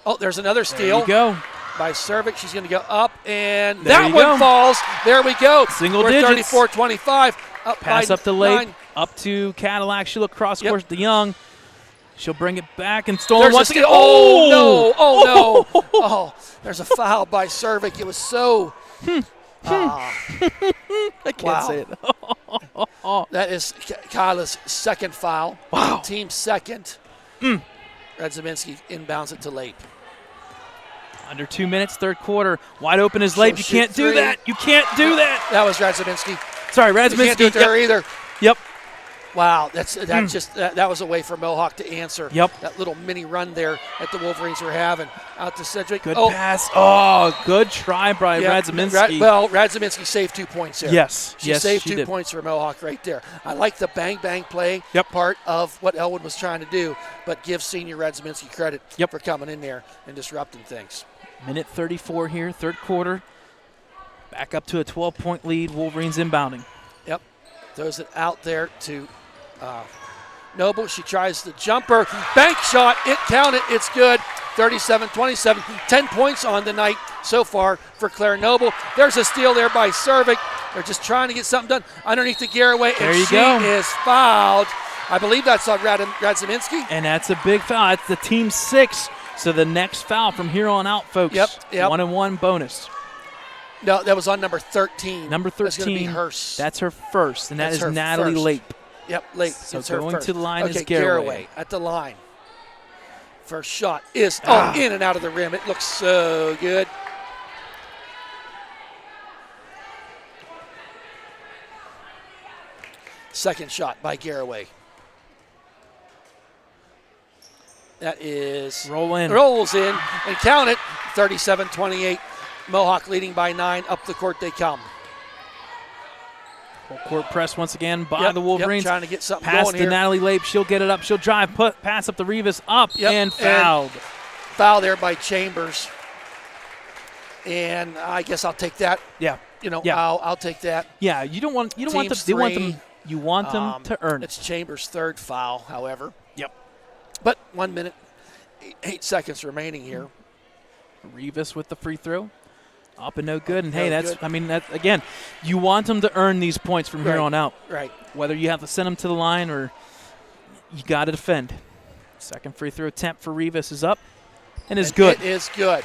Oh, there's another steal. There you go. By Servik. She's going to go up, and that one falls. There we go. Single We're digits. 34-25. Pass up to Lake, up to Cadillac. She'll look cross course to Young. She'll bring it back and Stolen once again. Oh, no. Oh, no. Oh, there's a foul by Servik. It was so. I can't say it. That is Kyla's second foul. Wow. Team second. Radzaminski inbounds it to Lape. Under 2 minutes, third quarter. Wide open is Lape. You can't do that. You can't do that. That was Radzaminski. Sorry, Radzaminski. You can't do it to her either. Yep. Wow, that was a way for Mohawk to answer. Yep. That little mini run there that the Wolverines were having. Out to Sedgwick. Good pass. Oh, good try by Radzaminski. Radzaminski saved 2 points there. Yes. She saved 2 points for Mohawk right there. I like the bang play part of what Ellwood was trying to do, but give senior Radzaminski credit for coming in there and disrupting things. Minute 34 here, third quarter. Back up to a 12-point lead. Wolverines inbounding. Yep. Throws it out there to Noble. She tries the jumper. Bank shot. It counted. It's good. 37-27. 10 points on the night so far for Claire Noble. There's a steal there by Servik. They're just trying to get something done underneath the Garraway. And she is fouled. I believe that's on Radzaminski. And that's a big foul. It's the team 6. So the next foul from here on out, folks. Yep. 1-1 bonus. No, that was on number 13. Number 13. That's going to be Hurst. That's her first, and That's that her is Natalie first. Lape. Yep, Lape. So it's her going first. to the line is Okay, Garraway. at the line. First shot is in and out of the rim. It looks so good. Second shot by Garraway. That is rolls in and count it. 37-28. Mohawk leading by 9. Up the court they come. Full court press once again by the Wolverines. Trying to get something pass going to here. Natalie Lape. She'll get it up. She'll drive. Pass up to Rivas. Up and fouled. Foul there by Chambers. And I guess I'll take that. Yeah. I'll take that. Yeah. You want them. You want them to earn it. It's Chambers' third foul, however. Yep. But 1 minute, 8 seconds remaining here. Rivas with the free throw. Up and no good. And hey, again, you want them to earn these points from here on out. Right. Whether you have to send them to the line or you got to defend. Second free throw attempt for Rivas is up and is good. It is good.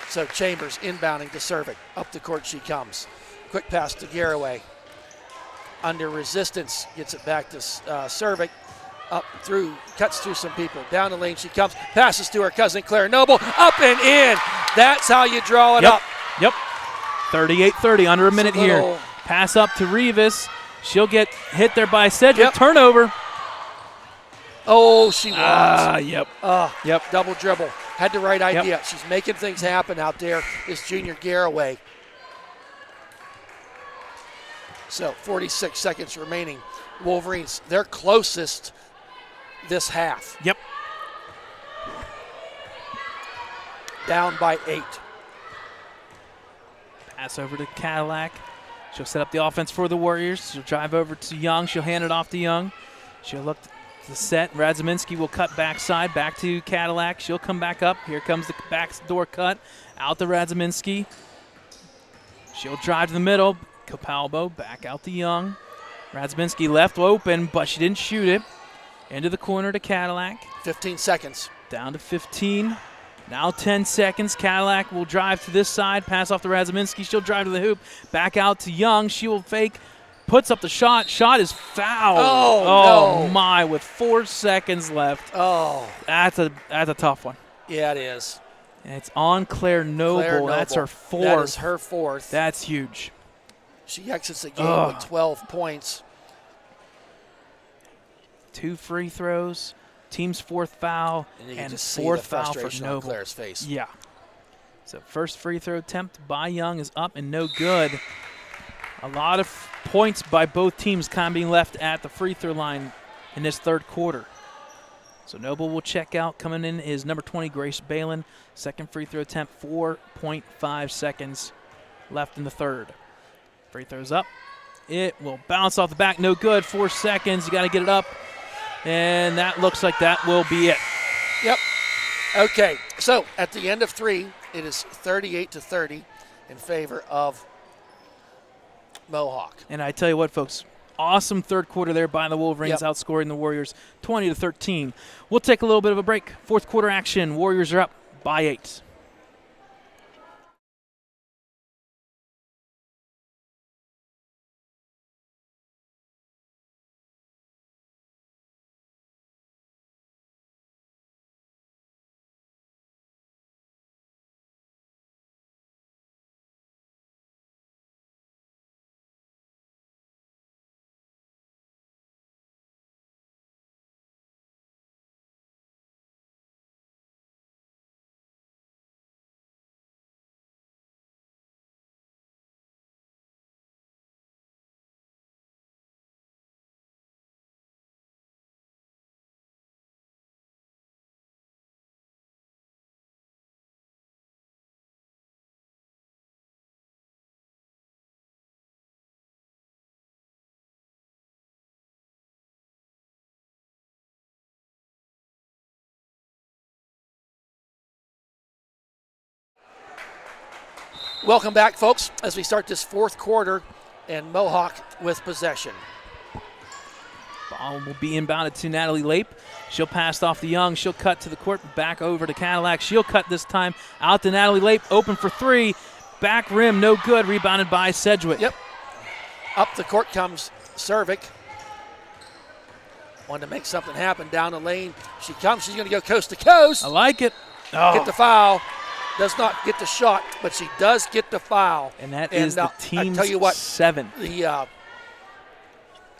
So Chambers inbounding to Cervic. Up the court she comes. Quick pass to Garraway. Under resistance, gets it back to Cervic. Cuts through some people. Down the lane she comes. Passes to her cousin Claire Noble. Up and in. That's how you draw it up. Yep. 38-30, under a minute here. Pass up to Rivas. She'll get hit there by Cedric. Turnover. Oh, she won. Yep. Double dribble. Had the right idea. She's making things happen out there. This junior Garraway. So 46 seconds remaining. Wolverines, they're closest this half. Yep. Down by 8. Pass over to Cadillac. She'll set up the offense for the Warriors. She'll drive over to Young. She'll hand it off to Young. She'll look to the set. Radzaminski will cut backside, back to Cadillac. She'll come back up. Here comes the backdoor cut. Out to Radzaminski. She'll drive to the middle. Capalbo back out to Young. Radzaminski left open, but she didn't shoot it. Into the corner to Cadillac. 15 seconds. Down to 15. Now 10 seconds. Cadillac will drive to this side. Pass off to Radzaminski. She'll drive to the hoop. Back out to Young. She will fake. Puts up the shot. Shot is fouled. Oh, no. My, with 4 seconds left. Oh. That's a tough one. Yeah, it is. And it's on Claire Noble. That's her fourth. That is her fourth. That's huge. She exits the game with 12 points. 2 free throws. Team's fourth foul. And fourth foul for Noble. On Claire's face. Yeah. So first free throw attempt by Young is up and no good. A lot of points by both teams kind of being left at the free throw line in this third quarter. So Noble will check out. Coming in is number 20, Grace Balin. Second free throw attempt, 4.5 seconds left in the third. Free throws up. It will bounce off the back. No good. 4 seconds. You got to get it up. And that looks like that will be it. Yep. Okay. So at the end of 3, it is 38-30 in favor of Mohawk. And I tell you what, folks, awesome third quarter there by the Wolverines, outscoring the Warriors 20-13. We'll take a little bit of a break. Fourth quarter action. Warriors are up by 8. Welcome back, folks, as we start this fourth quarter, and Mohawk with possession. Ball will be inbounded to Natalie Lape. She'll pass off to Young. She'll cut to the court, back over to Cadillac. She'll cut this time out to Natalie Lape, open for 3. back rim, no good. Rebounded by Sedgwick. Yep. Up the court comes Cervic. Wanted to make something happen down the lane. She comes. She's going to go coast to coast. I like it. Oh. Get the foul. Does not get the shot, but she does get the foul. And that is the team's I tell you what, 7th.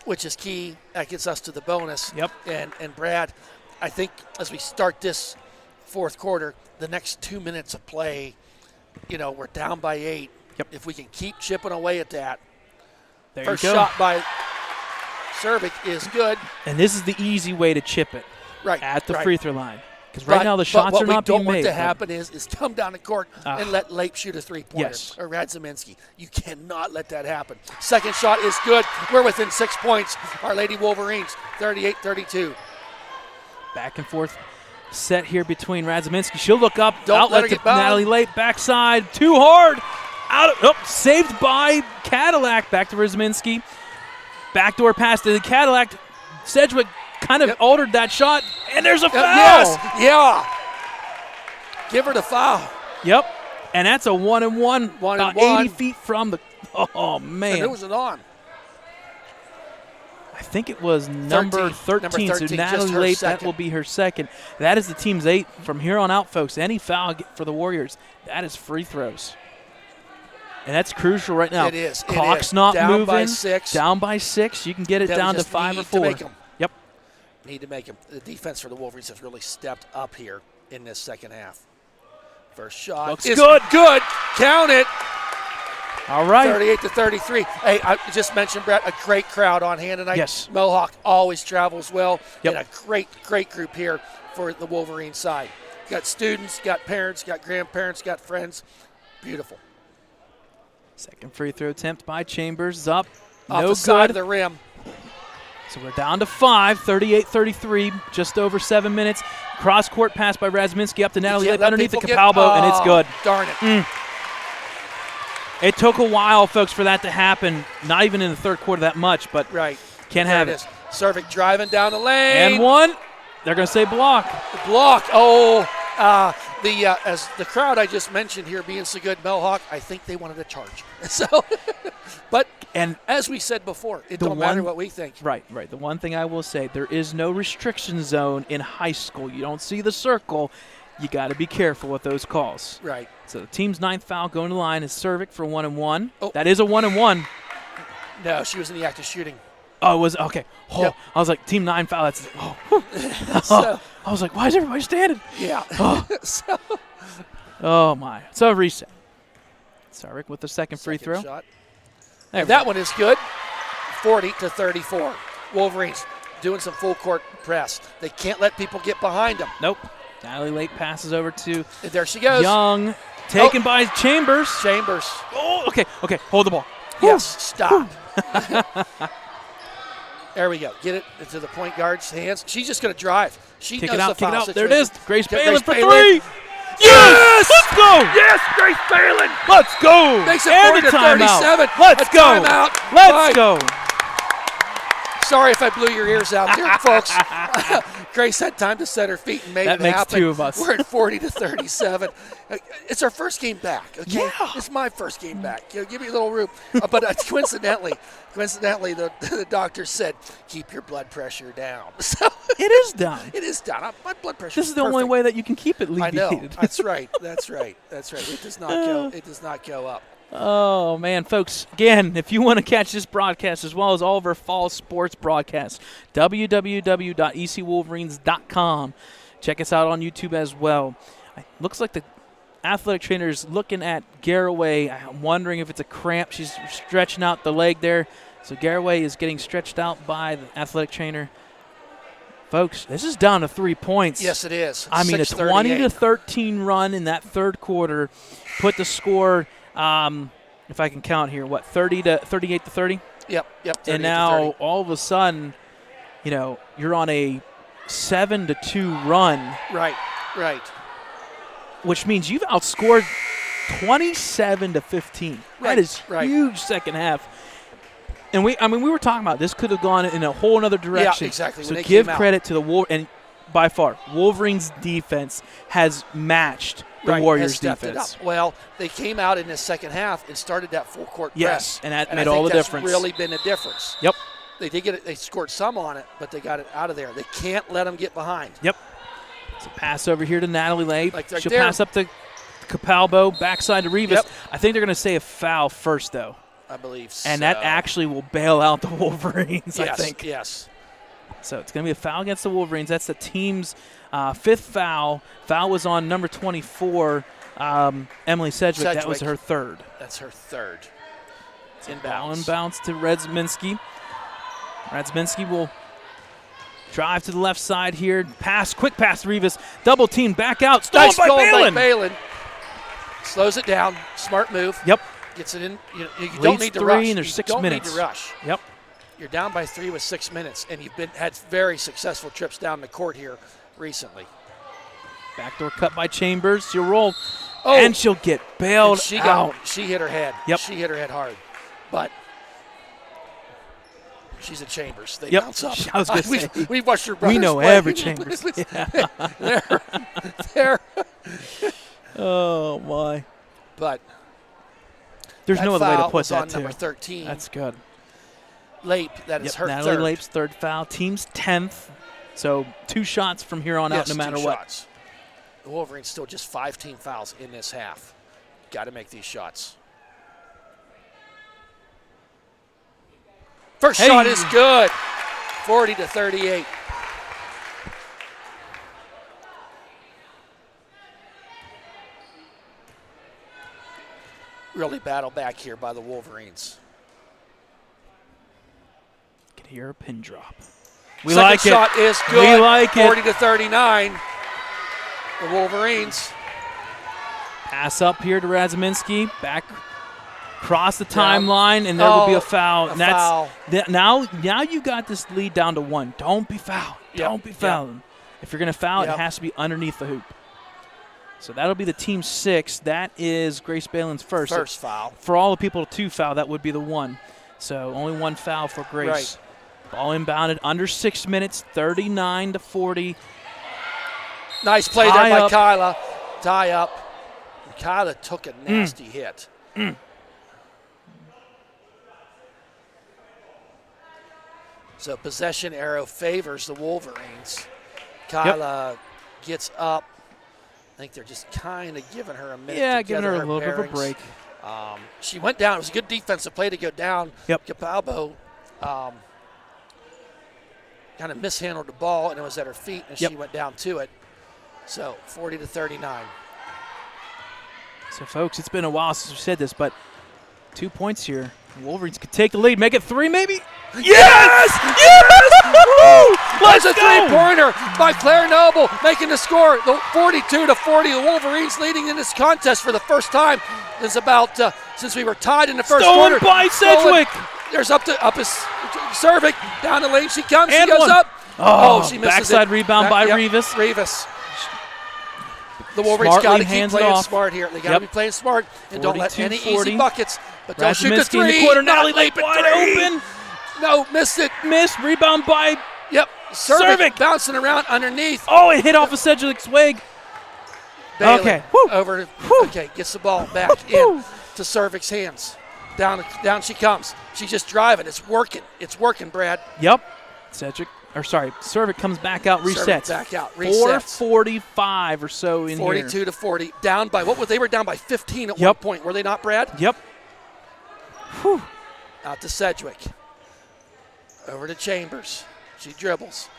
Which is key. That gets us to the bonus. Yep. And Brad, I think as we start this fourth quarter, the next 2 minutes of play, we're down by 8. Yep. If we can keep chipping away at that. There First you go. shot by Cervic is good. And this is the easy way to chip it. Right. At the right. free throw line. Because right now the shots are not being made. What we don't want to happen is come down the court and let Lape shoot a three-pointer. Yes. Or Radzaminski. You cannot let that happen. Second shot is good. We're within 6 points. Our Lady Wolverines, 38-32. Back and forth set here between Radzaminski. She'll look up. Don't let her Outlet get to by. Natalie Lape. Backside. Too hard. Saved by Cadillac. Back to Radzaminski. Backdoor pass to the Cadillac. Sedgwick kind of altered that shot, and there's a foul. Yes, yeah. Give her the foul. Yep, and that's a 1-and-1. 1-and-1. 80 feet from the. Oh man! And who was it on? I think it was number 13. Number 13, So just Natalie her Lape, second. that will be her second. That is the team's 8 from here on out, folks. Any foul for the Warriors, that is free throws. And that's crucial right now. It is. Clock's not down moving. By 6. Down by 6. You can get it Then we down to just 5 or need 4. To make 'em. Yep. Need to make them. The defense for the Wolverines has really stepped up here in this second half. First shot Looks is good. Good. Count it. All right. 38-33. Hey, I just mentioned, Brett, a great crowd on hand tonight. Yes. Mohawk always travels well. Yep. And a great group here for the Wolverine side. Got students, got parents, got grandparents, got friends. Beautiful. Second free throw attempt by Chambers. Up. Off No the side good. of the rim. So we're down to 5, 38-33, just over 7 minutes. Cross-court pass by Radzaminski up to Natalie Lape underneath the Capalbo, and it's good. Darn it. It took a while, folks, for that to happen. Not even in the third quarter that much, but Right. can't There have it it. is. Cervic driving down the lane. And one. They're going to say block. The block. Oh, as the crowd I just mentioned here being so good, Mohawk, I think they wanted a charge. So, but And as we said before, it the don't matter one- what we think. Right. The one thing I will say, there is no restriction zone in high school. You don't see the circle. You got to be careful with those calls. Right. So the team's 9th foul going to the line is Cervic for 1-and-1. Oh. That is a 1-and-1. No, she was in the act of shooting. Oh, it was okay. Oh, Yep. I was like, team 9 foul. That's So, I was like, why is everybody standing? yeah. Oh. So, Oh my! So reset. Sarek with the second free second throw. shot. There And we that go. one is good. 40-34. Wolverines doing some full court press. They can't let people get behind them. Nope. Natalie Lake passes over to And there she goes. Young, taken by Chambers. Chambers. Oh, okay. Hold the ball. Yes, stop. There we go. Get it into the point guard's hands. She's just going to drive. She Kick knows it out. the Kick it foul out. There it is. situation. Grace Grace Balin for Balin. 3. Yes! Let's go! Yes, Grace Balin. Let's go! Makes it And a 40-37. timeout. Let's A go! timeout. Let's Bye. go! Sorry if I blew your ears out there, folks. Grace had time to set her feet and made That it makes happen. 2 of us. We're at 40-37. It's our first game back. Okay, Yeah. it's my first game back. Give me a little room. But coincidentally, the doctor said keep your blood pressure down. So It is down. it is down. My blood pressure. This is the only way that you can keep it I know. alleviated. That's right. It does not go. It does not go up. Oh, man, folks, again, if you want to catch this broadcast as well as all of our fall sports broadcasts, www.ecwolverines.com. Check us out on YouTube as well. Looks like the athletic trainer is looking at Garraway. I'm wondering if it's a cramp. She's stretching out the leg there. So Garraway is getting stretched out by the athletic trainer. Folks, this is down to 3 points. Yes, it is. I mean, a 6:38. 20-13 run in that third quarter put the score, if I can count here, 38-30? Yep. And 38-30. now all of a sudden, you're on a 7-2 run, Right. which means you've outscored 27-15. That is Right. huge second half. And we were talking about this could have gone in a whole other direction. Yeah, exactly. So When they give came out. credit to the and by far Wolverines defense has matched the Warriors has stepped defense. it up. Well, they came out in the second half and started that full court press. And that and made I think all the that's difference. Really been a difference. Yep. They did get it. They scored some on it, but they got it out of there. They can't let them get behind. Yep. It's a pass over here to Natalie Lay. Like right She'll there. pass up to Capalbo, backside to Rivas. Yep. I think they're going to say a foul first, though. I believe so. And that actually will bail out the Wolverines, I think. Yes. So it's going to be a foul against the Wolverines. That's the team's fifth foul. Foul was on number 24, Emily Sedgwick. That was her third. That's her third. Ball inbounds to Radzminski. Radzminski will drive to the left side here. Pass, quick pass to Rivas. Double team, back out. Stolen Nice by goal Balin. by Balin. Slows it down. Smart move. Yep. Gets it in. You don't Leads need to 3 rush. and there's 6 minutes. You don't need to rush. Yep. You're down by 3 with 6 minutes, and you've had very successful trips down the court here recently. Backdoor cut by Chambers. She'll roll. Oh. And she'll get bailed She out. hit her head. Yep. She hit her head hard. But she's at Chambers. They Yep. bounce up. I was gonna say, we've watched her brothers we know play. every Chambers. Yeah. There. Oh, my. But there's no other way to foul put was that, on too. number 13. That's good. Lape, that is her Natalie third. Lape's third foul. Team's 10th. So 2 shots from here on out, no matter what. Shots. The Wolverines still just 5 team fouls in this half. Got to make these shots. First shot is good. 40-38. Really battle back here by the Wolverines. Can hear a pin drop. We Second like it. shot is good. We like it. 40-39. The Wolverines. Pass up here to Radzminski. Back across the timeline, and there will be a foul. And foul. Now you got this lead down to 1. Don't be fouled. Yep. Don't be fouling. If you're going to foul, it has to be underneath the hoop. So that'll be the team 6. That is Grace Balin's first. First foul. For all the people to foul, that would be the 1. So only 1 foul for Grace. Right. Ball inbounded under 6 minutes, 39-40. Nice play Tie there by up. Kyla. Tie up. Kyla took a nasty hit. So possession arrow favors the Wolverines. Kyla gets up. I think they're just kind of giving her a minute. Yeah, to giving gather her a little bit of a bearings. break. She went down. It was a good defensive play to go down. Yep. Capalbo kind of mishandled the ball, and it was at her feet, and she went down to it. So 40-39. So, folks, it's been a while since we said this, but 2 points here. The Wolverines could take the lead, make it 3 maybe. Yes! Woo! That's a three-pointer by Claire Noble, making the score 42-40. The Wolverines leading in this contest for the first time since we were tied in the first quarter. Stolen by Sedgwick. There's up is Cervic down the lane. She comes. And she goes up. Oh, She misses backside it. rebound by Rivas. Rivas. The Wolverines got to keep playing off. smart here. They got to be playing smart and don't let any 42-40. easy buckets. But don't shoot the Radzminski three. in the corner. Not Natalie Lake Lape wide open. No, missed it. Missed. Rebound by. Yep. Cervic bouncing around underneath. Oh, it hit off of Sedgwick's wig. Bailey Okay. Woo. over. Woo. Okay, gets the ball back in to Cervic's hands. Down she comes. She's just driving. It's working. It's working, Brad. Yep. Cervic comes back out, resets. Cervic back out, resets. 4:45 or so in 42-40. Down by they were down by 15 at one point. Were they not, Brad? Yep. Whew. Out to Sedgwick. Over to Chambers. She dribbles.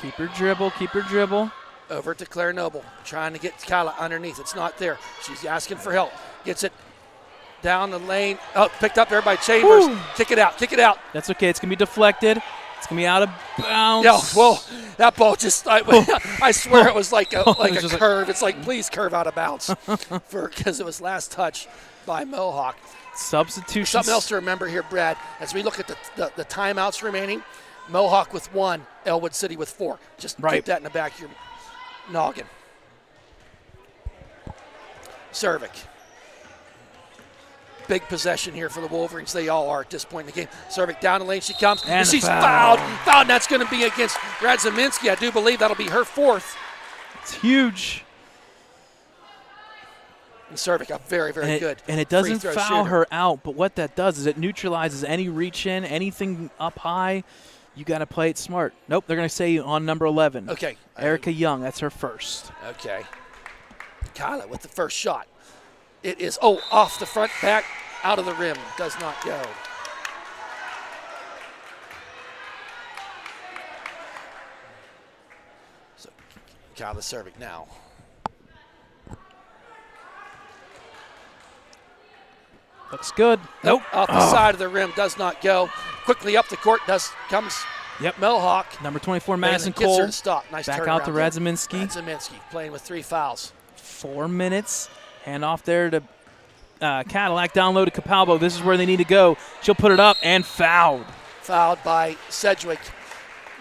Keep her dribble. Over to Claire Noble. Trying to get Kyla underneath. It's not there. She's asking for help. Gets it down the lane. Oh, picked up there by Chambers. Woo. Kick it out. That's okay. It's going to be deflected. It's going to be out of bounds. Yeah, well, that ball just, I swear it was like a curve. It's like, please curve out of bounds because it was last touch by Mohawk. Substitution. Something else to remember here, Brad, as we look at the timeouts remaining, Mohawk with 1, Ellwood City with 4. Just keep that in the back of your noggin. Cervic. Big possession here for the Wolverines. They all are at this point in the game. Cervic down the lane. She comes. And she's fouled. And that's going to be against Radzminski. I do believe that'll be her 4th. It's huge. And Cervic, a very, very good. And it doesn't free throw foul shooter. her out, but what that does is it neutralizes any reach in, anything up high. You got to play it smart. Nope, they're going to say on number 11. Okay. Erica Young, that's her first. Okay. Kyla with the first shot. It is, off the front, back, out of the rim. Does not go. So Kyla Cervic now. Looks good. Nope. Off the side of the rim, does not go. Quickly up the court, comes Mohawk. Number 24, Madison Gets her Cole. to stop. Nice Back turnaround out to there. Radziminski. Radziminski playing with 3 fouls. 4 minutes. Hand off there to Cadillac. Down low to Capalbo. This is where they need to go. She'll put it up and fouled. Fouled by Sedgwick.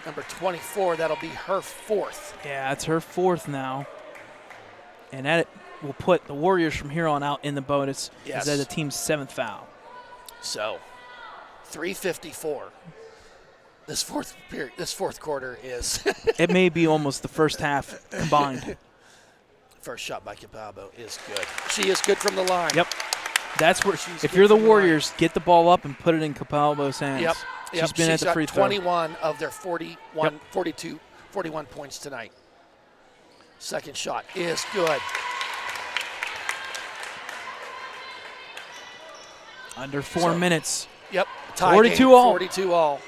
Number 24, that'll be her 4th. Yeah, it's her 4th now. And that will put the Warriors from here on out in the bonus. Yes. As the team's 7th foul. So, 3:54. This fourth quarter is. It may be almost the first half combined. First shot by Capalbo is good. She is good from the line. Yep. That's where, She's if good you're the from the Warriors, get the ball up and put it in Capalbo's hands. Yep. She's been at the free got throw. 21 of their 41 points tonight. Second shot is good. Under 4 minutes. Yep. Tie 42 game, all. 42 all.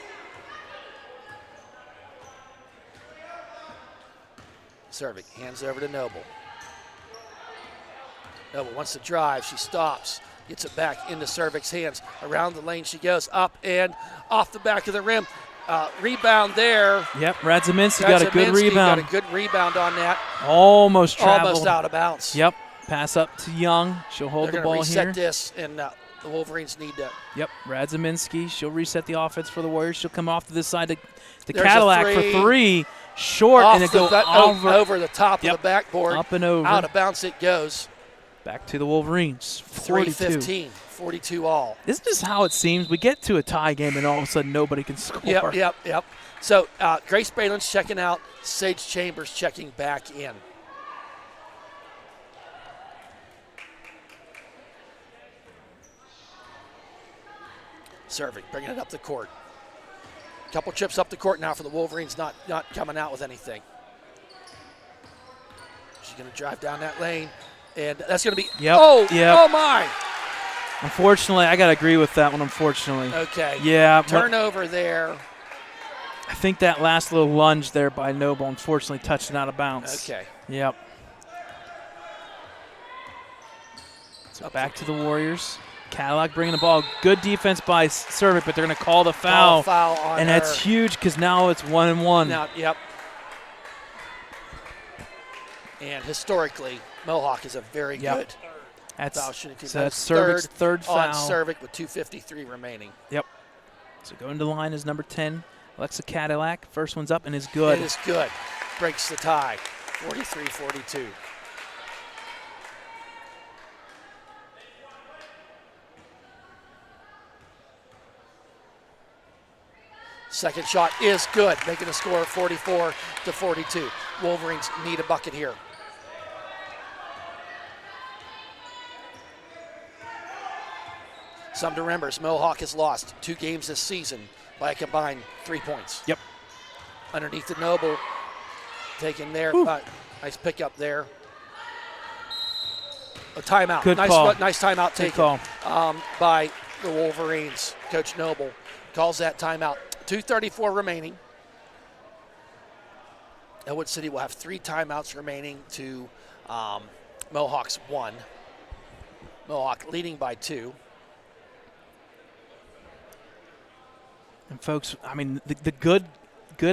Cervic hands over to Noble. Noble wants to drive. She stops. Gets it back into Cervic's hands. Around the lane she goes. Up and off the back of the rim. Rebound there. Yep, Radziminski got a good rebound. Got a good rebound on that. Almost traveled. Almost out of bounds. Yep. Pass up to Young. She'll hold They're the ball gonna reset here. this, and the Wolverines need to. Yep, Radziminski. She'll reset the offense for the Warriors. She'll come off to this side to There's Cadillac a for three. 3. Short, and it goes over the top Yep. of the backboard. Up and over. Out of bounds it goes. Back to the Wolverines. 42. 3:15, 42 all. This is how it seems. We get to a tie game, and all of a sudden nobody can score. Yep. So Grace Balin's checking out. Sage Chambers checking back in. Cervic bringing it up the court. Couple trips up the court now for the Wolverines, not coming out with anything. She's going to drive down that lane, and that's going to be. Yep. Oh my! Unfortunately, I got to agree with that one. Unfortunately. Okay. Yeah. Turnover there. I think that last little lunge there by Noble unfortunately touched it out of bounds. Okay. Yep. So back to the Warriors. Cadillac bringing the ball. Good defense by Cervic, but they're going to call the foul. On and her. that's huge because now it's 1-1. Now, yep. And historically, Mohawk is a very good foul shooting team. So that's Cervic's third foul. On Cervic with 2:53 remaining. Yep. So going to the line is number 10, Alexa Cadillac. First one's up and is good. It is good. Breaks the tie, 43-42. Second shot is good, making the score 44-42. Wolverines need a bucket here. Some to remember, Mohawk has lost 2 games this season by a combined 3 points. Yep. Underneath the Noble, taken there. Nice pickup there. A timeout. Good call. Nice timeout Good taken call. by the Wolverines. Coach Noble calls that timeout. 2:34 remaining. Ellwood City will have 3 timeouts remaining to Mohawk's 1. Mohawk leading by 2. And folks, I mean, the good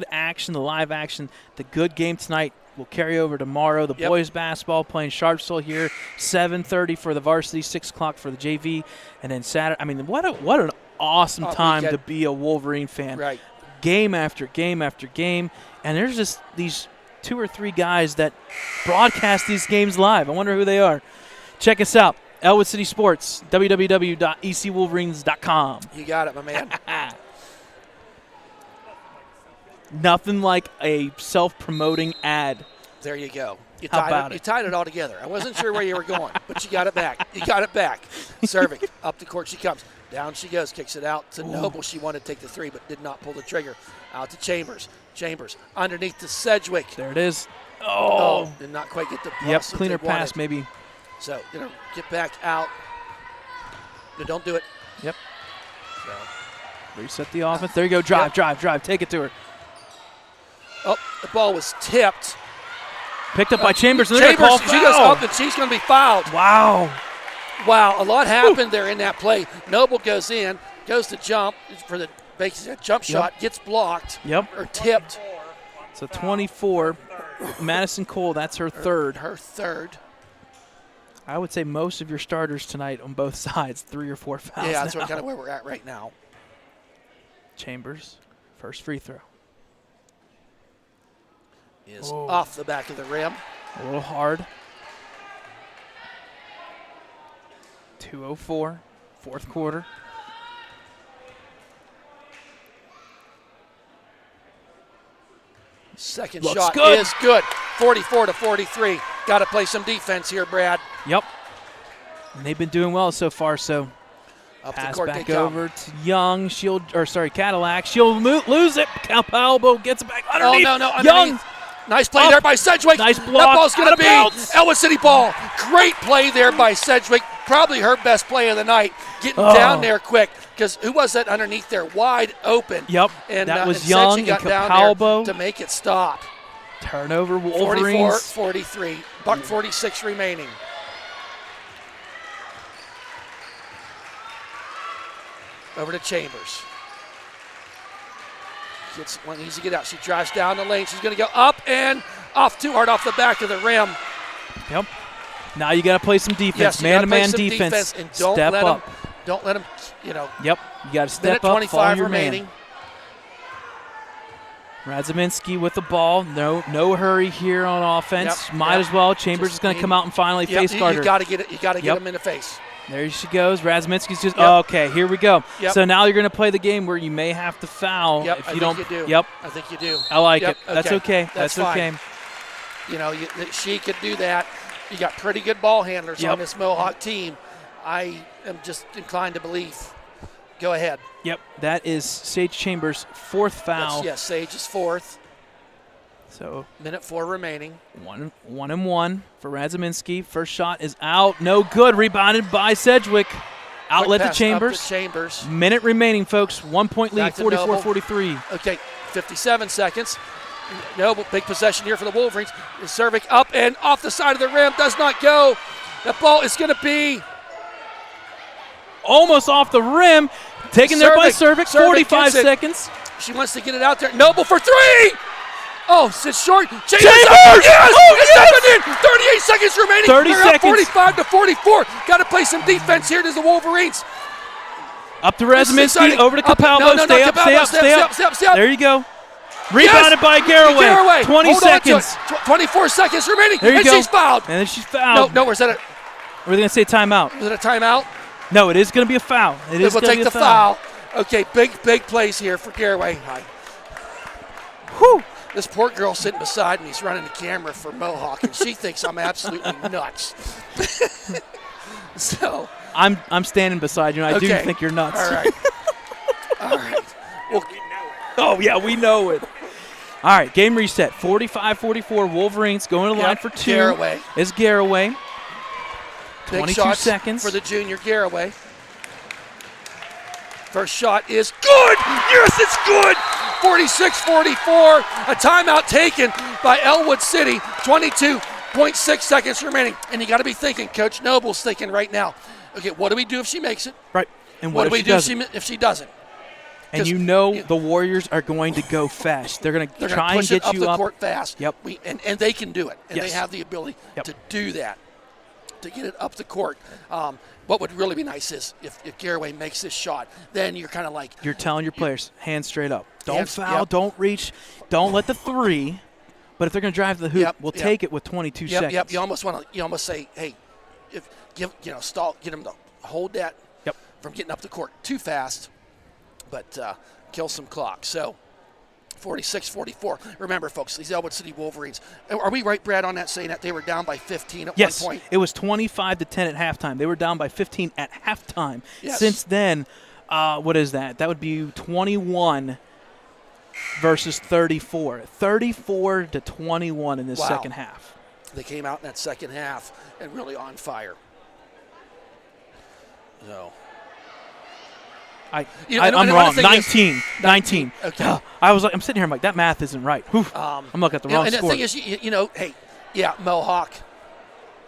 action, the live action, the good game tonight will carry over tomorrow. The boys basketball playing Sharpsville here, 7:30 for the varsity, 6 o'clock for the JV, and then Saturday. I mean, what an awesome time to be a Wolverine fan. Right. Game after game after game, and there's just these 2 or 3 guys that broadcast these games live. I wonder who they are. Check us out, Ellwood City Sports, www.ecwolverines.com. You got it, my man. Nothing like a self-promoting ad There you go. You How tied about it. it? You tied it all together. I wasn't sure where you were going, but you got it back. You got it back. Serving. Up the court she comes. Down she goes. Kicks it out to Noble. She wanted to take the three, but did not pull the trigger. Out to Chambers. Chambers underneath to Sedgwick. There it is. Oh, did not quite get the Yep, bus that cleaner they wanted. pass maybe. So, get back out. No, don't do it. Yep. So, Reset the offense. There you go. Drive. Take it to her. oh, the ball was tipped. Picked up by Chambers. And they're gonna Chambers, call she goes foul. up and she's going to be fouled. Wow. Wow, a lot happened there in that play. Noble goes in, goes to jump for the jump shot, gets blocked or tipped. So 24. Madison Cole, that's her third. Her third. I would say most of your starters tonight on both sides, 3 or 4 fouls. Yeah, that's now. kind of where we're at right now. Chambers, first free throw. Is off the back of the rim. A little hard. 2:04, fourth quarter. Second Looks shot good. is good. 44-43. Got to play some defense here, Brad. Yep. And they've been doing well so far, so Up the pass court back they come. over to Young. Cadillac. She'll lose it. Elbow gets it back underneath. Oh, no, Young. underneath. Nice play there by Sedgwick. Nice block. That ball's going Out to of be bounds. Ellwood City ball. Great play there by Sedgwick. Probably her best play of the night. Getting down there quick. Because who was that underneath there? Wide open. Yep. And that was and Young Sedgwick and got down there Capalbo. to make it stop. Turnover, Wolverines. 44-43. Buck 46 remaining. Over to Chambers. Needs to get out. She drives down the lane. She's going to go up and off too hard off the back of the rim. Yep. Now you got to play some defense, Yes, man-to-man defense. And don't step let up. them. Don't let them. Yep. You got to step Minute up. 25 Follow your remaining. man. Radziminski with the ball. No hurry here on offense. Might as well. Chambers is going to come out and finally face guard her. You got to get it. You got to get him in the face. There she goes. Radziminski's just okay. Here we go. Yep. So now you're going to play the game where you may have to foul if you don't. You do. Yep. I think you do. I like it. That's okay. That's okay. fine. She could do that. You got pretty good ball handlers on this Mohawk team. I am just inclined to believe. Go ahead. Yep. That is Sage Chambers' fourth foul. Yes, Sage is fourth. So minute 4 remaining. 1-1 for Radziminski. First shot is out. No good. Rebounded by Sedgwick. Outlet to Chambers. Up to Chambers. Minute remaining, folks. 1 point lead, 44-43. Okay, 57 seconds. Noble, big possession here for the Wolverines. Cervic up and off the side of the rim. Does not go. That ball is going to be almost off the rim. Taken there by Cervic. 45 seconds. She wants to get it out there. Noble for 3. Oh, it's short. Chambers! Yes! It's happening! 38 seconds remaining. 30 They're seconds. Up 45-44. Got to play some defense here to the Wolverines. Up to Radziminski. Over to Capalbo. Stay up. There you go. Rebounded by Garraway. 20 seconds. 24 seconds remaining. There you go. She's fouled. And then she's fouled. No, where's that? We're going to say timeout. Was it a timeout? No, it is going to be a foul. It is we'll going to take be the a foul. Okay, big plays here for Garraway. Whew. This poor girl sitting beside me is running the camera for Mohawk, and she thinks I'm absolutely nuts. So I'm standing beside you, and I do think you're nuts. All right. All right. Well, oh, yeah, we know it. All right, game reset. 45-44. Wolverines going to the line for 2. Garraway. It's Garraway. Big 22 shots seconds. For the junior Garraway. First shot is good. Yes, it's good. 46-44. A timeout taken by Ellwood City. 22.6 seconds remaining. And you got to be thinking, Coach Noble's thinking right now, okay, what do we do if she makes it? Right. And what do we do if she doesn't? And you know the Warriors are going to go fast. They're going to try and get you up the court fast. Yep. And they can do it. And yes. they have the ability to do that, to get it up the court. What would really be nice is if Garraway makes this shot, then you're kind of like. You're telling your players, hands straight up. Don't foul, don't reach, don't let the 3. But if they're going to drive to the hoop, we'll take it with 22 seconds. Yep. You almost say, hey, stall, get them to hold that from getting up the court too fast, but kill some clock. So 46-44. Remember, folks, these Ellwood City Wolverines. Are we right, Brad, on that, saying that they were down by 15 at Yes, one point? it was 25-10 at halftime. They were down by 15 at halftime. Yes. Since then, what is that? That would be 21 versus 34. 34-21 in this Wow. second half. They came out in that second half and really on fire. So. I'm and wrong. the thing is- 19. Okay. I'm sitting here. I'm like, that math isn't right. I'm looking at the wrong and score. the thing is, hey, yeah, Mohawk,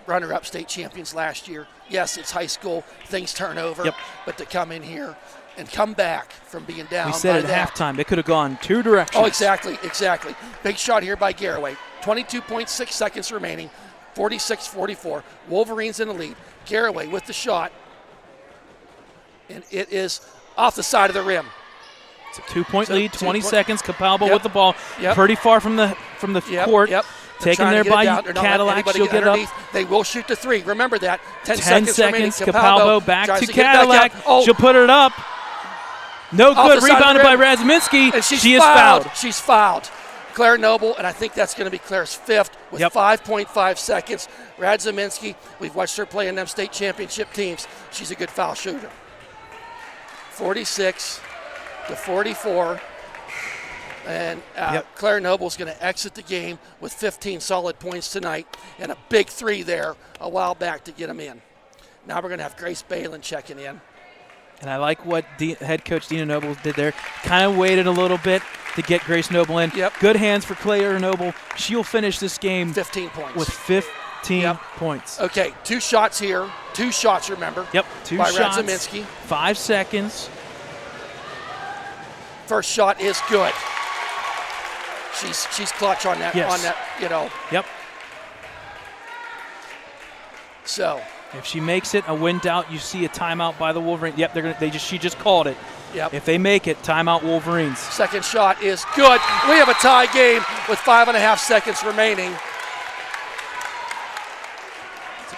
runner-up state champions last year. Yes, it's high school. Things turn over. Yep. But to come in here and come back from being down We said by at that. halftime it could have gone two directions. Oh, exactly. Big shot here by Garraway. 22.6 seconds remaining. 46-44. Wolverines in the lead. Garraway with the shot. And it is off the side of the rim. It's a 2-point So, lead, 20 2 seconds. Capalbo Yep. with the ball, Yep. pretty far from the court. Yep. They're Taken trying there to get by it down. They're not letting Cadillac. anybody She'll get get it up. underneath. They will shoot the three. Remember that. 10 10 seconds remaining. Capalbo back tries to get it back Cadillac. out. Oh, She'll put it up. No Off good. the side of the Rebounded by rim. Razminski. and she's She is fouled. fouled. She's fouled. Claire Noble, and I think that's going to be Claire's fifth with Yep. 5.5 seconds. Radzaminski, we've watched her play in them state championship teams. She's a good foul shooter. 46-44. And Claire Noble's going to exit the game with 15 solid points tonight and a big three there a while back to get them in. Now we're going to have Grace Balin checking in. And I like what head coach Dina Noble did there. Kind of waited a little bit to get Grace Noble in. Yep. Good hands for Claire Noble. She'll finish this game 15 points. with 15 points. Okay, 2 shots here. 2 shots, remember. Yep, 2 by shots. Radzaminski. 5 seconds. First shot is good. She's clutch on that. Yes. On that, Yep. So. If she makes it a win doubt, you see a timeout by the Wolverines. Yep, she just called it. Yep. If they make it, timeout Wolverines. Second shot is good. We have a tie game with 5.5 seconds remaining.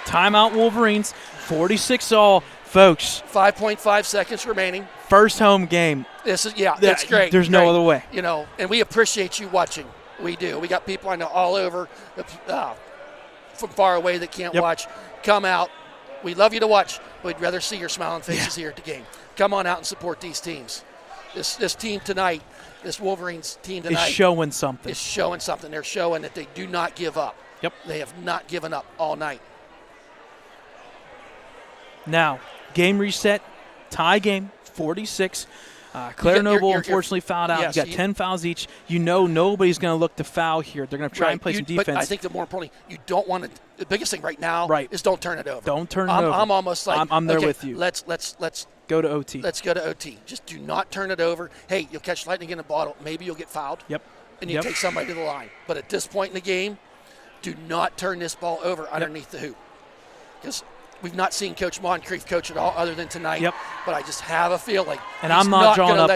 Timeout Wolverines. 46-all, folks. 5.5 seconds remaining. First home game. That's great. There's no Great. other way. And we appreciate you watching. We do. We got people I know all over from far away that can't watch. Come out. We love you to watch. We'd rather see your smiling faces here at the game. Come on out and support these teams. This team tonight, this Wolverines team tonight, Is showing something. They're showing that they do not give up. Yep. They have not given up all night. Now, game reset, tie game, 46. Claire Noble unfortunately fouled out. Yes, you got 10 fouls each. Nobody's going to look to foul here. They're going to try and play some defense. But I think the more importantly, you don't want to. The biggest thing right now is don't turn it over. Don't turn it over. I'm almost like I'm there with you. Let's go to OT. Let's go to OT. Just do not turn it over. Hey, you'll catch lightning in a bottle. Maybe you'll get fouled. Yep. And you take somebody to the line. But at this point in the game, do not turn this ball over underneath the hoop. Because we've not seen Coach Moncrief coach at all other than tonight. Yep. But I just have a feeling and I'm not drawing up.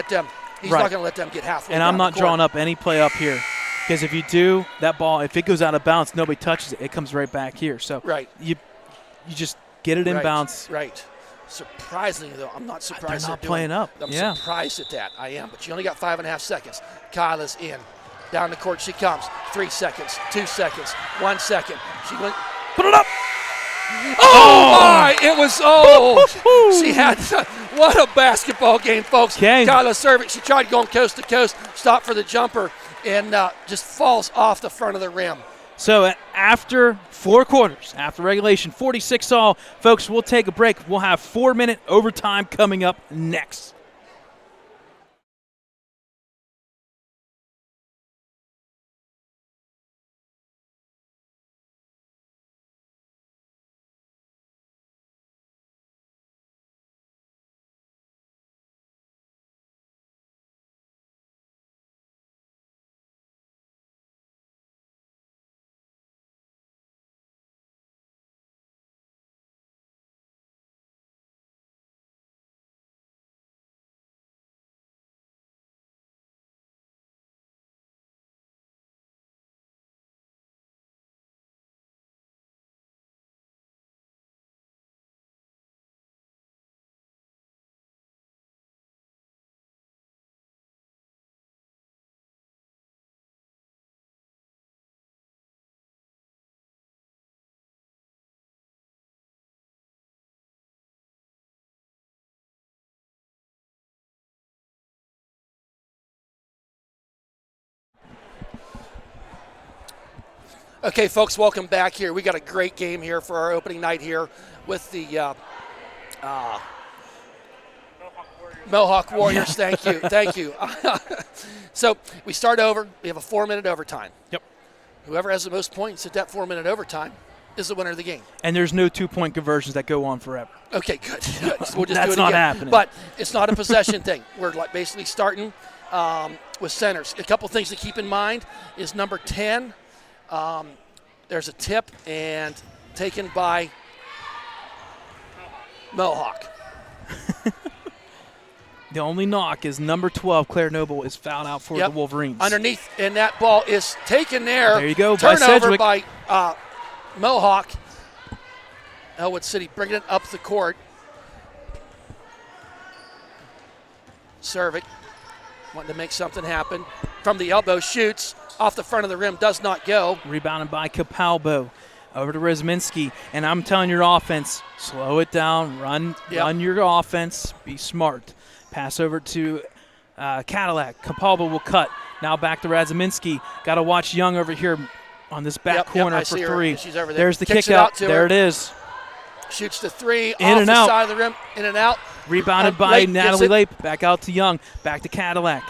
He's not going to let them get halfway. And I'm not drawing up any play up here. Because if you do, that ball, if it goes out of bounds, nobody touches it. It comes right back here. So you just get it in bounds. Right. Surprisingly, though, I'm not surprised they're not playing up. I'm surprised at that. I am. But you only got 5.5 seconds. Kyla's in. Down the court she comes. 3 seconds, 2 seconds, 1 second. She went. Put it up. Oh, my! It was, she had, what a basketball game, folks. Kyla serving, she tried going coast to coast, stopped for the jumper, and just falls off the front of the rim. So after 4 quarters, after regulation, 46-all, folks, we'll take a break. We'll have 4-minute overtime coming up next. Okay, folks, welcome back here. We got a great game here for our opening night here with the Mohawk Warriors. Thank you. Thank you. So we start over. We have a 4-minute overtime. Yep. Whoever has the most points at that 4-minute overtime is the winner of the game. And there's no 2-point conversions that go on forever. Okay, good. So we'll just That's do it not again. happening. But it's not a possession thing. We're like basically starting with centers. A couple things to keep in mind is number 10. There's a tip and taken by Mohawk. The only knock is number 12, Claire Noble, is fouled out for the Wolverines. Underneath, and that ball is taken there. There you go, by Turnover Sedgwick. by Mohawk. Ellwood City bringing it up the court. Cervic wanting to make something happen. From the elbow, shoots. Off the front of the rim, does not go. Rebounded by Capalbo. Over to Rezminski. And I'm telling your offense, slow it down, run your offense, be smart. Pass over to Cadillac. Capalbo will cut. Now back to Radziminski. Got to watch Young over here on this back corner for three. She's over there. There's the Kicks kick out. There it is. Shoots the three. In off and the out. side of the rim. In and out. Rebounded by Lape Natalie Lape. Back out to Young. Back to Cadillac.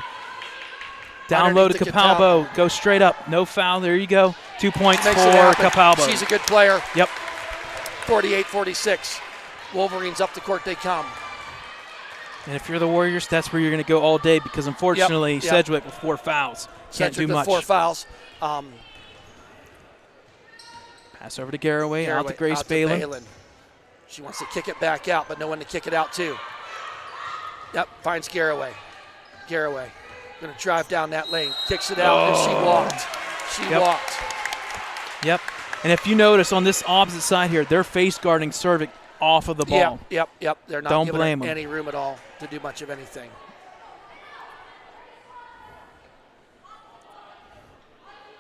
Down low to Capalbo. Go straight up. No foul. There you go. 2 points for Capalbo. She's a good player. Yep. 48-46. Wolverines up the court they come. And if you're the Warriors, that's where you're going to go all day because, unfortunately, Sedgwick with 4 fouls. Can't do much. 4 fouls. Pass over to Garraway. Out to Grace Balin. She wants to kick it back out, but no one to kick it out to. Yep, finds Garraway. Garraway going to drive down that lane. Kicks it out, and she walked. She walked. Yep. And if you notice on this opposite side here, they're face guarding Cervic off of the ball. Yep. They're not Don't giving blame her them. any room at all to do much of anything.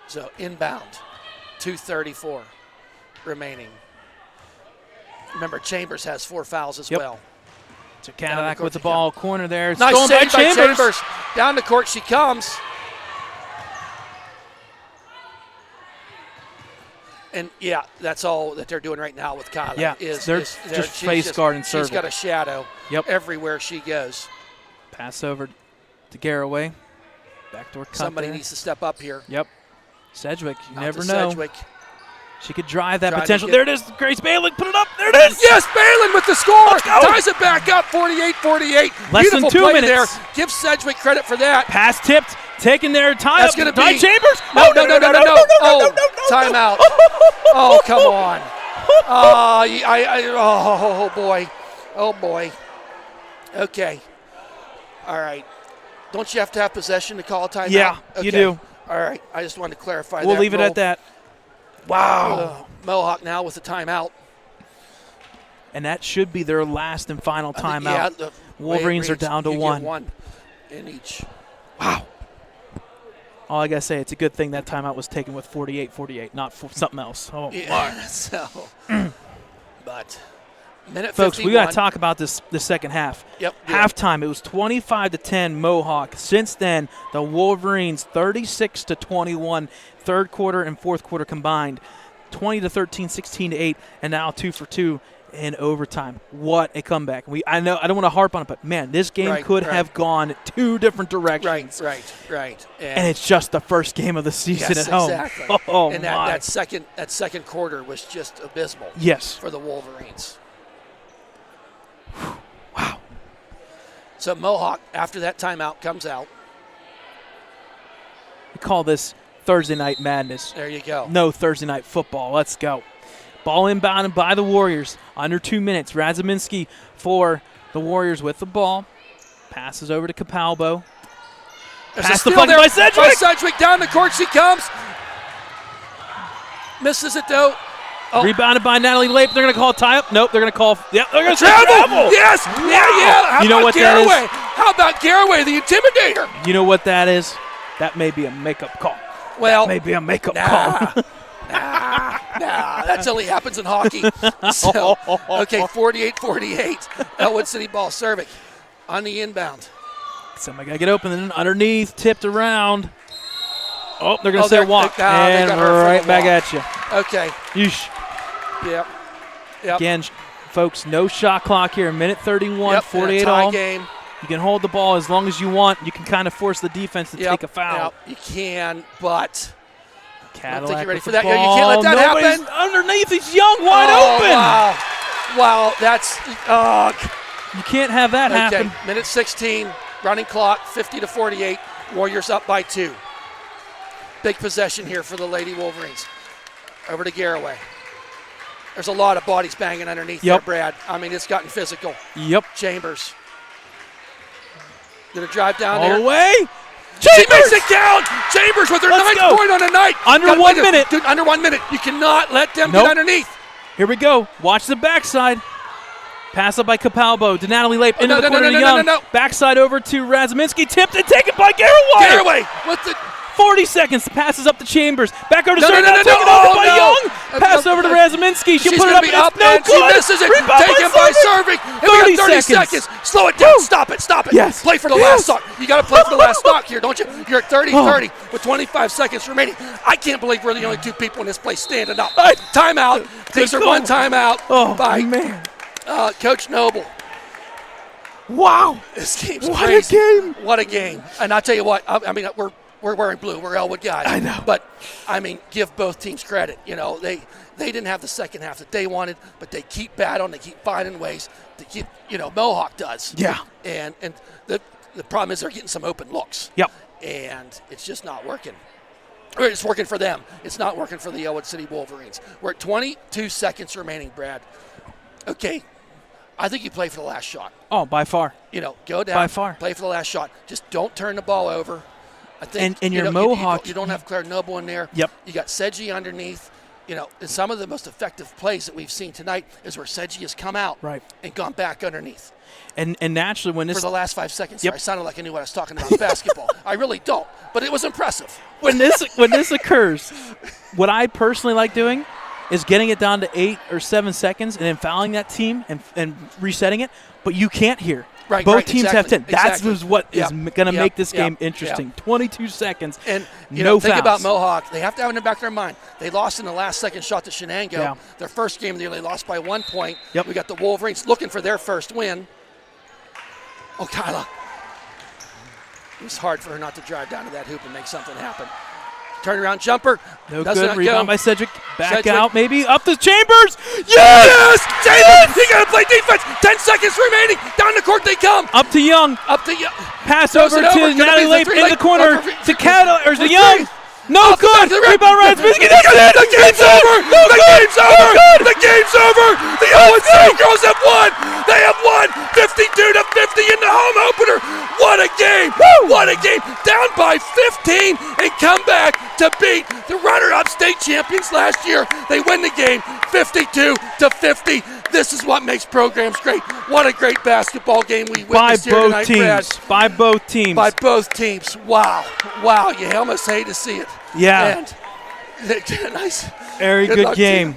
So inbound, 2:34 remaining. Remember, Chambers has 4 fouls as well. So Cadillac with the ball, corner there. It's nice save by Chambers. Chambers. Down the court she comes. And, that's all that they're doing right now with Kyla. Yeah, they're just face guarding Cervic. She's got a shadow everywhere she goes. Pass over to Garraway. Backdoor cut. Somebody needs to step up here. Yep. Sedgwick, you never know. Sedgwick. She could drive that potential. There it is. Grace Balin, put it up. There it is. Yes, Balin with the score. Ties it back up, 48-48. Less than 2 minutes. There. Give Sedgwick credit for that. Pass tipped, taken there. Tie up. That's going to be Chambers. No. Timeout. Oh, come on. Oh, boy. Oh, boy. Okay. All right. Don't you have to have possession to call a timeout? Yeah, you do. All right. I just wanted to clarify that. We'll leave it at that. Wow. Mohawk now with the timeout. And that should be their last and final timeout. The Wolverines are down to 1. 1 in each. Wow. All I got to say, it's a good thing that timeout was taken with 48-48, not for something else. Oh, my. So, but minute 51. Folks, we got to talk about the second half. Yep. Halftime, it was 25-10 Mohawk. Since then, the Wolverines 36-21, third quarter and fourth quarter combined, 20-13, 16-8, and now 2 for 2 in overtime. What a comeback! I know I don't want to harp on it, but man, this game could have gone 2 different directions. Right. And it's just the first game of the season at home. Exactly. Oh, and my. that second quarter was just abysmal. Yes. For the Wolverines. Wow. So Mohawk, after that timeout, comes out. We call this Thursday Night Madness. There you go. No Thursday Night Football. Let's go. Ball inbounded by the Warriors. Under 2 minutes. Radziminski for the Warriors with the ball. Passes over to Capalbo. Pass deflected by Sedgwick. Sedgwick down the court she comes. Misses it though. Rebounded by Natalie Lape. They're going to call a tie-up. Nope, they're going to call. Yep, they're going to travel. Yes. Wow. Yeah. You know what Garraway? that is? How about Garraway, the Intimidator? You know what that is? That may be a makeup call. Well, maybe a makeup call. That only happens in hockey. So, okay, 48-48. Ellwood City ball. Cervic on the inbound. Somebody got to get open. And underneath, tipped around. Oh, they're going to say walk. And right back at you. Okay. Yeesh. Yep. Again, folks, no shot clock here. A minute 31, 48 all. Game. You can hold the ball as long as you want. You can kind of force the defense to take a foul. You can, but Cadillac, I don't think you're ready for the that. You can't let that happen. Underneath, he's young, wide open. Wow, that's you can't have that happen. Minute 16, running clock, 50-48. Warriors up by 2. Big possession here for the Lady Wolverines. Over to Garraway. There's a lot of bodies banging underneath there, Brad. I mean, it's gotten physical. Yep. Chambers. Going to drive down all there. the way. She makes it count. Chambers with her ninth point on the night. Under 1 minute. Dude, under 1 minute. You cannot let them get underneath. Here we go. Watch the backside. Pass up by Capalbo to Natalie Lape into the corner to Young. Backside over to Razminski. Tipped and taken by Garraway. Garraway with the 40 seconds. Passes up to Chambers. Back over to Taken over by Young. Pass over to Razminski. She'll put it up. Up no and good. she misses it. Taken by Serving. 30 seconds. Slow it down. Stop it. Yes. Play for the last stock. You got to play for the last stock here, don't you? You're at 30-30 with 25 seconds remaining. I can't believe we're the only 2 people in this place standing up. Timeout. Takes her 1 timeout by Coach Noble. Wow. This game's what crazy. A game. What a game. And I'll tell you what, I mean, we're wearing blue. We're Ellwood guys. I know. But, I mean, give both teams credit. You know, they didn't have the second half that they wanted, but they keep battling. They keep finding ways to keep, Mohawk does. Yeah. And the problem is they're getting some open looks. Yep. And it's just not working. Or it's working for them. It's not working for the Ellwood City Wolverines. We're at 22 seconds remaining, Brad. Okay. I think you play for the last shot. Oh, by far. Go down. By far. Play for the last shot. Just don't turn the ball over. I think. And your Mohawk. You don't have Claire Noble in there. Yep. You got Sedgy underneath. And some of the most effective plays that we've seen tonight is where Sedgy has come out and gone back underneath. And naturally, when this for the last 5 seconds, I sounded like I knew what I was talking about basketball. I really don't, but it was impressive. When this occurs, what I personally like doing is getting it down to 8 or 7 seconds and then fouling that team and resetting it. But you can't here. Both teams have 10. That's what is going to make this game interesting. 22 seconds, and no think fouls. about Mohawk. They have to have in the back of their mind. They lost in the last second shot to Shenango. Yeah. Their first game of the year, they lost by 1 point. Yep. We got the Wolverines looking for their first win. Oh, Kyla. It was hard for her not to drive down to that hoop and make something happen. Turnaround jumper. No Doesn't good. Rebound by Cedric. Back Cedric. Out maybe. Up to Chambers. Yes! David! You got to play defense. 10 seconds remaining. Down the court they come. Up to Young. Pass over to Natalie Lape in the corner to Cadillac or to Young. No good. Rebound Razminski. The game's over. The game's over. The game's over. The Ellwood City girls have won. They have won 52-50 in the home opener. What a game. What a game. Down by 15 and come back to beat the runner-up state champions last year. They win the game 52-50. This is what makes programs great. What a great basketball game we witnessed here tonight, Brad. By both teams. By both teams. Wow. Wow. You almost hate to see it. Yeah. And nice. Very good game.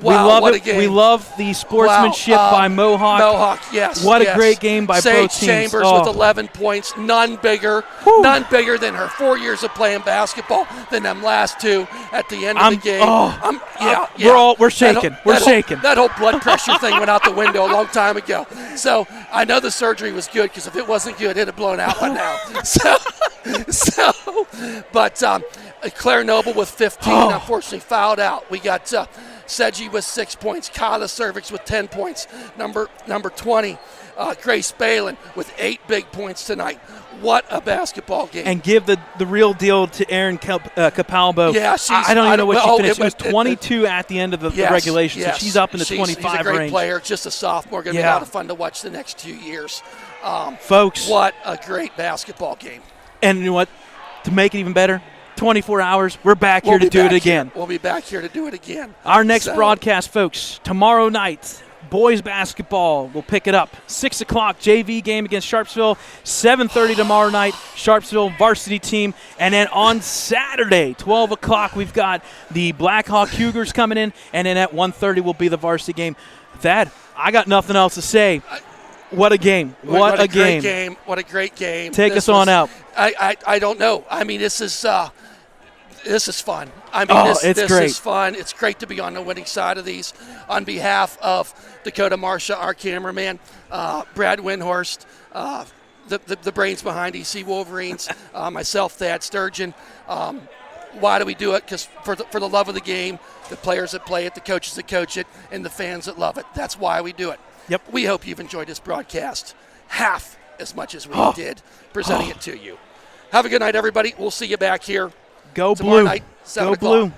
Wow, we love what it. A game. We love the sportsmanship by Mohawk. Mohawk, yes. What a great game by both teams. Chambers with 11 points, none bigger than her 4 years of playing basketball than them last 2 at the end of the game. We're shaking. We're shaking. That whole blood pressure thing went out the window a long time ago. So I know the surgery was good because if it wasn't good, it'd have blown out by now. But Claire Noble with 15, unfortunately fouled out. We got Sedgy with 6 points, Kyla Cervix with 10 points, number 20, Grace Balin with 8 big points tonight. What a basketball game. And give the real deal to Erin Capalbo. Yeah, I don't even know what she finished. She was 22 at the end of the regulation, so she's up in the 25 range. She's a great player, just a sophomore. Going to be a lot of fun to watch the next 2 years. Folks. What a great basketball game. And you know what? To make it even better, 24 hours, we're back here to do it again. We'll be back here to do it again. Our next broadcast, folks, tomorrow night, boys basketball. We'll pick it up. 6 o'clock, JV game against Sharpsville. 7:30 tomorrow night, Sharpsville varsity team. And then on Saturday, 12 o'clock, we've got the Blackhawk Cougars coming in. And then at 1:30 will be the varsity game. Thad, I got nothing else to say. What a game. What a great game. What a great game. Take us on out. I don't know. I mean, this is This is fun. I mean, this great. is fun. It's great to be on the winning side of these. On behalf of Dakota Marsha, our cameraman, Brad Windhorst, the brains behind EC Wolverines, myself, Thad Sturgeon. Why do we do it? Because for the love of the game, the players that play it, the coaches that coach it, and the fans that love it. That's why we do it. Yep. We hope you've enjoyed this broadcast half as much as we did presenting it to you. Have a good night, everybody. We'll see you back here Go tomorrow blue. night, 7 Go o'clock. blue.